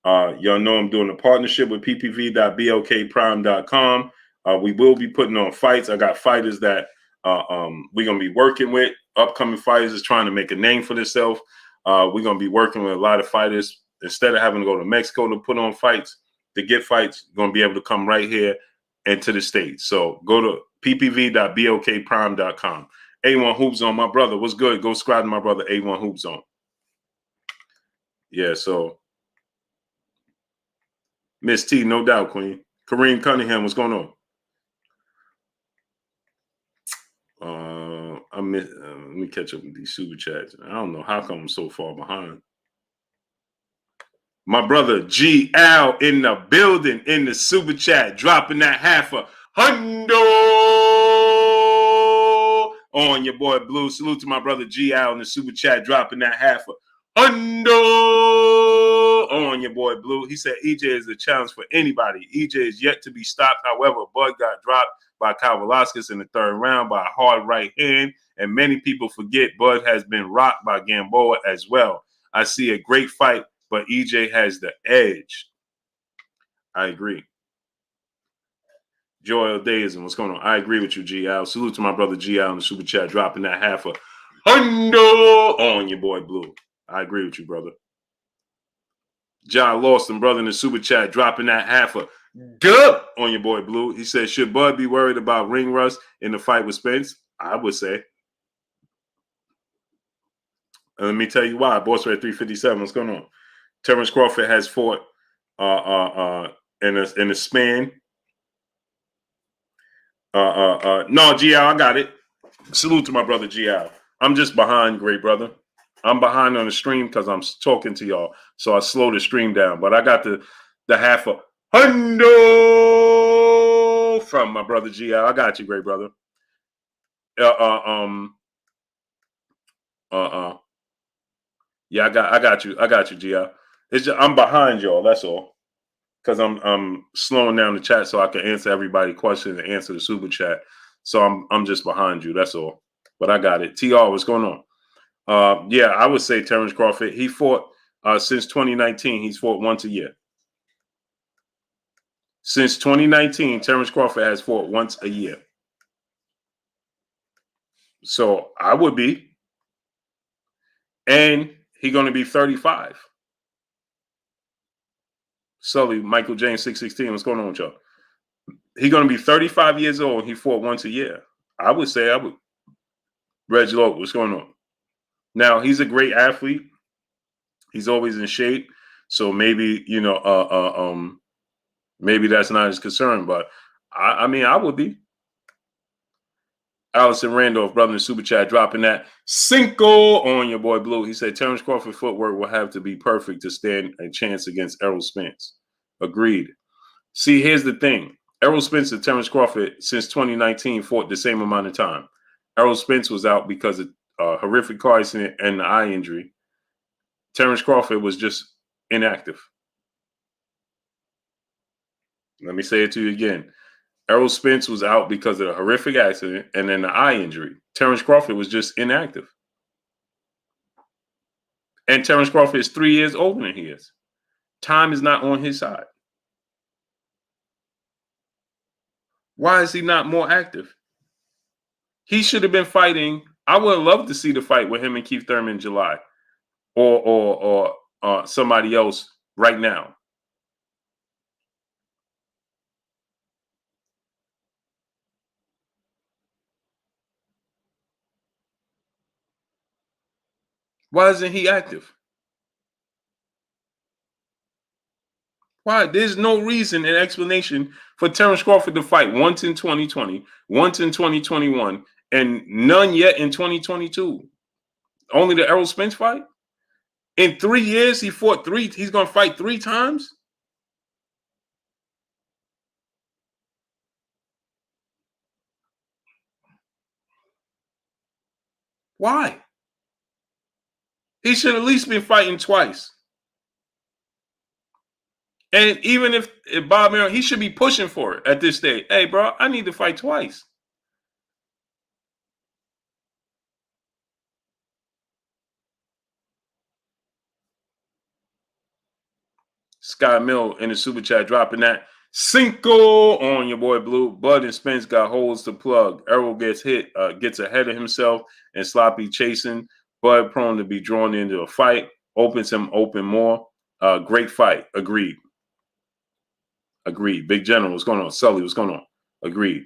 Y'all know I'm doing a partnership with ppv.blkprime.com. We will be putting on fights. I got fighters that we're going to be working with. Upcoming fighters is trying to make a name for themselves. We're going to be working with a lot of fighters. Instead of having to go to Mexico to put on fights, to get fights, you're going to be able to come right here into the States. So go to ppv.blkprime.com. A1 Hoop Zone, my brother. What's good? Go subscribe to my brother, A1 Hoop Zone. Yeah, so Miss T, no doubt, Queen. Kareem Cunningham, what's going on? Let me catch up with these super chats. I don't know how come I'm so far behind. My brother G Al in the building in the super chat, dropping that half a hundo on your boy Blue. Salute to my brother G Al in the super chat, dropping that half a hundo on your boy Blue. He said EJ is a challenge for anybody. EJ is yet to be stopped. However, Bud got dropped by Kyle Velasquez in the third round by a hard right hand, and many people forget Bud has been rocked by Gamboa as well. I see a great fight, but EJ has the edge. I agree. Joel Deism, what's going on? I agree with you, G Al. Salute to my brother G Al in the super chat, dropping that half a hundo on your boy Blue. I agree with you, brother. John Lawson, brother in the super chat, dropping that half a dub on your boy Blue. He said, should Bud be worried about ring rust in the fight with Spence? I would say. And let me tell you why. Boss Red 357, what's going on? Terence Crawford has fought in a span. No, GL, I got it. Salute to my brother GL. I'm just behind, great brother. I'm behind on the stream because I'm talking to y'all, so I slow the stream down. But I got the half a hundo from my brother GL. I got you, great brother. Yeah, I got you. I got you, Gi. It's just, I'm behind y'all. That's all. Because I'm slowing down the chat so I can answer everybody's question and answer the super chat. So I'm just behind you. That's all. But I got it. TR, what's going on? Yeah, I would say Terence Crawford. He fought since 2019. He's fought once a year. Since 2019, Terence Crawford has fought once a year. So I would be. And he's going to be 35. Sully, Michael James, 616. What's going on with y'all? He's going to be 35 years old. He fought once a year. I would say I would. Reg Lowe, what's going on? Now, he's a great athlete. He's always in shape. So maybe, maybe that's not his concern. But, I mean, I would be. Allison Randolph, brother in the super chat, dropping that Cinco on your boy Blue. He said Terence Crawford footwork will have to be perfect to stand a chance against Errol Spence. Agreed. See, here's the thing. Errol Spence and Terence Crawford since 2019 fought the same amount of time. Errol Spence was out because of a horrific car accident and the eye injury. Terence Crawford was just inactive. Let me say it to you again. Errol Spence was out because of a horrific accident and then the eye injury. Terence Crawford was just inactive. And Terence Crawford is 3 years older than he is. Time is not on his side. Why is he not more active? He should have been fighting. I would have loved to see the fight with him and Keith Thurman in July, or somebody else right now. Why isn't he active? Why? There's no reason and explanation for Terence Crawford to fight once in 2020, once in 2021, and none yet in 2022. Only the Errol Spence fight? In 3 years, he fought three. He's going to fight 3 times? Why? He should at least been fighting twice. And even if Bob Arum, he should be pushing for it at this stage. Hey, bro, I need to fight twice. Sky Mill in the super chat dropping that Cinco on your boy Blue. Bud and Spence got holes to plug. Errol gets hit, gets ahead of himself and sloppy chasing. Bud prone to be drawn into a fight. Opens him open more. Great fight. Agreed. Agreed. Big General, what's going on? Sully, what's going on? Agreed.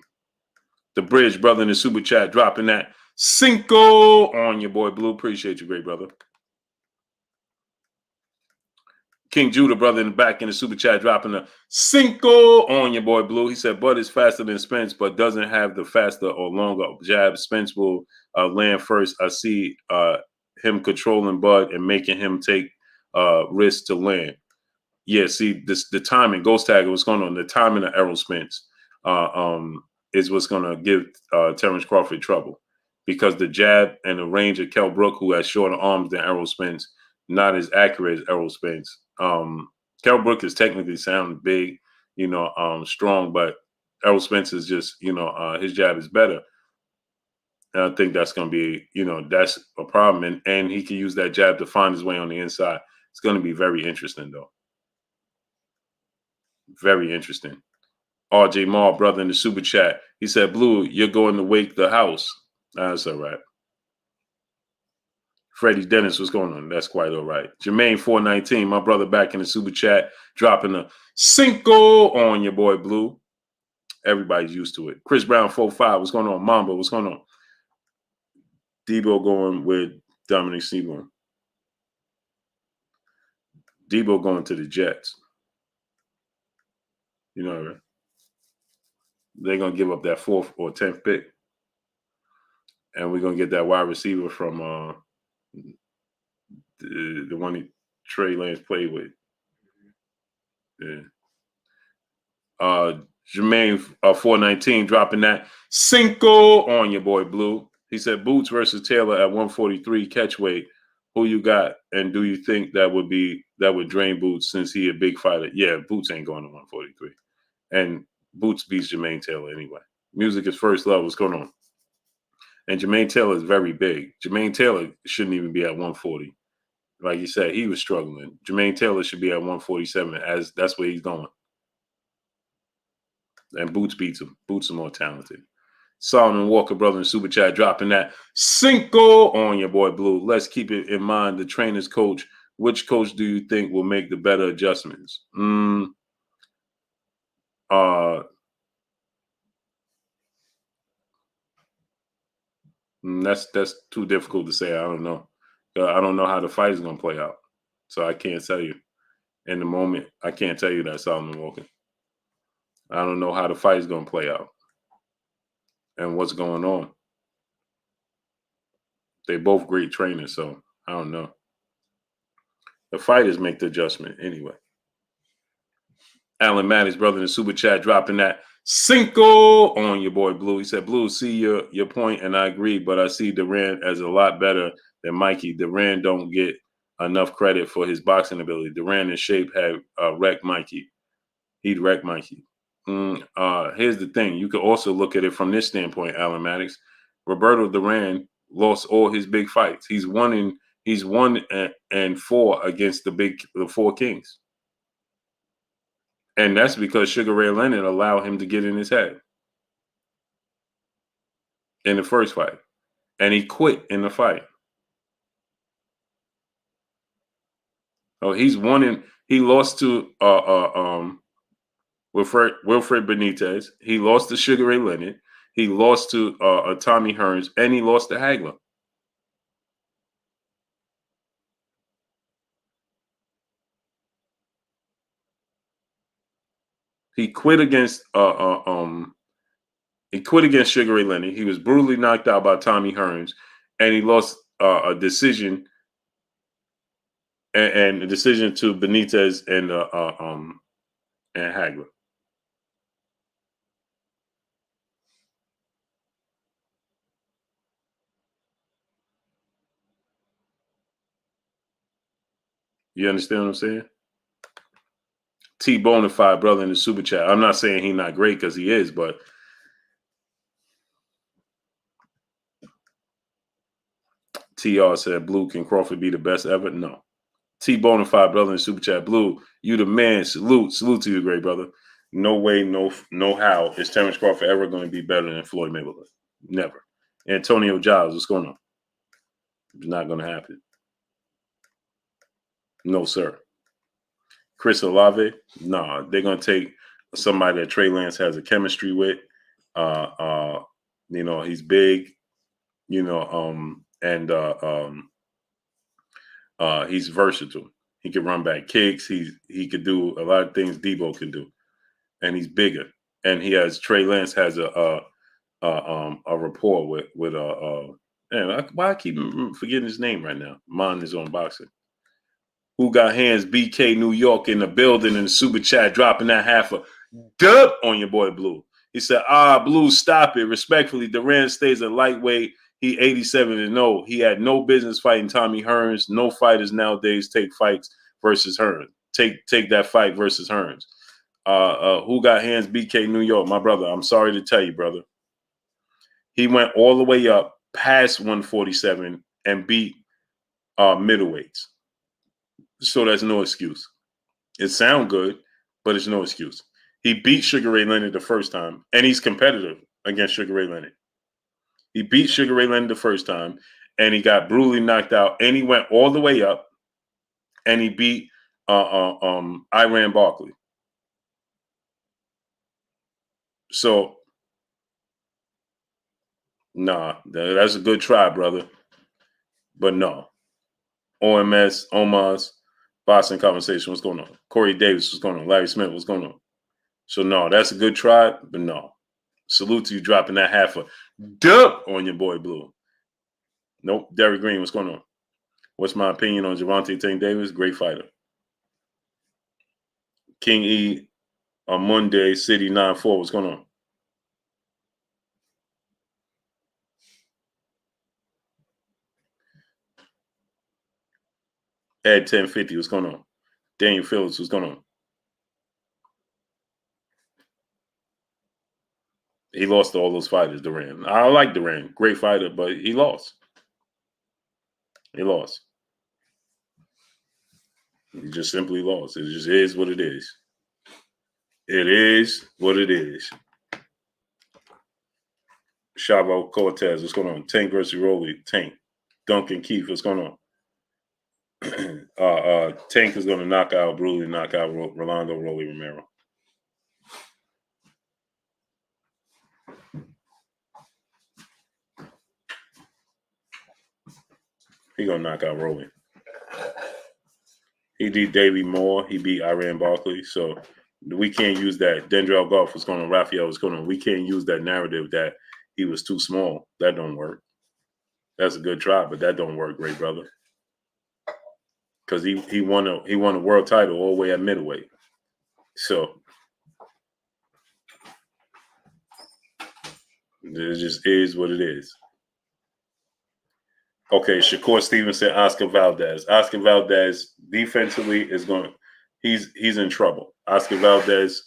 The Bridge brother in the super chat dropping that Cinco on your boy Blue. Appreciate you, great brother. King Judah, brother in the back in the super chat, dropping a Cinco on your boy Blue. He said Bud is faster than Spence, but doesn't have the faster or longer jab. Spence will land first. I see him controlling Bud and making him take risks to land. Yeah, see, the timing, Ghost Tagger, what's going on? The timing of Errol Spence is what's going to give Terence Crawford trouble, because the jab and the range of Kell Brook, who has shorter arms than Errol Spence, not as accurate as Errol Spence. Kell Brook is technically sound big, strong, but Errol Spence is just, his jab is better. And I think that's going to be, that's a problem. And he can use that jab to find his way on the inside. It's going to be very interesting, though. Very interesting. RJ Maul, brother in the super chat. He said, Blue, you're going to wake the house. That's all right. Freddie Dennis, what's going on? That's quite all right. Jermaine 419, my brother back in the super chat, dropping a Cinco on your boy Blue. Everybody's used to it. Chris Brown 45, what's going on? Mamba, what's going on? Debo going with Dominic Seaborn. Debo going to the Jets. Right? They're going to give up that 4th or 10th pick. And we're going to get that wide receiver from the one Trey Lance played with. Yeah. Jermaine 419 dropping that Cinco on your boy Blue. He said Boots versus Taylor at 143 catch weight. Who you got? And do you think that would drain Boots since he a big fighter? Yeah, Boots ain't going to 143. And Boots beats Jermaine Taylor anyway. Music is first love. What's going on? And Jermaine Taylor is very big. Jermaine Taylor shouldn't even be at 140. Like you said, he was struggling. Jermaine Taylor should be at 147 as that's where he's going. And Boots beats him. Boots are more talented. Solomon Walker, brother in Super Chat, dropping that Cinco on your boy Blue. Let's keep it in mind. The trainer's coach. Which coach do you think will make the better adjustments? That's too difficult to say. I don't know. I don't know how the fight is going to play out. So I can't tell you. In the moment, I can't tell you that, Solomon Walker. I don't know how the fight is going to play out and what's going on. They both great trainers, so I don't know. The fighters make the adjustment anyway. Alan Maddox, brother in the Super Chat, dropping that Cinco on your boy Blue. He said, Blue, see your point, and I agree, but I see Duran as a lot better than Mikey. Duran don't get enough credit for his boxing ability. Duran in shape had wrecked Mikey. He'd wreck Mikey. Here's the thing. You could also look at it from this standpoint, Alan Maddox. Roberto Duran lost all his big fights. He's 1-4 against the four kings. And that's because Sugar Ray Leonard allowed him to get in his head in the first fight. And he quit in the fight. Oh, he lost to Wilfred Benitez. He lost to Sugar Ray Leonard. He lost to Tommy Hearns, and he lost to Hagler. He quit against Sugar Ray Leonard. He was brutally knocked out by Tommy Hearns, and he lost a decision and a decision to Benitez and Hagler. You understand what I'm saying? T Bonafide, brother in the Super Chat. I'm not saying he's not great because he is, but TR said, Blue, can Crawford be the best ever? No. T Bonafide, brother in Super Chat. Blue, you the man. Salute to you, great brother. No way, no how is Terence Crawford ever going to be better than Floyd Mayweather. Never. Antonio Giles, what's going on? It's not going to happen. No, sir. Chris Olave, no, they're going to take somebody that Trey Lance has a chemistry with. He's big, and he's versatile. He can run back kicks. He could do a lot of things Debo can do, and he's bigger. And Trey Lance has a rapport with why I keep forgetting his name right now. Mine is on boxing. Who got hands? BK New York in the building in the Super Chat, dropping that half a dub on your boy Blue. He said, Blue, stop it. Respectfully, Duran stays a lightweight. He 87-0. He had no business fighting Tommy Hearns. No fighters nowadays take fights versus Hearns. Take that fight versus Hearns. Who got hands? BK New York. My brother, I'm sorry to tell you, brother. He went all the way up past 147 and beat middleweights. So that's no excuse. It sounds good, but it's no excuse. He beat Sugar Ray Leonard the first time, and he's competitive against Sugar Ray Leonard. He beat Sugar Ray Leonard the first time, and he got brutally knocked out, and he went all the way up, and he beat Iran Barkley. So, nah, that's a good try, brother. But no. Omas, Boston Conversation, what's going on? Corey Davis, what's going on? Larry Smith, what's going on? So, no, that's a good try, but no. Salute to you dropping that half a dub on your boy Blue. Nope. Derek Green, what's going on? What's my opinion on Gervonta Tank Davis? Great fighter. King E on Monday, City 9-4. What's going on? Ed 1050, what's going on? Daniel Phillips, what's going on? He lost to all those fighters, Duran. I like Duran. Great fighter, but he lost. He lost. He just simply lost. It just is what it is. It is what it is. Chavo Cortez, what's going on? Tank versus Rolly. Tank. Duncan Keith, what's going on? Tank is going to knock out Rolando Rolly Romero. He going to knock out Rolly. He beat Davey Moore. He beat Iran Barkley. So we can't use that. Dendrell Goff was going on. Raphael was going on. We can't use that narrative that he was too small. That don't work. That's a good try, but that don't work, great brother. Because he won a world title all the way at middleweight. So it just is what it is. Okay, Shakur Stevenson, Oscar Valdez. Oscar Valdez defensively is going. He's in trouble. Oscar Valdez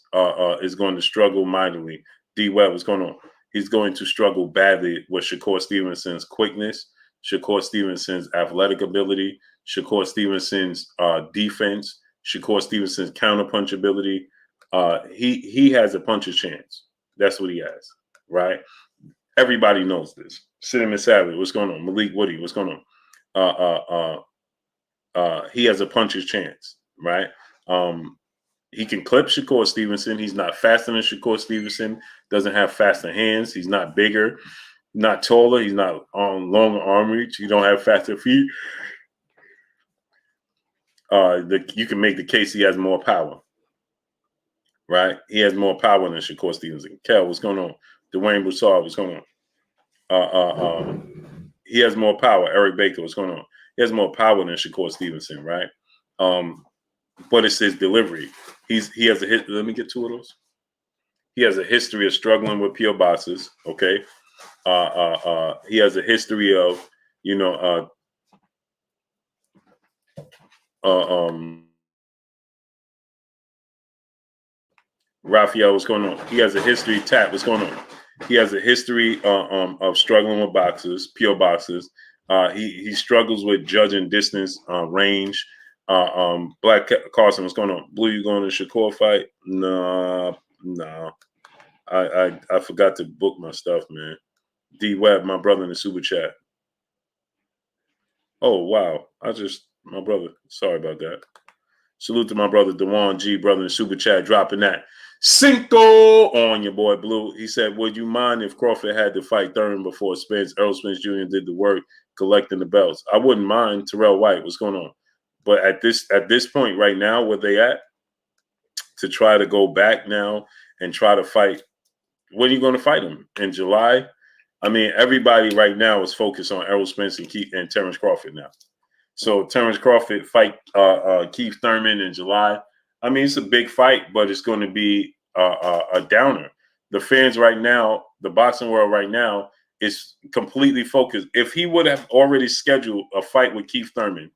is going to struggle mightily. D. Webb, what's going on? He's going to struggle badly with Shakur Stevenson's quickness, Shakur Stevenson's athletic ability, Shakur Stevenson's defense, Shakur Stevenson's counterpunch ability. He has a puncher's chance. That's what he has, right? Everybody knows this. Cinnamon Savage, what's going on? Malik Woody, what's going on? He has a puncher's chance, right? He can clip Shakur Stevenson. He's not faster than Shakur Stevenson. Doesn't have faster hands. He's not bigger, not taller. He's not on longer arm reach. You don't have faster feet. You can make the case he has more power, right? He has more power than Shakur Stevenson. Kel, what's going on? Dwayne Broussard, what's going on? He has more power. Eric Baker, what's going on? He has more power than Shakur Stevenson, right? But it's his delivery. He has a hit. Let me get two of those. He has a history of struggling with pure boxes. Okay. He has a history of, Raphael, what's going on? He has a history. Tap, what's going on? He has a history of struggling with boxes, pure boxes. He struggles with judging distance, range. Black Carson, what's going on? Blue, you going to Shakur fight? No. I forgot to book my stuff, man. D Webb, my brother in the super chat. Oh wow, my brother. Sorry about that. Salute to my brother Dewan G, brother in the super chat, dropping that Cinco on your boy Blue. He said, "Would you mind if Crawford had to fight Thurman before Spence? Errol Spence Jr. did the work collecting the belts. I wouldn't mind. Terrell White, what's going on? But at this point right now, where they at, to try to go back now and try to fight, when are you going to fight him? In July? I mean, everybody right now is focused on Errol Spence and Terence Crawford now. So Terence Crawford fight Keith Thurman in July. I mean, it's a big fight, but it's going to be a downer. The fans right now, the boxing world right now, is completely focused. If he would have already scheduled a fight with Keith Thurman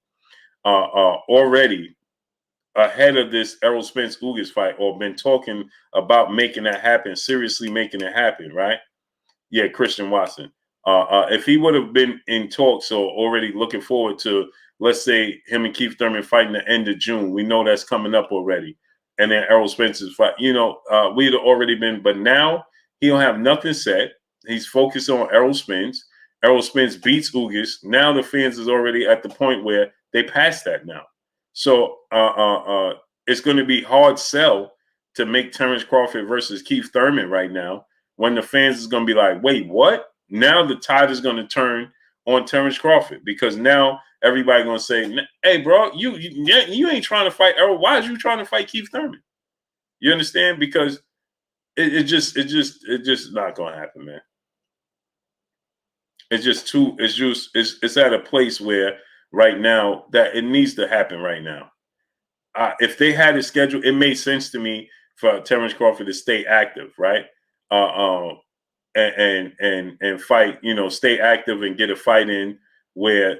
already ahead of this Errol Spence Ugas fight, or been talking about making that happen, seriously making it happen, right? Yeah, Christian Watson. If he would have been in talks or already looking forward to, let's say, him and Keith Thurman fighting the end of June, we know that's coming up already. And then Errol Spence's fight, we'd have already been, but now he don't have nothing set. He's focused on Errol Spence. Errol Spence beats Ugas. Now the fans is already at the point where they passed that now. So it's going to be hard sell to make Terence Crawford versus Keith Thurman right now, when the fans is going to be like, wait, what? Now the tide is going to turn on Terence Crawford, because now everybody going to say, hey, bro, you ain't trying to fight Errol. Why is you trying to fight Keith Thurman? You understand? Because it's just not going to happen, man. It's at a place where right now that it needs to happen right now. If they had a schedule, it made sense to me for Terence Crawford to stay active, right? And fight, stay active and get a fight in where,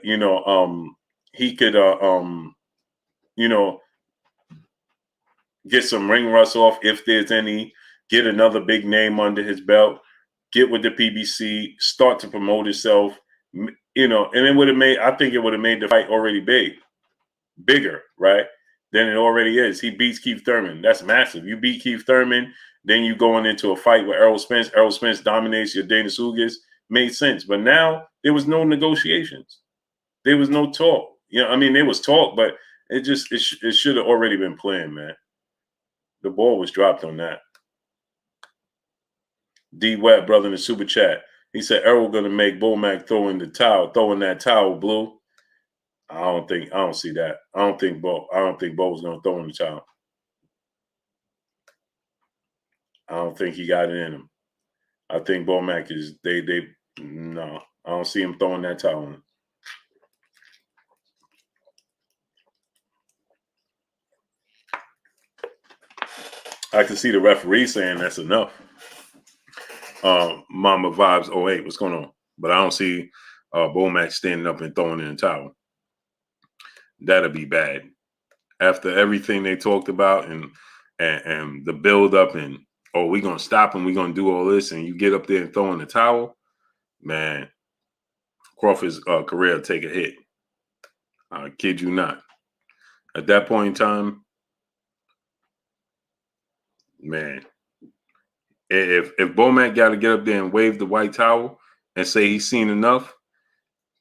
he could you know, get some ring rust off if there's any, get another big name under his belt, get with the PBC, start to promote himself, you know, and it would have made, I think it would have made the fight already bigger, right? Than it already is. He beats Keith Thurman. That's massive. You beat Keith Thurman, then you going into a fight with Errol Spence. Errol Spence dominates your Dana Sugas. Made sense. But now there was no negotiations. There was no talk. You know, I mean, there was talk, but it should have already been planned, man. The ball was dropped on that. D Webb, brother, in the super chat. He said Errol gonna make Bomac throw in that towel, Blue. I don't see that. I don't think Bo was gonna throw in the towel. I don't think he got it in him. I think Bomac is no. I don't see him throwing that towel in. I can see the referee saying that's enough. Mama Vibes 08, what's going on? But I don't see Bomac standing up and throwing in the towel. That'd be bad. After everything they talked about and the build up and we're gonna stop and we're gonna do all this, and you get up there and throw in the towel, man, Crawford's career will take a hit. I kid you not. At that point in time, man, if Bomac got to get up there and wave the white towel and say he's seen enough,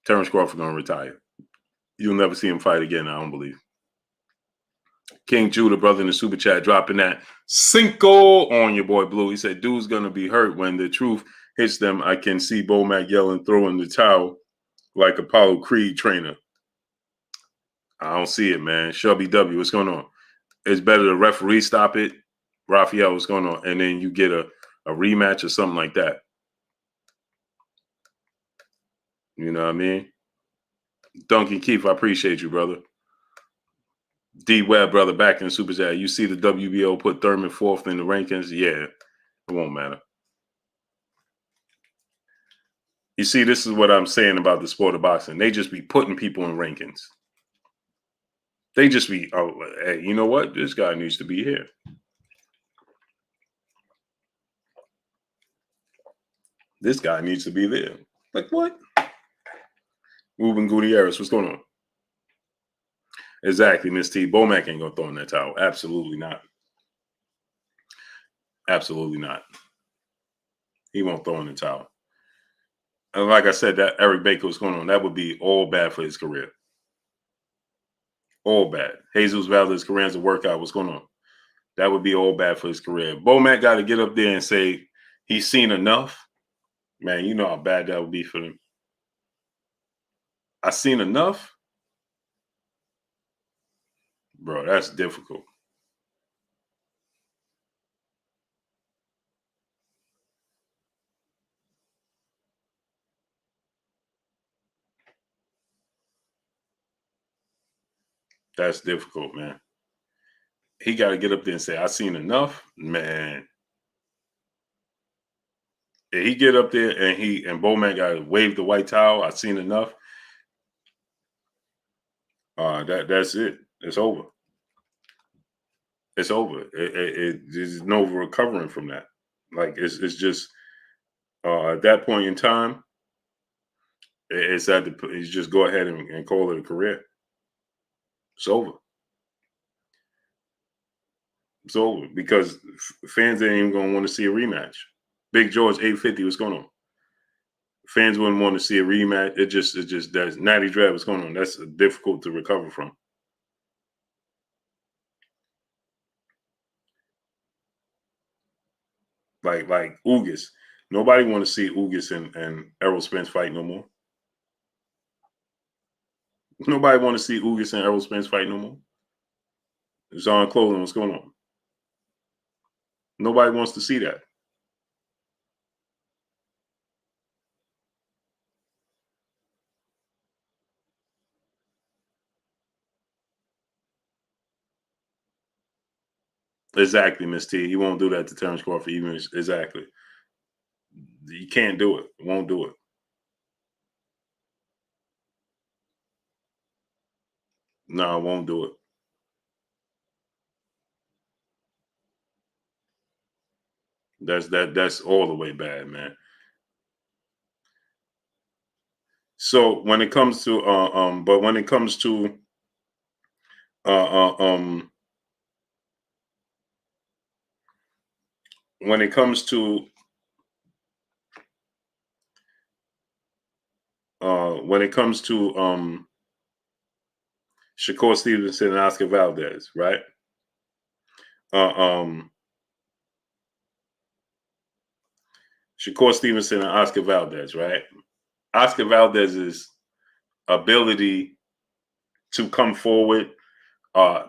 Terence Crawford gonna retire. You'll never see him fight again, I don't believe. King Judah, brother in the super chat, dropping that Cinco on your boy Blue. He said, dude's going to be hurt when the truth hits them. I can see Bomac yelling, throwing the towel like Apollo Creed trainer. I don't see it, man. Shelby W, what's going on? It's better the referee stop it. Raphael, what's going on? And then you get a rematch or something like that. You know what I mean? Duncan Keith, I appreciate you, brother. D Webb, brother, back in the super chat. You see the WBO put Thurman fourth in the rankings? Yeah, it won't matter. You see, this is what I'm saying about the sport of boxing. They just be putting people in rankings. They just be, hey, you know what? This guy needs to be here. This guy needs to be there. Like what? Ruben Gutierrez, what's going on? Exactly, Miss T. Bomac ain't gonna throw in that towel. Absolutely not. Absolutely not. He won't throw in the towel. And like I said, that Eric Baker was going on. That would be all bad for his career. All bad. Jesus Valdez Carranza workout. What's going on? That would be all bad for his career. Bomac got to get up there and say he's seen enough. Man, you know how bad that would be for him. I seen enough? Bro, that's difficult. That's difficult, man. He got to get up there and say, I seen enough, man. If he get up there and Bomac got to wave the white towel, I seen enough. That's it. It's over. It's over. There's no recovering from that. Like it's just at that point in time, it's just go ahead and call it a career. It's over. It's over because fans ain't even gonna want to see a rematch. Big George 850, what's going on? Fans wouldn't want to see a rematch. It just does. Natty Dread, what's going on? That's difficult to recover from. Like Ugas. Nobody want to see Ugas and Errol Spence fight no more. Nobody want to see Ugas and Errol Spence fight no more. John Clothing, what's going on? Nobody wants to see that. Exactly, Miss T. He won't do that to Terence Crawford. Even exactly. You can't do it. Won't do it. No, won't do it. That's all the way bad, man. So when it comes to but when it comes to uh, uh um when it comes to when it comes to Shakur Stevenson and Oscar Valdez, right? Uh, um, Shakur Stevenson and Oscar Valdez, right? Oscar Valdez's ability to come forward,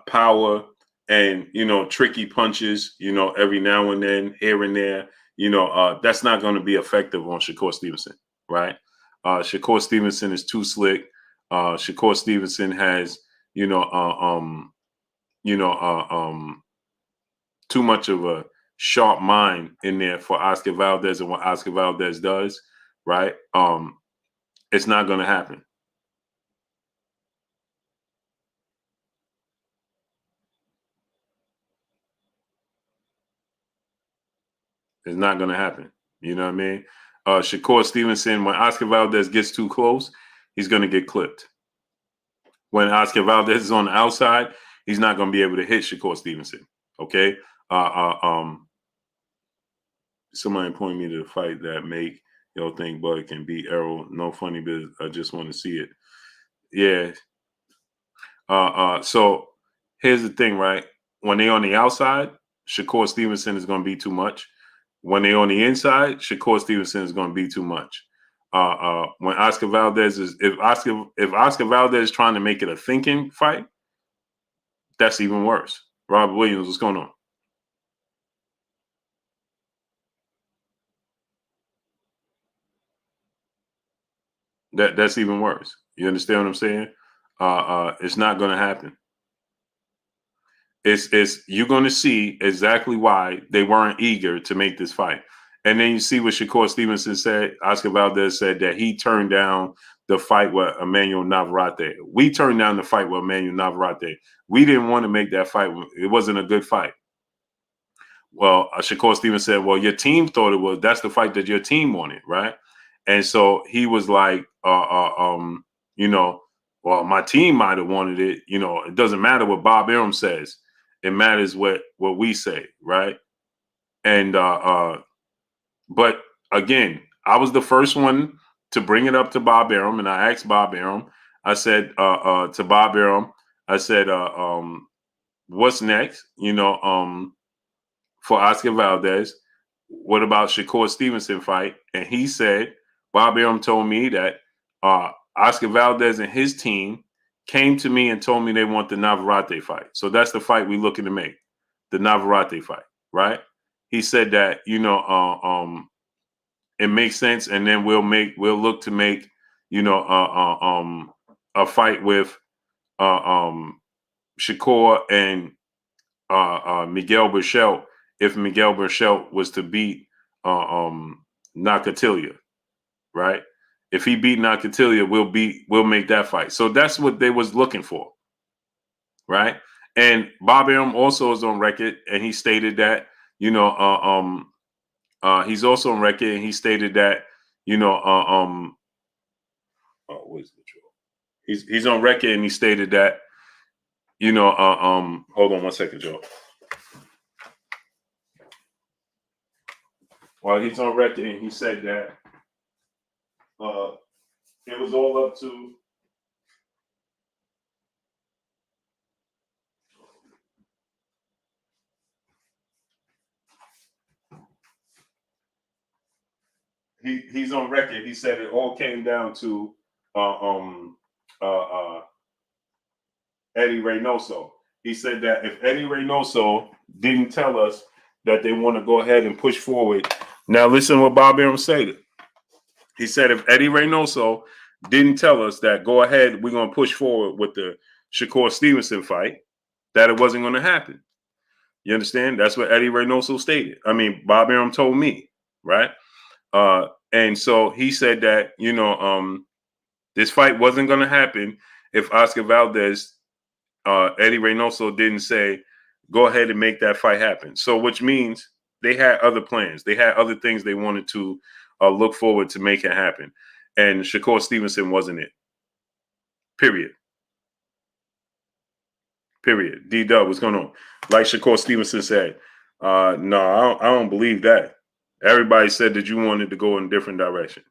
power, and tricky punches, every now and then, here and there, that's not going to be effective on Shakur Stevenson, right? Shakur Stevenson is too slick. Shakur Stevenson has, you know, uh, um, you know, too much of a sharp mind in there for Oscar Valdez and what Oscar Valdez does, right? It's not going to happen. It's not going to happen. You know what I mean? Shakur Stevenson, when Oscar Valdez gets too close, he's going to get clipped. When Oscar Valdez is on the outside, he's not going to be able to hit Shakur Stevenson. Okay. Somebody pointed me to the fight that make y'all think Bud can beat Errol. No funny business. I just want to see it. Yeah. So here's the thing, right? When they on the outside, Shakur Stevenson is going to be too much. When they on the inside, Shakur Stevenson is going to be too much. When Oscar Valdez is, if Oscar Valdez is trying to make it a thinking fight, that's even worse. Robert Williams, what's going on? That's even worse. You understand what I'm saying? It's not going to happen. It's you're going to see exactly why they weren't eager to make this fight. And then you see what Shakur Stevenson said. Oscar Valdez said that he turned down the fight with Emmanuel Navarrete. We turned down the fight with Emmanuel Navarrete. We didn't want to make that fight. It wasn't a good fight. Well, Shakur Stevens said, well, your team thought it was. That's the fight that your team wanted, right? And so he was like, you know, well, my team might have wanted it. It doesn't matter what Bob Arum says. It matters what we say, right? And but again, I was the first one to bring it up to Bob Arum, and I asked Bob Arum. I said to Bob Arum, I said, what's next? For Oscar Valdez. What about Shakur Stevenson fight? And he said, Bob Arum told me that Oscar Valdez and his team came to me and told me they want the Navarrete fight. So that's the fight we're looking to make, the Navarrete fight, right? He said that, it makes sense, and then we'll look to make, a fight with Shakur and Miguel Berchelt if Miguel Berchelt was to beat Nakatilia, right? If he beat Nakatilia, we'll make that fight. So that's what they was looking for, right? And Bob Arum also is on record, and he stated that he's also on record, and he stated that where's the truth? He's on record, and he stated that hold on one second, Joe. Well, he's on record, and he said that it was all up to he's on record. He said it all came down to Eddie Reynoso. He said that if Eddie Reynoso didn't tell us that they want to go ahead and push forward. Now listen to what Bob Arum said. He said if Eddie Reynoso didn't tell us that go ahead, we're going to push forward with the Shakur Stevenson fight, that it wasn't going to happen. You understand? That's what Eddie Reynoso stated. I mean, Bob Arum told me, right? And so he said that, this fight wasn't going to happen if Oscar Valdez, Eddie Reynoso didn't say, go ahead and make that fight happen. So which means they had other plans. They had other things they wanted to look forward to make it happen. And Shakur Stevenson wasn't it. Period. Period. D-Dub, what's going on? Like Shakur Stevenson said, no, I don't believe that. Everybody said that you wanted to go in a different direction,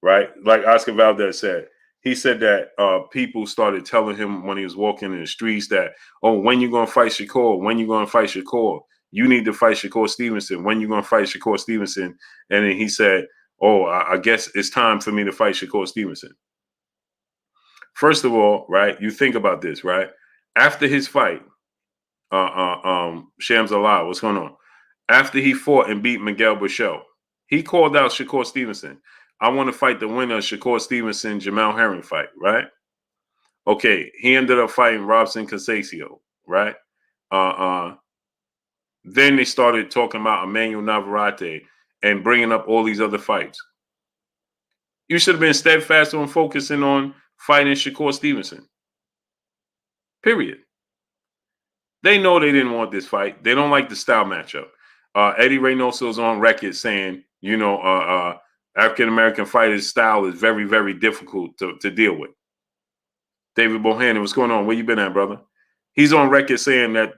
right? Like Oscar Valdez said. He said that people started telling him when he was walking in the streets that, oh, when you going to fight Shakur? When you going to fight Shakur? You need to fight Shakur Stevenson. When you going to fight Shakur Stevenson? And then he said, oh, I guess it's time for me to fight Shakur Stevenson. First of all, right, you think about this, right? After his fight, Shams Allah, what's going on? After he fought and beat Miguel Buchel, he called out Shakur Stevenson. I want to fight the winner of Shakur Stevenson Jamel Herring fight, right? Okay, he ended up fighting Robson Casasio, right? Then they started talking about Emmanuel Navarrete and bringing up all these other fights. You should have been steadfast on focusing on fighting Shakur Stevenson. Period. They know they didn't want this fight. They don't like the style matchup. Eddie Reynoso's on record saying, you know, African-American fighters' style is very, very difficult to deal with. David Bohannon, what's going on? Where you been at, brother? He's on record saying that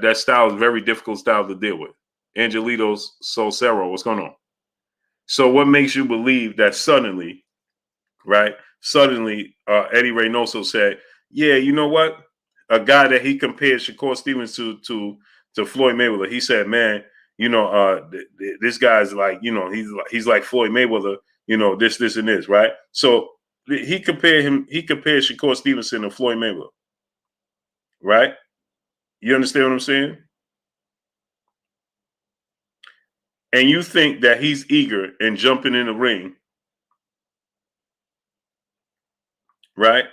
that style is very difficult style to deal with. Angelitos Solcero, what's going on? So what makes you believe that suddenly, right? Suddenly, Eddie Reynoso said, yeah, you know what? A guy that he compared Shakur Stevens to Floyd Mayweather. He said, man, you know, this guy's like, you know, he's like Floyd Mayweather, you know, this, and this, right? So he compared Shakur Stevenson to Floyd Mayweather, right? You understand what I'm saying? And you think that he's eager and jumping in the ring, right?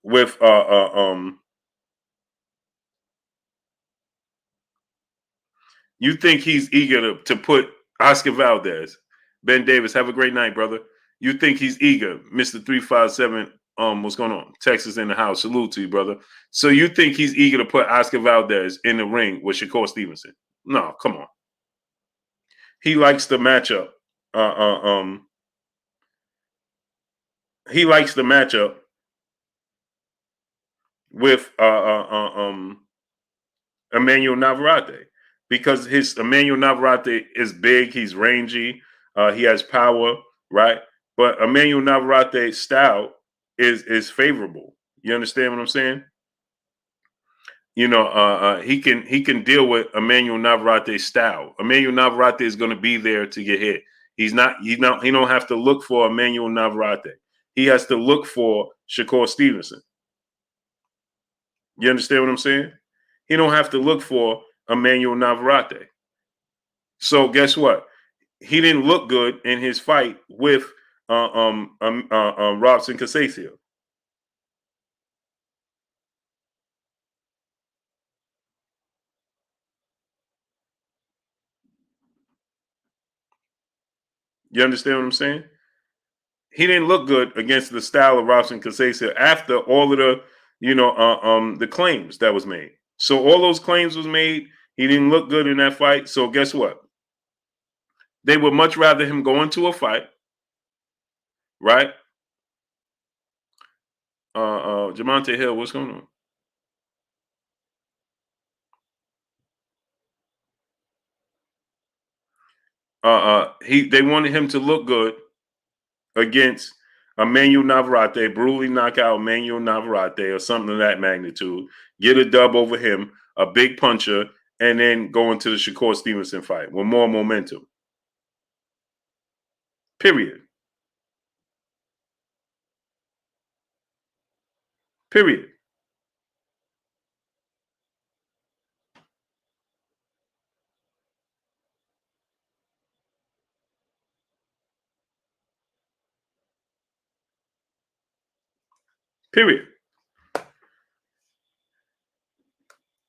With you think he's eager to put Oscar Valdez, Ben Davis, have a great night, brother. You think he's eager, Mr. 357, what's going on? Texas in the house. Salute to you, brother. So you think he's eager to put Oscar Valdez in the ring with Shakur Stevenson? No, come on. He likes the matchup. He likes the matchup with Emmanuel Navarrete because his Emmanuel Navarrete is big, he's rangy, he has power, right? But Emmanuel Navarrete's style is favorable. You understand what I'm saying? You know, he can deal with Emmanuel Navarrete's style. Emmanuel Navarrete is going to be there to get hit. He don't have to look for Emmanuel Navarrete. He has to look for Shakur Stevenson. You understand what I'm saying? He don't have to look for Emmanuel Navarrete. So guess what? He didn't look good in his fight with Robson Casasio. You understand what I'm saying? He didn't look good against the style of Robson Casasio after all of the, you know, the claims that was made. So all those claims was made. He didn't look good in that fight. So guess what? They would much rather him go into a fight, right? Jamonte Hill, what's going on? They wanted him to look good against Emmanuel Navarrete, brutally knock out Emmanuel Navarrete or something of that magnitude, get a dub over him, a big puncher, and then go into the Shakur Stevenson fight with more momentum. Period. Period. Period.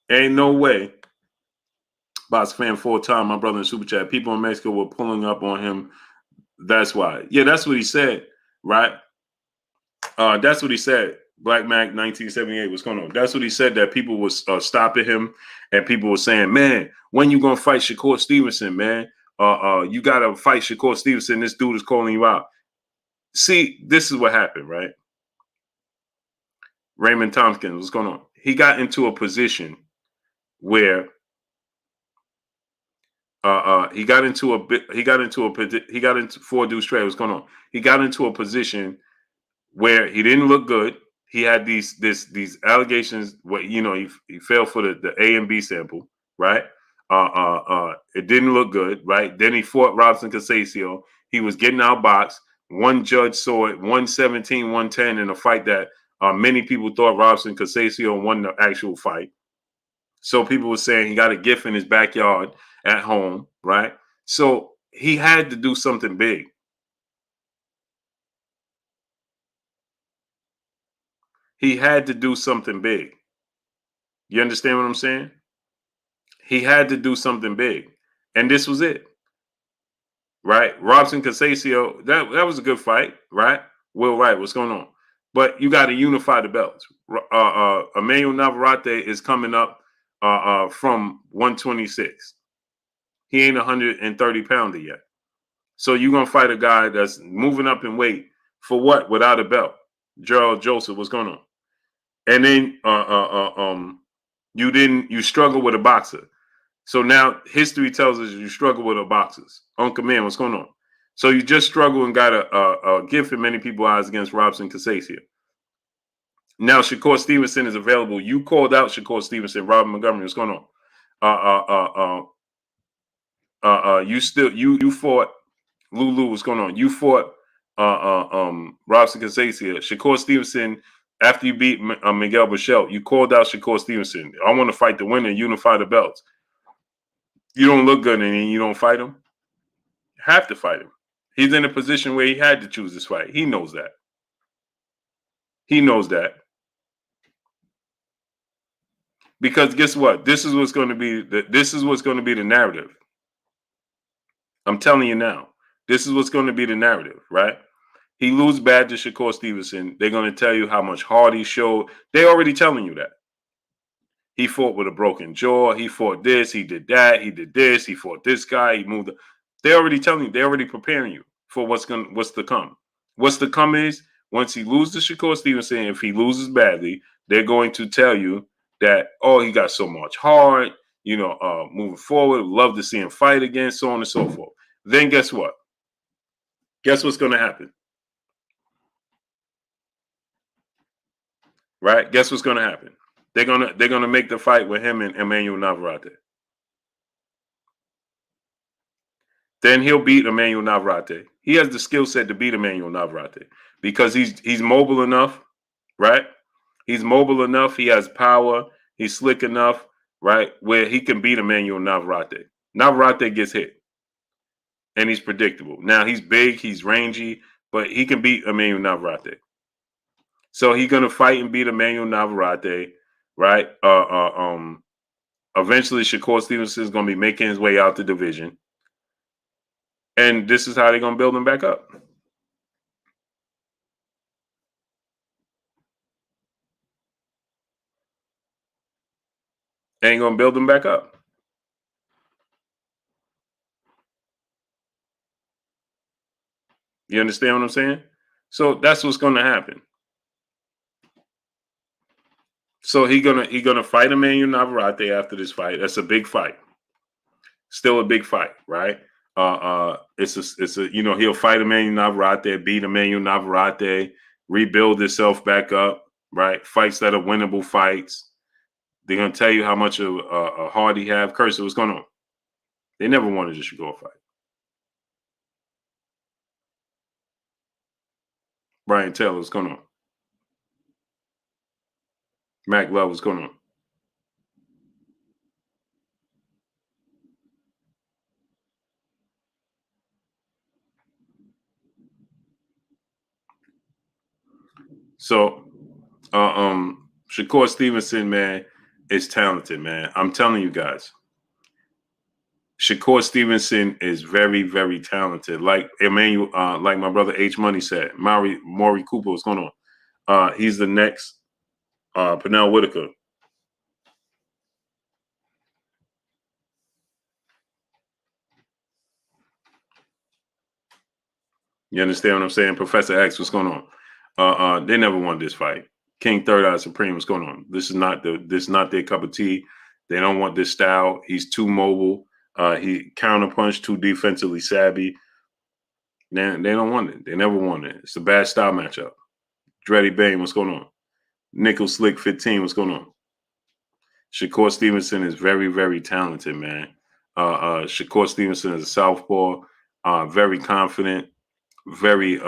Ain't no way. Box fan 4-time, my brother in Super Chat. People in Mexico were pulling up on him. That's why. Yeah, that's what he said, right? That's what he said. Black Mac 1978. What's going on? That's what he said, that people was stopping him, and people were saying, man, when you gonna fight Shakur Stevenson, man? You gotta fight Shakur Stevenson. This dude is calling you out. See, this is what happened, right? Raymond Tompkins, what's going on? He got into a position where he got into 4 dudes straight. What's going on? He got into a position where he didn't look good. He had these allegations where, you know, he fell for the A and B sample, right? It didn't look good, right? Then he fought Robson Casasio. He was getting outboxed. One judge saw it 117, 110 in a fight that many people thought Robson Casasio won the actual fight. So people were saying he got a gift in his backyard at home, right? So he had to do something big. He had to do something big. You understand what I'm saying? He had to do something big. And this was it. Right? Robson Casasio, that was a good fight, right? Will Wright, what's going on? But you got to unify the belts. Emmanuel Navarrete is coming up from 126. He ain't 130 pounder yet. So you're going to fight a guy that's moving up in weight for what? Without a belt. Gerald Joseph, what's going on? And then you struggle with a boxer. So now history tells us you struggle with a boxers. On command, what's going on? So you just struggle and got a gift in many people's eyes against Robson Casasio. Now Shakur Stevenson is available. You called out Shakur Stevenson, Robin Montgomery, what's going on? You fought Lulu, what's going on? You fought Robson Casasio. Shakur Stevenson, after you beat Miguel Bichel, you called out Shakur Stevenson. I want to fight the winner, unify the belts. You don't look good and you don't fight him. You have to fight him. He's in a position where he had to choose this fight. He knows that. He knows that. Because guess what? This is what's going to be the narrative. I'm telling you now. This is what's going to be the narrative, right? He lose bad to Shakur Stevenson. They're going to tell you how much heart he showed. They're already telling you that. He fought with a broken jaw. He fought this. He did that. He did this. He fought this guy. He moved. They're already telling you. They're already preparing you for what's to come. What's to come is once he loses to Shakur Stevenson, if he loses badly, they're going to tell you that, oh, he got so much heart, you know, moving forward, love to see him fight again, so on and so forth. Then guess what? Guess what's going to happen? Right? Guess what's going to happen? They're gonna make the fight with him and Emmanuel Navarrete. Then he'll beat Emmanuel Navarrete. He has the skill set to beat Emmanuel Navarrete because he's mobile enough, right? He's mobile enough. He has power. He's slick enough, right? Where he can beat Emmanuel Navarrete. Navarrete gets hit, and he's predictable. Now he's big, he's rangy, but he can beat Emmanuel Navarrete. So he's gonna fight and beat Emmanuel Navarrete, right? Eventually, Shakur Stevenson is gonna be making his way out the division, and this is how they're gonna build him back up. They ain't gonna build him back up. You understand what I'm saying? So that's what's gonna happen. So he gonna fight Emmanuel Navarrete after this fight. That's a big fight. Still a big fight, right? It's a you know, he'll fight Emmanuel Navarrete, beat Emmanuel Navarrete, rebuild himself back up, right? Fights that are winnable fights. They're gonna tell you how much of a heart he have. Cursor, what's going on? They never wanted a Shakur fight. Brian Taylor, what's going on? Mac Love, what's going on? So, Shakur Stevenson, man, is talented, man. I'm telling you guys. Shakur Stevenson is very, very talented. Like Emmanuel, like my brother H Money said, Maury Cooper, what's going on? He's the next Pernell Whitaker. You understand what I'm saying? Professor X, what's going on? They never won this fight. King Third Eye Supreme, what's going on? This is not their cup of tea. They don't want this style. He's too mobile. He counterpunch, too defensively savvy. They don't want it. They never won it. It's a bad style matchup. Dreddy Bane, what's going on? Nickel Slick 15, what's going on? Shakur Stevenson is very, very talented, man. Shakur Stevenson is a southpaw, very confident, very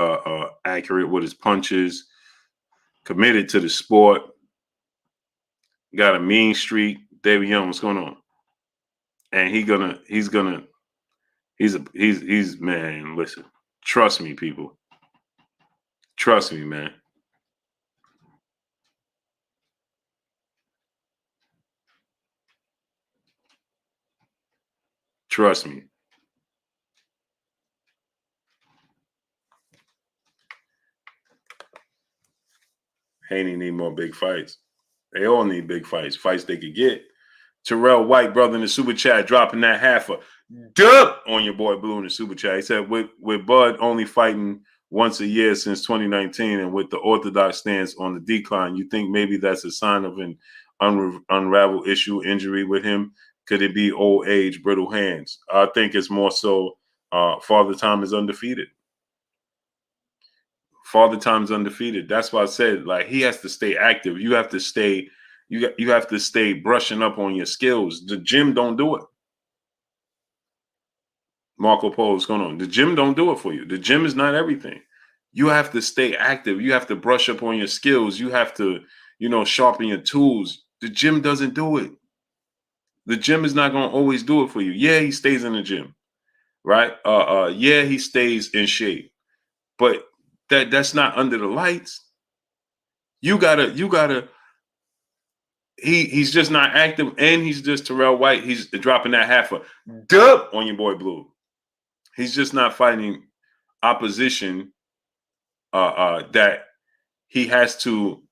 accurate with his punches, committed to the sport, got a mean streak. David Young, what's going on? And he's man, listen, trust me, people. Trust me, man. Trust me. Haney need more big fights. They all need big fights, fights they could get. Terrell White, brother, in the super chat, dropping that half a dub on your boy Blue in the super chat. He said, with Bud only fighting once a year since 2019 and with the orthodox stance on the decline, you think maybe that's a sign of an unraveled injury with him? Could it be old age, brittle hands? I think it's more so Father Time is undefeated. Father Time's undefeated. That's why I said, like, he has to stay active. You have to stay, you have to stay brushing up on your skills. The gym don't do it. Marco Polo, what's going on? The gym don't do it for you. The gym is not everything. You have to stay active. You have to brush up on your skills. You have to, sharpen your tools. The gym doesn't do it. The gym is not going to always do it for you. Yeah, he stays in the gym, right? Yeah, he stays in shape, but that's not under the lights. You gotta. He's just not active, and he's just Terrell White. He's dropping that half a dub on your boy Blue. He's just not fighting opposition that he has to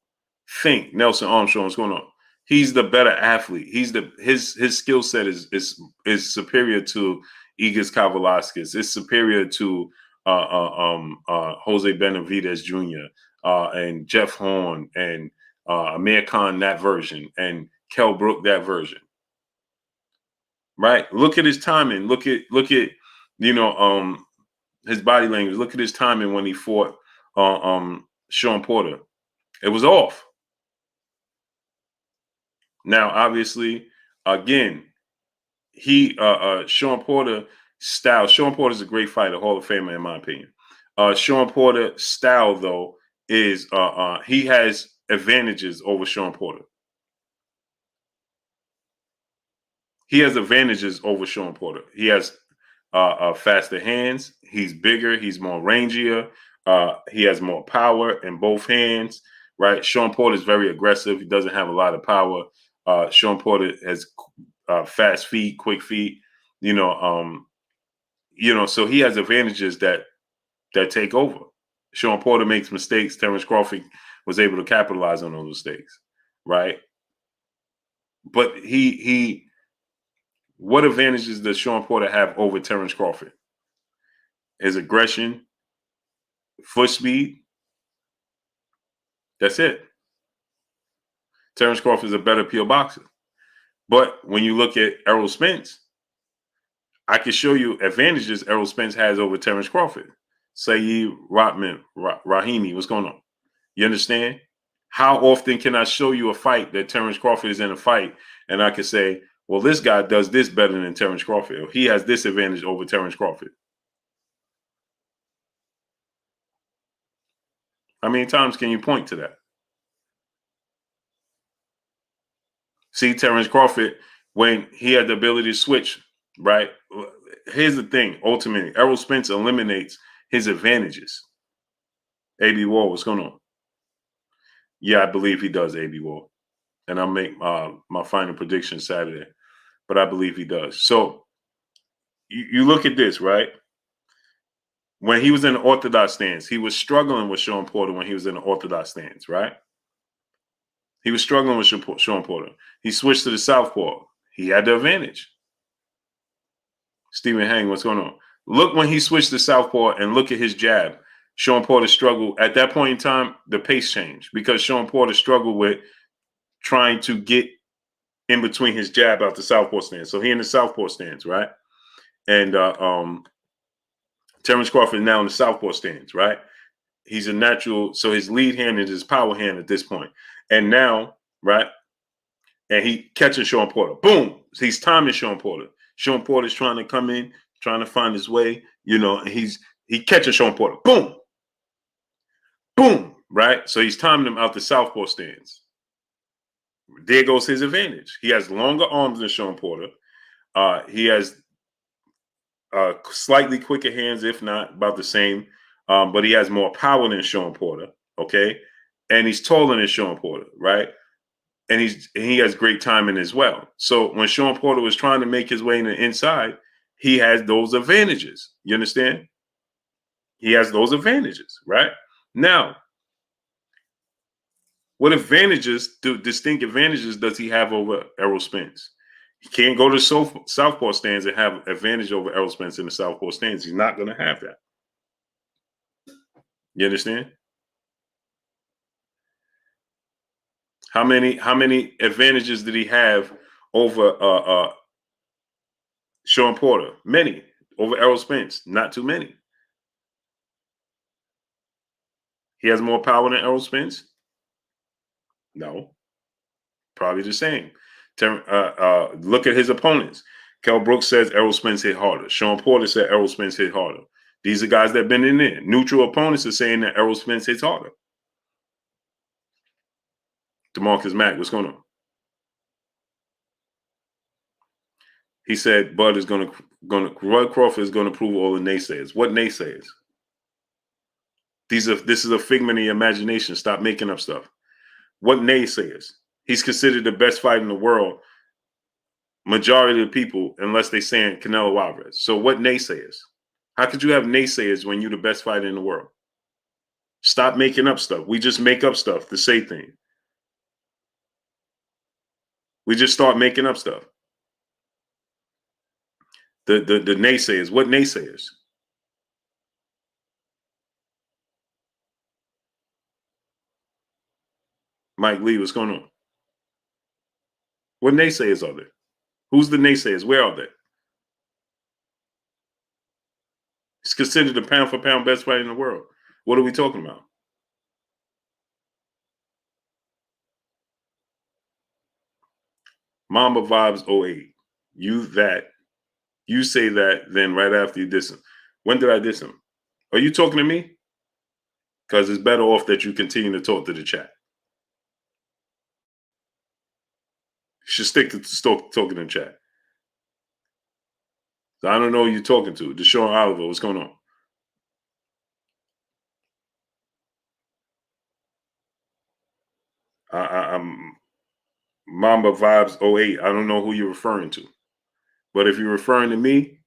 think. Nelson Armstrong, what's going on? He's the better athlete. His skill set is superior to Igor Kavalaskis. It's superior to Jose Benavidez Jr. And Jeff Horn and Amir Khan, that version, and Kell Brook, that version. Right? Look at his timing. Look at his body language. Look at his timing when he fought Sean Porter. It was off. Now, obviously, again, Sean Porter style. Sean Porter is a great fighter, Hall of Famer in my opinion. Sean Porter style, though, is he has advantages over Sean Porter. He has advantages over Sean Porter. He has faster hands. He's bigger. He's more rangier. He has more power in both hands. Right. Sean Porter is very aggressive. He doesn't have a lot of power. Sean Porter has fast feet, quick feet. So he has advantages that take over. Sean Porter makes mistakes. Terence Crawford was able to capitalize on those mistakes, right? But what advantages does Sean Porter have over Terence Crawford? His aggression, foot speed. That's it. Terence Crawford is a better pure boxer. But when you look at Errol Spence, I can show you advantages Errol Spence has over Terence Crawford. Saeed Rahimi, what's going on? You understand? How often can I show you a fight that Terence Crawford is in a fight and I can say, well, this guy does this better than Terence Crawford. Or he has this advantage over Terence Crawford. How many times can you point to that? See, Terence Crawford, when he had the ability to switch, right? Here's the thing, ultimately, Errol Spence eliminates his advantages. A.B. Wall, what's going on? Yeah, I believe he does, A.B. Wall. And I'll make my final prediction Saturday. But I believe he does. So you look at this, right? when he was in the orthodox stance, he was struggling with Sean Porter when he was in the orthodox stance, right? He was struggling with Sean Porter. He switched to the southpaw. He had the advantage. Stephen Hang, what's going on? Look when he switched to southpaw and look at his jab. Sean Porter struggled. At that point in time, the pace changed because Sean Porter struggled with trying to get in between his jab out the southpaw stance. So he in the southpaw stance, right? And Terence Crawford now in the southpaw stance, right? He's a natural, so his lead hand is his power hand at this point. And now, right? And he catching Sean Porter. Boom! He's timing Sean Porter. Sean Porter's trying to come in, trying to find his way, and he catching Sean Porter. Boom! Boom! Right? So he's timing him out the southpaw stance. There goes his advantage. He has longer arms than Sean Porter. He has slightly quicker hands, if not about the same. But he has more power than Sean Porter. Okay, and he's taller than Sean Porter, right? And he has great timing as well. So when Sean Porter was trying to make his way in the inside, he has those advantages. You understand? He has those advantages, right? Now, what distinct advantages does he have over Errol Spence? He can't go to southpaw stance and have advantage over Errol Spence in the southpaw stance. He's not going to have that. You understand? How many advantages did he have over Sean Porter? Many. Over Errol Spence? Not too many. He has more power than Errol Spence? No. Probably the same. Look at his opponents. Kell Brooks says Errol Spence hit harder. Sean Porter said Errol Spence hit harder. These are guys that have been in there. Neutral opponents are saying that Errol Spence hits harder. DeMarcus Mack, what's going on? He said Bud Crawford is going to prove all the naysayers. What naysayers? This is a figment of your imagination. Stop making up stuff. What naysayers? He's considered the best fighter in the world. Majority of the people, unless they're saying Canelo Alvarez. So what naysayers? How could you have naysayers when you're the best fighter in the world? Stop making up stuff. We just make up stuff to say things. We just start making up stuff. The naysayers. What naysayers? Mike Lee, what's going on? What naysayers are there? Who's the naysayers? Where are they? He's considered the pound for pound best fighter in the world. What are we talking about? Mamba Vibes 08. You say that, then right after you diss him. When did I diss him? Are you talking to me? Because it's better off that you continue to talk to the chat. You should stick to talking in chat. So I don't know who you're talking to. Deshaun Oliver, what's going on? I'm Mamba Vibes 08. I don't know who you're referring to. But if you're referring to me,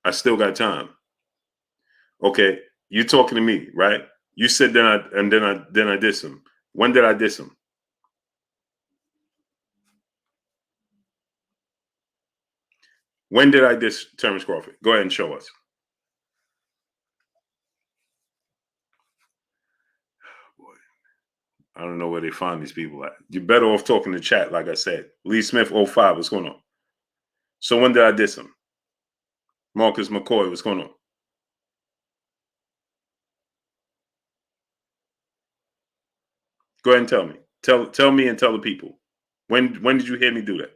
I still got time. Okay, you're talking to me, right? You said then I diss him. When did I diss him? When did I diss Terence Crawford? Go ahead and show us. I don't know where they find these people at. You're better off talking to chat, like I said. Lee Smith 05, what's going on? So when did I diss him? Marcus McCoy, what's going on? Go ahead and tell me. Tell me and tell the people. When did you hear me do that?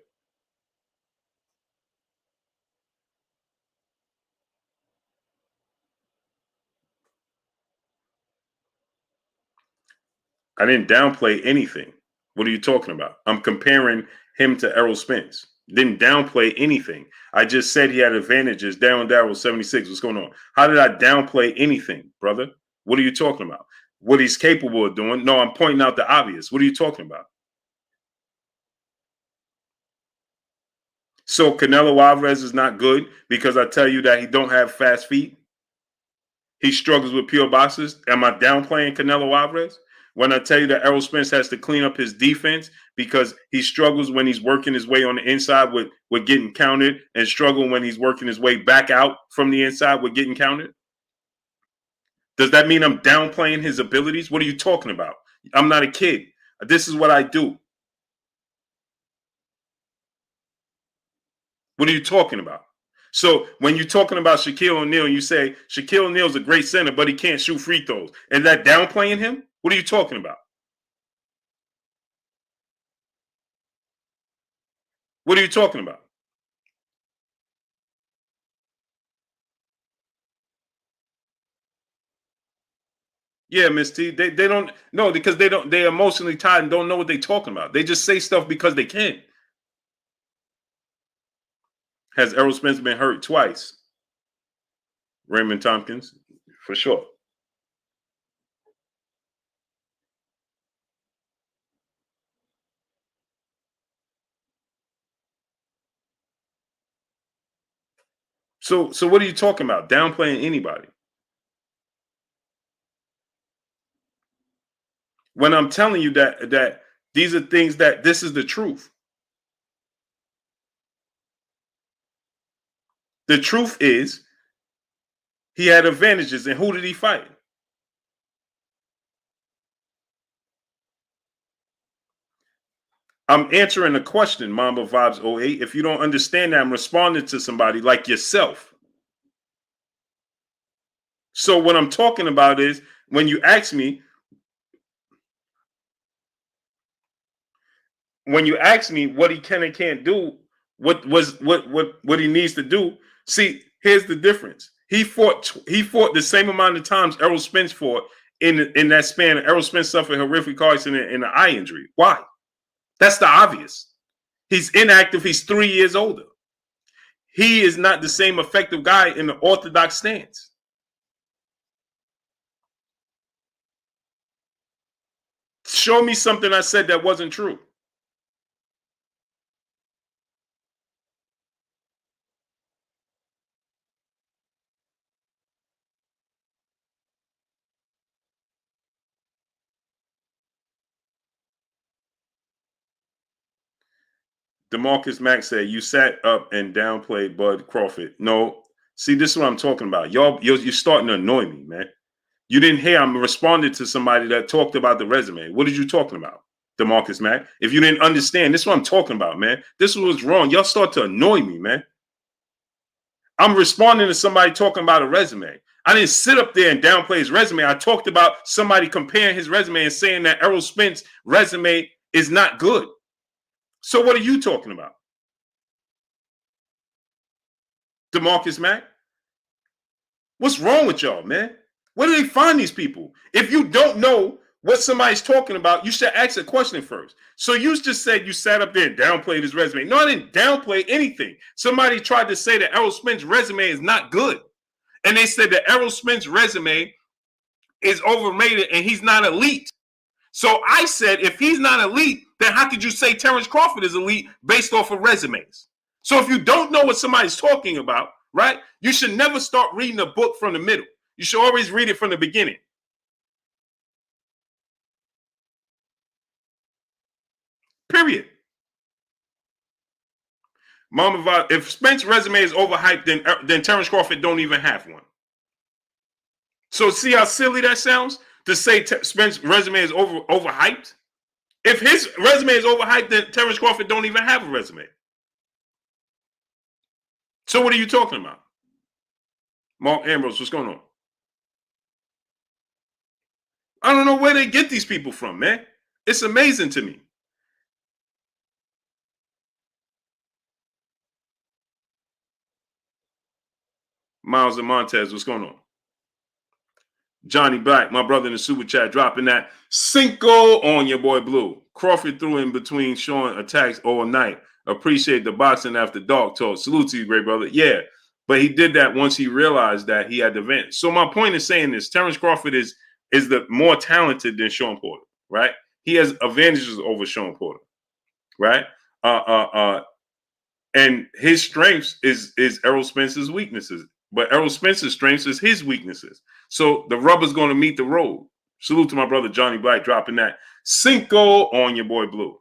I didn't downplay anything. What are you talking about? I'm comparing him to Errol Spence. Didn't downplay anything. I just said he had advantages. Darryl 76. What's going on? How did I downplay anything, brother? What are you talking about? What he's capable of doing? No, I'm pointing out the obvious. What are you talking about? So Canelo Alvarez is not good because I tell you that he don't have fast feet? he struggles with pure boxers. Am I downplaying Canelo Alvarez when I tell you that Errol Spence has to clean up his defense because he struggles when he's working his way on the inside with getting counted, and struggle when he's working his way back out from the inside with getting counted? Does that mean I'm downplaying his abilities? What are you talking about? I'm not a kid. This is what I do. What are you talking about? So when you're talking about Shaquille O'Neal, you say Shaquille O'Neal's a great center, but he can't shoot free throws. Is that downplaying him? What are you talking about? What are you talking about? Yeah, Miss T. They don't know because they're emotionally tied and don't know what they're talking about. They just say stuff because they can. Has Errol Spence been hurt twice? Raymond Tompkins, for sure. So what are you talking about? Downplaying anybody? When I'm telling you that these are things that this is the truth. The truth is he had advantages, and who did he fight? I'm answering a question, Mamba Vibes '08. If you don't understand that, I'm responding to somebody like yourself. So what I'm talking about is when you ask me, what he can and can't do, what he needs to do. See, here's the difference. He fought the same amount of times Errol Spence fought in that span. Errol Spence suffered a horrific car accident and an eye injury. Why? That's the obvious. He's inactive. He's 3 years older. He is not the same effective guy in the orthodox stance. Show me something I said that wasn't true. DeMarcus Mack said, "You sat up and downplayed Bud Crawford." No, see, this is what I'm talking about. You're starting to annoy me, man. You didn't hear I'm responding to somebody that talked about the resume. What are you talking about, DeMarcus Mack? If you didn't understand, this is what I'm talking about, man. This was wrong. Y'all start to annoy me, man. I'm responding to somebody talking about a resume. I didn't sit up there and downplay his resume. I talked about somebody comparing his resume and saying that Errol Spence's resume is not good. So what are you talking about? DeMarcus Mack? What's wrong with y'all, man? Where do they find these people? If you don't know what somebody's talking about, you should ask a question first. So you just said you sat up there and downplayed his resume. No, I didn't downplay anything. Somebody tried to say that Errol Spence's resume is not good. And they said that Errol Spence's resume is overrated and he's not elite. So I said, if he's not elite, then how could you say Terence Crawford is elite based off of resumes? So if you don't know what somebody's talking about, right, you should never start reading a book from the middle. You should always read it from the beginning. Period. Mama, if Spence's resume is overhyped, then Terence Crawford don't even have one. So see how silly that sounds to say Spence's resume is overhyped? If his resume is overhyped, then Terence Crawford don't even have a resume. So what are you talking about? Mark Ambrose, what's going on? I don't know where they get these people from, man. It's amazing to me. Miles and Montez, what's going on? Johnny Black, my brother in the super chat, dropping that Cinco on your boy Blue. Crawford threw in between showing attacks all night. Appreciate the boxing after dark talk. Salute to you, great brother. Yeah, but he did that once he realized that he had the vent. So my point is saying this: Terence Crawford is the more talented than Sean Porter, right? He has advantages over Sean Porter, right? And his strengths is Errol Spence's weaknesses, but Errol Spence's strengths is his weaknesses. So the rubber's going to meet the road. Salute to my brother Johnny Black dropping that Cinco on your boy Blue.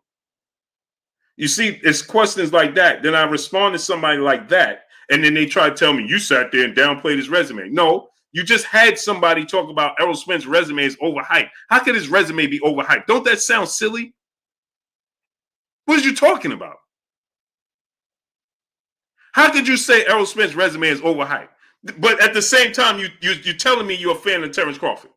You see, it's questions like that. Then I respond to somebody like that, and then they try to tell me, you sat there and downplayed his resume. No, you just had somebody talk about Errol Spence's resume is overhyped. How could his resume be overhyped? Don't that sound silly? What are you talking about? How could you say Errol Spence's resume is overhyped? But at the same time, you're telling me you're a fan of Terence Crawford.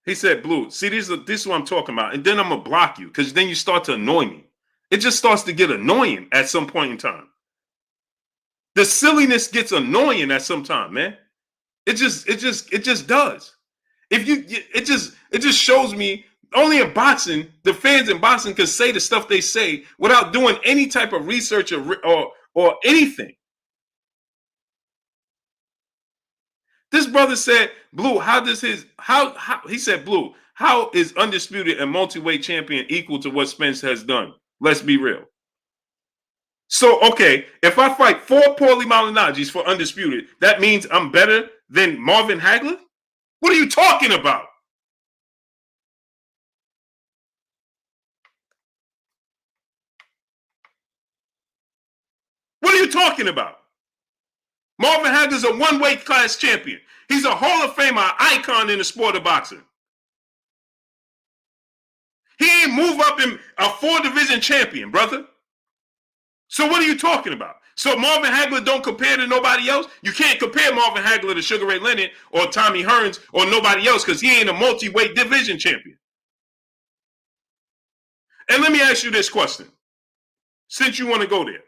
He said, Blue, see, this is what I'm talking about. And then I'm going to block you because then you start to annoy me. It just starts to get annoying at some point in time. The silliness gets annoying at some time, man. It just does. It just shows me only in boxing, the fans in boxing can say the stuff they say without doing any type of research or anything. This brother said, Blue, he said, Blue, how is Undisputed and multi-weight champion equal to what Spence has done? Let's be real. So, okay, if I fight 4 Paulie Malignaggi's for Undisputed, that means I'm better than Marvin Hagler? What are you talking about? What are you talking about? Marvin Hagler's a one-weight class champion. He's a Hall of Famer, icon in the sport of boxing. He ain't move up in a 4-division champion, brother. So what are you talking about? So Marvin Hagler don't compare to nobody else? You can't compare Marvin Hagler to Sugar Ray Leonard or Tommy Hearns or nobody else because he ain't a multi-weight division champion. And let me ask you this question. Since you want to go there.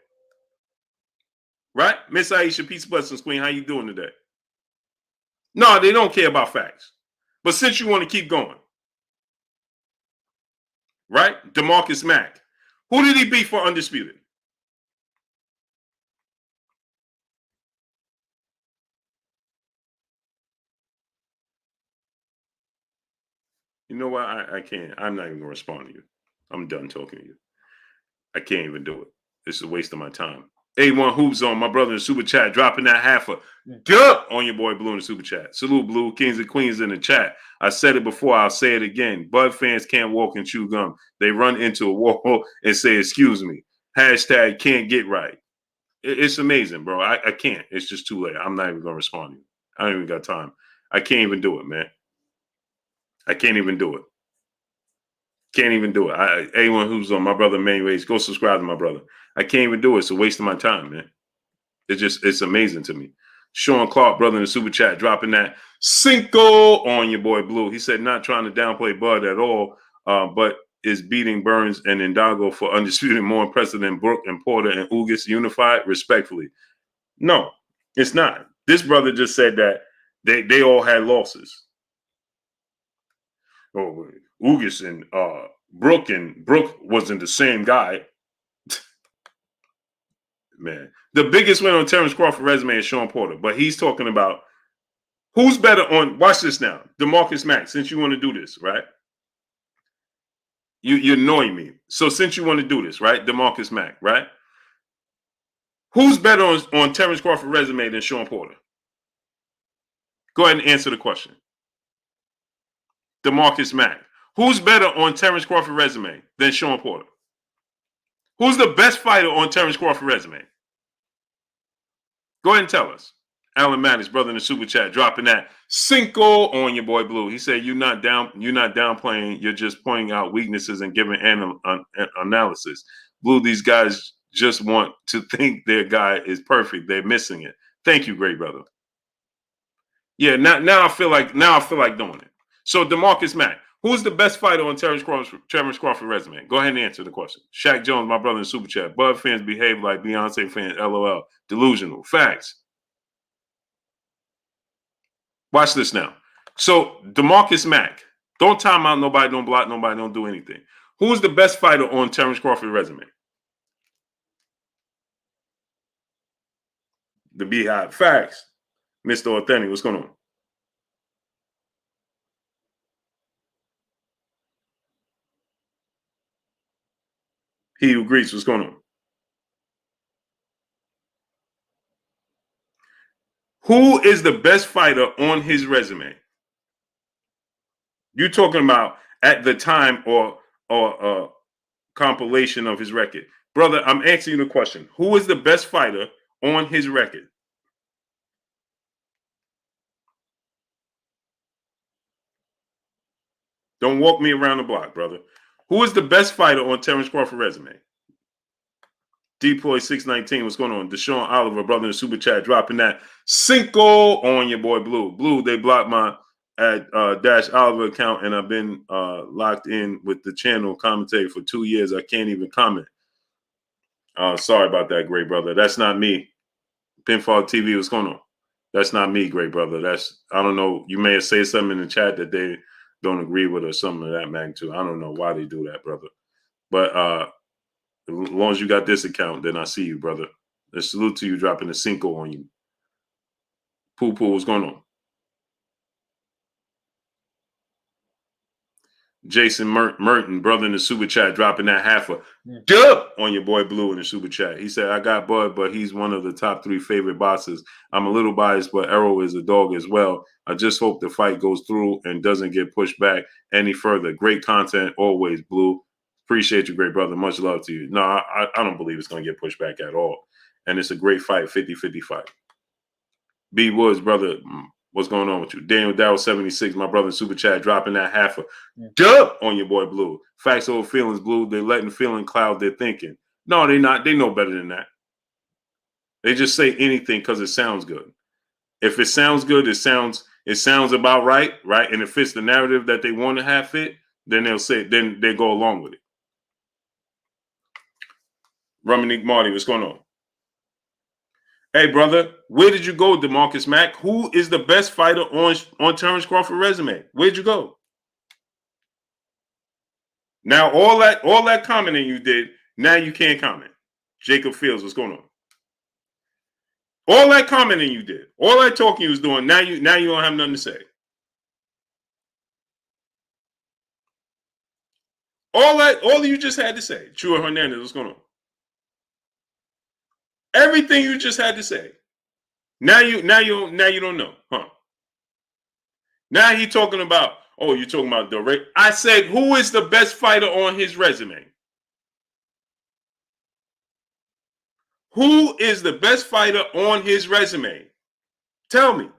Right? Miss Aisha, peace, blessings, queen. How you doing today? No, they don't care about facts. But since you want to keep going. Right? DeMarcus Mack. Who did he beat for Undisputed? You know what? I can't. I'm not even going to respond to you. I'm done talking to you. I can't even do it. It's a waste of my time. A1 Hoops on my brother in the super chat, dropping that half a duh on your boy Blue in the super chat. Salute, Blue. Kings and queens in the chat. I said it before. I'll say it again. Bud fans can't walk and chew gum. They run into a wall and say, excuse me. Hashtag can't get right. It's amazing, bro. I can't. It's just too late. I'm not even going to respond to you. I don't even got time. I can't even do it, man. I can't even do it. Can't even do it. Anyone who's on my brother Manuel, go subscribe to my brother. I can't even do it. It's a waste of my time, man. It's amazing to me. Sean Clark, brother in the super chat, dropping that Cinco on your boy Blue. He said not trying to downplay Bud at all, but is beating Burns and Indago for Undisputed more impressive than Brook and Porter and Ugas unified? Respectfully. No, it's not. This brother just said that they all had losses. Oh, Ugas and Brook wasn't the same guy. Man, the biggest win on Terence Crawford resume is Sean Porter, but he's talking about who's better on. Watch this now, DeMarcus Mack. Since you want to do this, right? You annoy me. So since you want to do this, right, DeMarcus Mack, right? Who's better on Terence Crawford resume than Sean Porter? Go ahead and answer the question. DeMarcus Mack. Who's better on Terence Crawford resume than Sean Porter? Who's the best fighter on Terence Crawford resume? Go ahead and tell us. Alan Maddox, brother in the super chat, dropping that Cinco on your boy Blue. He said you're not downplaying, you're just pointing out weaknesses and giving analysis. Blue, these guys just want to think their guy is perfect. They're missing it. Thank you, great brother. Yeah, now I feel like doing it. So DeMarcus Mack, who's the best fighter on Terence Crawford resume? Go ahead and answer the question. Shaq Jones, my brother in super chat. Bud fans behave like Beyonce fans. LOL. Delusional. Facts. Watch this now. So DeMarcus Mack, don't time out nobody, don't block nobody, don't do anything. Who's the best fighter on Terence Crawford resume? The Beehive. Facts. Mr. Authentic, what's going on? He who agrees. What's going on? Who is the best fighter on his resume? You talking about at the time or compilation of his record? Brother, I'm asking you the question. Who is the best fighter on his record? Don't walk me around the block, brother. Who is the best fighter on Terence Crawford resume? Deploy 619. What's going on? Deshaun Oliver, brother in the super chat, dropping that Cinco on your boy Blue. Blue, they blocked my at Dash Oliver account, and I've been locked in with the channel commentator for 2 years. I can't even comment. Sorry about that, great brother. That's not me. Pinfall TV, what's going on? That's not me, great brother. That's, I don't know. You may have said something in the chat that they don't agree with or something of that magnitude. I don't know why they do that, brother. But as long as you got this account, then I see you, brother. A salute to you dropping a Cinco on you. Poo Poo, what's going on? Jason Merton, brother in the super chat, dropping that half a dub on your boy Blue in the super chat. He said, I got Bud, but he's one of the top 3 favorite boxers. I'm a little biased, but Errol is a dog as well. I just hope the fight goes through and doesn't get pushed back any further. Great content always, Blue. Appreciate you, great brother. Much love to you. No, I don't believe it's going to get pushed back at all. And it's a great fight, 50-50 fight. B Woods, brother, what's going on with you? Daniel Dow 76, my brother in super chat, dropping that half a dub on your boy Blue. Facts over feelings, Blue. They're letting feeling cloud their thinking. No, they're not. They know better than that. They just say anything because it sounds good. If it sounds good, it sounds about right, right? And it fits the narrative that they want to have fit, then they'll say, then they go along with it. Romanique Marty, what's going on? Hey, brother, where did you go, DeMarcus Mack? Who is the best fighter on Terence Crawford resume? Where'd you go? Now, all that commenting you did, now you can't comment. Jacob Fields, what's going on? All that commenting you did, all that talking you was doing, now you don't have nothing to say. All you just had to say. Chua Hernandez, what's going on? Everything you just had to say. Now you don't know, huh? Now he talking about, oh, you're talking about direct. I said, who is the best fighter on his resume? Who is the best fighter on his resume? Tell me.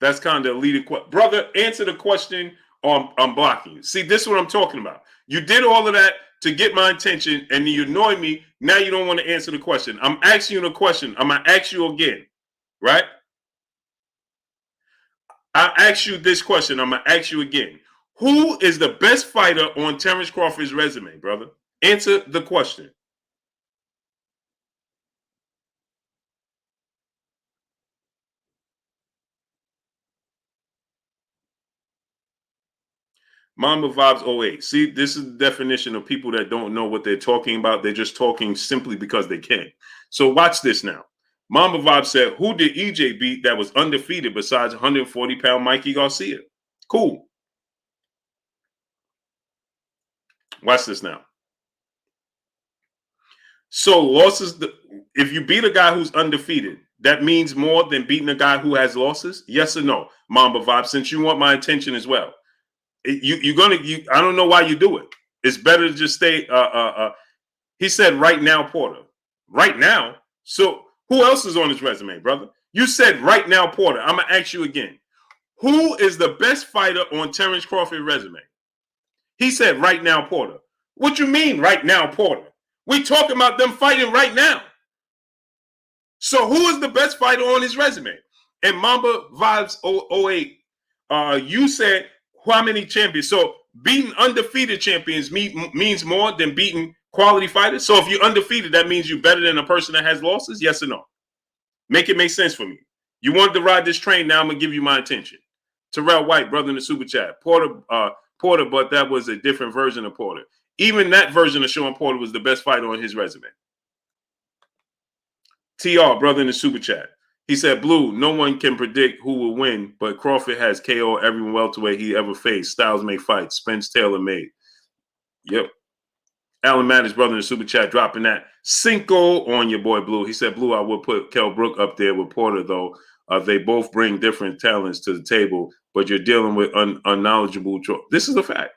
That's kind of a leading question. Brother, answer the question on blocking you. See, this is what I'm talking about. You did all of that to get my attention, and you annoy me. Now you don't want to answer the question. I'm asking you the question. I'm going to ask you again, right? I asked you this question. I'm going to ask you again. Who is the best fighter on Terence Crawford's resume, brother? Answer the question. Mamba Vibes 08. See, this is the definition of people that don't know what they're talking about. They're just talking simply because they can. So watch this now. Mamba Vibes said, who did EJ beat that was undefeated besides 140-pound Mikey Garcia? Cool. Watch this now. So losses, if you beat a guy who's undefeated, that means more than beating a guy who has losses? Yes or no? Mamba Vibes, since you want my attention as well. I don't know why you do it. It's better to just stay. He said right now, Porter. Right now. So who else is on his resume, brother? You said right now, Porter. I'm gonna ask you again. Who is the best fighter on Terence Crawford's resume? He said right now, Porter. What you mean right now, Porter? We talking about them fighting right now. So who is the best fighter on his resume? And Mamba Vibes 08, you said how many champions? So beating undefeated champions means more than beating quality fighters. So if you're undefeated, that means you're better than a person that has losses? Yes or no? Make it make sense for me. You wanted to ride this train. Now I'm going to give you my attention. Terrell White, brother in the super chat. Porter, but that was a different version of Porter. Even that version of Sean Porter was the best fighter on his resume. TR, brother in the super chat. He said, Blue, no one can predict who will win, but Crawford has KO every welterweight he ever faced. Styles may fight. Spence Taylor made. Yep. Alan Madden's brother in the super chat dropping that Cinco on your boy Blue. He said, Blue, I would put Kell Brook up there with Porter, though. They both bring different talents to the table, but you're dealing with unknowledgeable. This is a fact.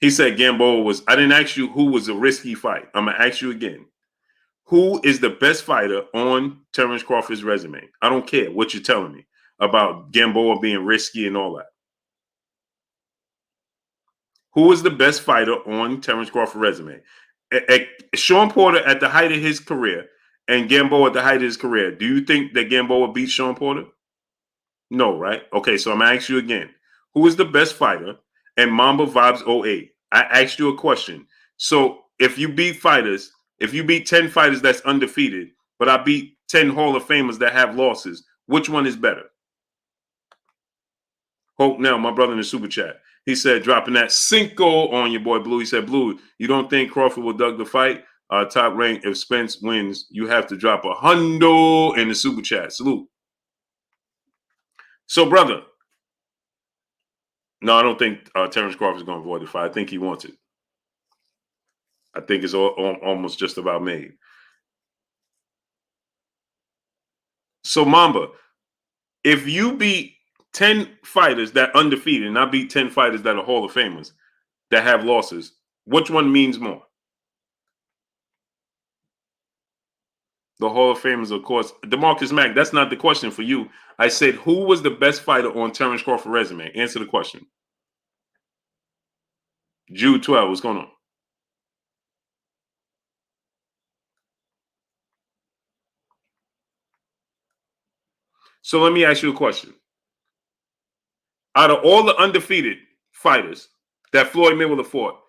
He said Gamboa was, I didn't ask you who was a risky fight. I'm going to ask you again. Who is the best fighter on Terence Crawford's resume? I don't care what you're telling me about Gamboa being risky and all that. Who is the best fighter on Terence Crawford's resume? Sean Porter at the height of his career and Gamboa at the height of his career. Do you think that Gamboa beat Sean Porter? No, right? Okay, so I'm going to ask you again. Who is the best fighter and Mamba Vibes '08? I asked you a question. So if you beat 10 fighters that's undefeated, but I beat 10 Hall of Famers that have losses, which one is better? Hope now, my brother in the super chat. He said, dropping that Cinco on your boy Blue. He said, Blue, you don't think Crawford will dug the fight? Top rank, if Spence wins, you have to drop $100 in the super chat. Salute. So, brother, no, I don't think Terence Crawford is going to avoid the fight. I think he wants it. I think it's almost just about made. So, Mamba, if you beat 10 fighters that are undefeated and I beat 10 fighters that are Hall of Famers that have losses, which one means more? The Hall of Famers, of course. DeMarcus Mack, that's not the question for you. I said, who was the best fighter on Terence Crawford's resume? Answer the question. Jude 12, what's going on? So let me ask you a question. Out of all the undefeated fighters that Floyd Mayweather fought,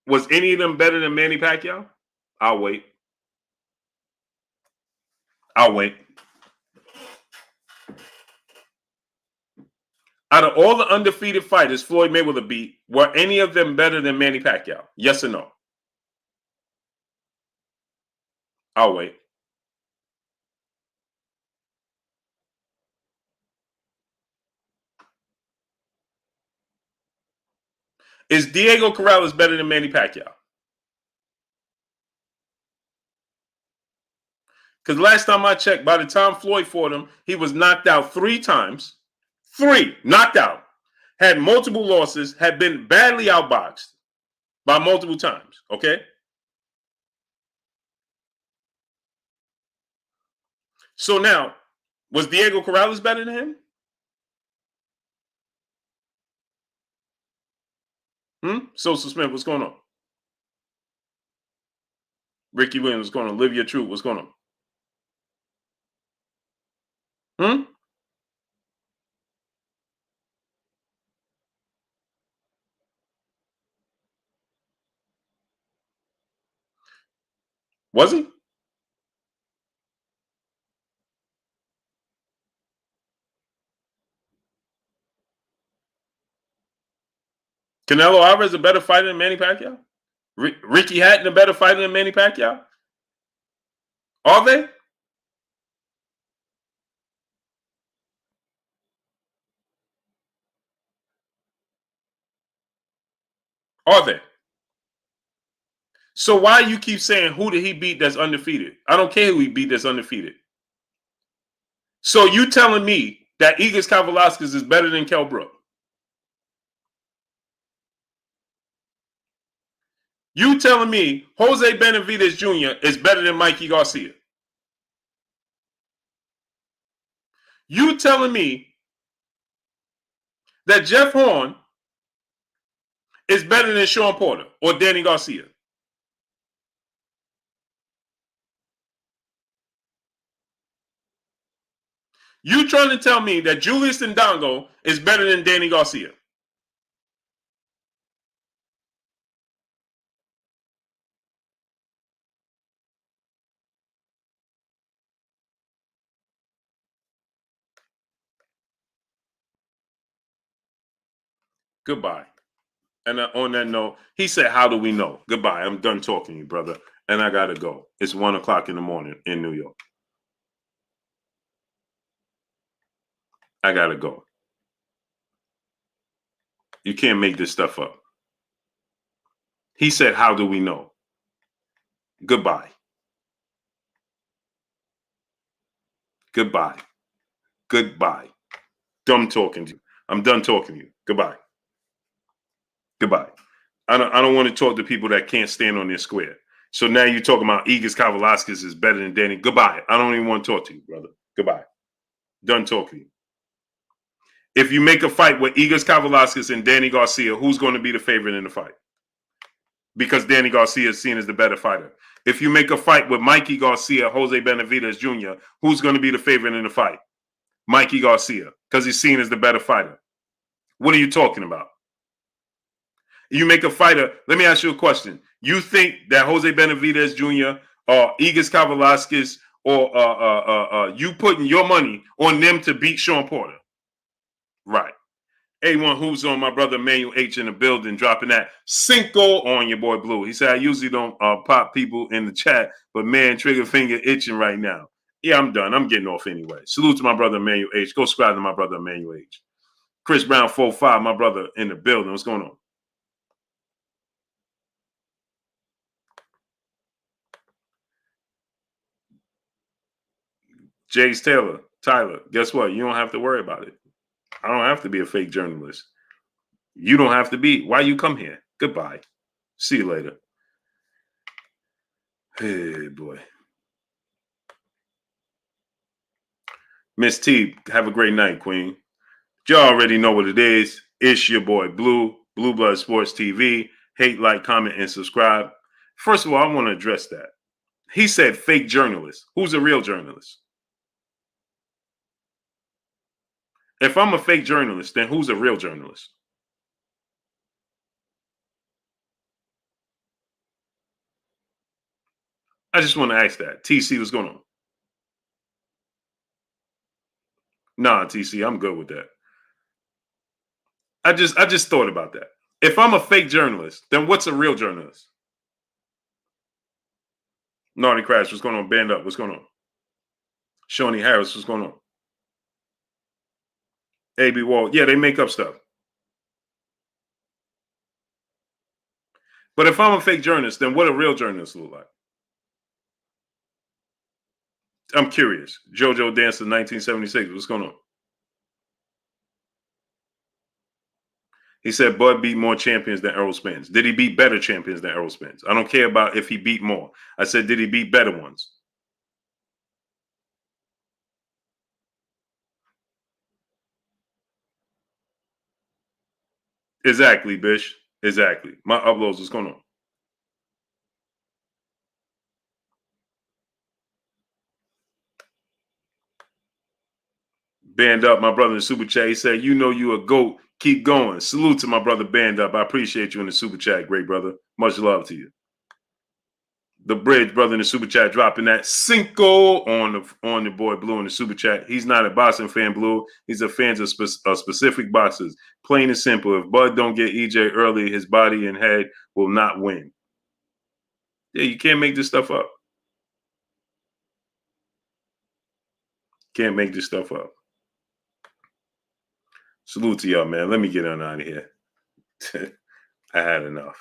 was any of them better than Manny Pacquiao? I'll wait. Out of all the undefeated fighters Floyd Mayweather beat, were any of them better than Manny Pacquiao? Yes or no? I'll wait. Is Diego Corrales better than Manny Pacquiao? Because last time I checked, by the time Floyd fought him, he was knocked out 3 times. 3 knocked out. Had multiple losses, had been badly outboxed by multiple times. Okay? So now, was Diego Corrales better than him? Social Smith, what's going on? Ricky Williams, what's going on? Olivia True, what's going on? Was he? Canelo Alvarez a better fighter than Manny Pacquiao? Ricky Hatton a better fighter than Manny Pacquiao? Are they? Are they? So why you keep saying who did he beat that's undefeated? I don't care who he beat that's undefeated. So you telling me that Igor Kavalauskas is better than Kell Brook? You telling me Jose Benavidez Jr. is better than Mikey Garcia? You telling me that Jeff Horn is better than Sean Porter or Danny Garcia? You trying to tell me that Julius Ndongo is better than Danny Garcia? Goodbye. And on that note, he said, how do we know? Goodbye. I'm done talking to you, brother. And I got to go. It's 1 o'clock in the morning in New York. I got to go. You can't make this stuff up. He said, how do we know? Goodbye. Goodbye. Goodbye. Done talking to you. I'm done talking to you. Goodbye. Goodbye. I don't want to talk to people that can't stand on their square. So now you're talking about Igor Kavalauskas is better than Danny. Goodbye. I don't even want to talk to you, brother. Goodbye. Done talking to you. If you make a fight with Igor Kavalauskas and Danny Garcia, who's going to be the favorite in the fight? Because Danny Garcia is seen as the better fighter. If you make a fight with Mikey Garcia, Jose Benavidez Jr., who's going to be the favorite in the fight? Mikey Garcia, because he's seen as the better fighter. What are you talking about? You make a fighter. Let me ask you a question. You think that Jose Benavidez Jr. or Igor Kavalauskas or you putting your money on them to beat Sean Porter? Right. A1 who's on, my brother Emmanuel H in the building, dropping that Cinco on your boy Blue. He said, I usually don't pop people in the chat, but man, trigger finger itching right now. Yeah, I'm done. I'm getting off anyway. Salute to my brother Emmanuel H. Go subscribe to my brother Emmanuel H. Chris Brown 45, my brother in the building. What's going on? Jace Tyler, guess what? You don't have to worry about it. I don't have to be a fake journalist. You don't have to be. Why you come here? Goodbye. See you later. Hey, boy. Miss T, have a great night, Queen. You already know what it is. It's your boy Blue Blood Sports TV. Hate, like, comment, and subscribe. First of all, I want to address that. He said fake journalist. Who's a real journalist? If I'm a fake journalist, then who's a real journalist? I just want to ask that. TC, what's going on? Nah, TC, I'm good with that. I just thought about that. If I'm a fake journalist, then what's a real journalist? Naughty Crash, what's going on? Band Up, what's going on? Shawnee Harris, what's going on? AB Wall, yeah, they make up stuff. But if I'm a fake journalist, then what a real journalist look like? I'm curious. JoJo Dancer 1976, what's going on? He said Bud beat more champions than Errol Spence. Did he beat better champions than Errol Spence? I don't care about if he beat more. I said, did he beat better ones? Exactly, Bish. Exactly. My uploads, what's going on? Band Up, my brother in the super chat. He said, you know you a GOAT. Keep going. Salute to my brother Band Up. I appreciate you in the super chat, great brother. Much love to you. The Bridge brother in the super chat dropping that Cinco on the boy Blue in the super chat. He's not a boxing fan, Blue. He's a fan of specific boxers. Plain and simple. If Bud don't get EJ early, his body and head will not win. Yeah, you can't make this stuff up. Can't make this stuff up. Salute to y'all, man. Let me get on out of here. I had enough.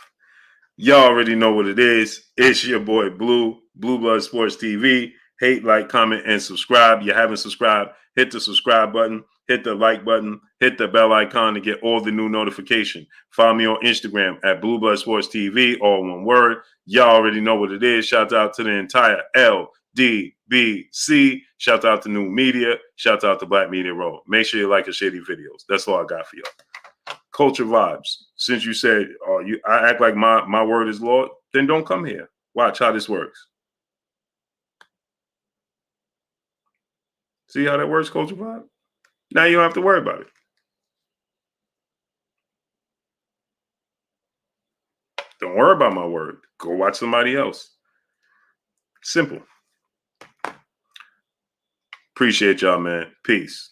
Y'all already know what it is. It's your boy Blue Blood Sports TV. Hate, like, comment, and subscribe. You haven't subscribed, hit the subscribe button, hit the like button, hit the bell icon to get all the new notification. Follow me on Instagram at Blue Blood Sports TV, all one word. Y'all already know what it is. Shout out to the entire LDBC. Shout out to New Media. Shout out to Black Media Roll. Make sure you like and share these videos. That's all I got for y'all. Culture vibes. Since you said I act like my word is Lord, then don't come here. Watch how this works. See how that works, culture vibe? Now you don't have to worry about it. Don't worry about my word. Go watch somebody else. Simple. Appreciate y'all, man. Peace.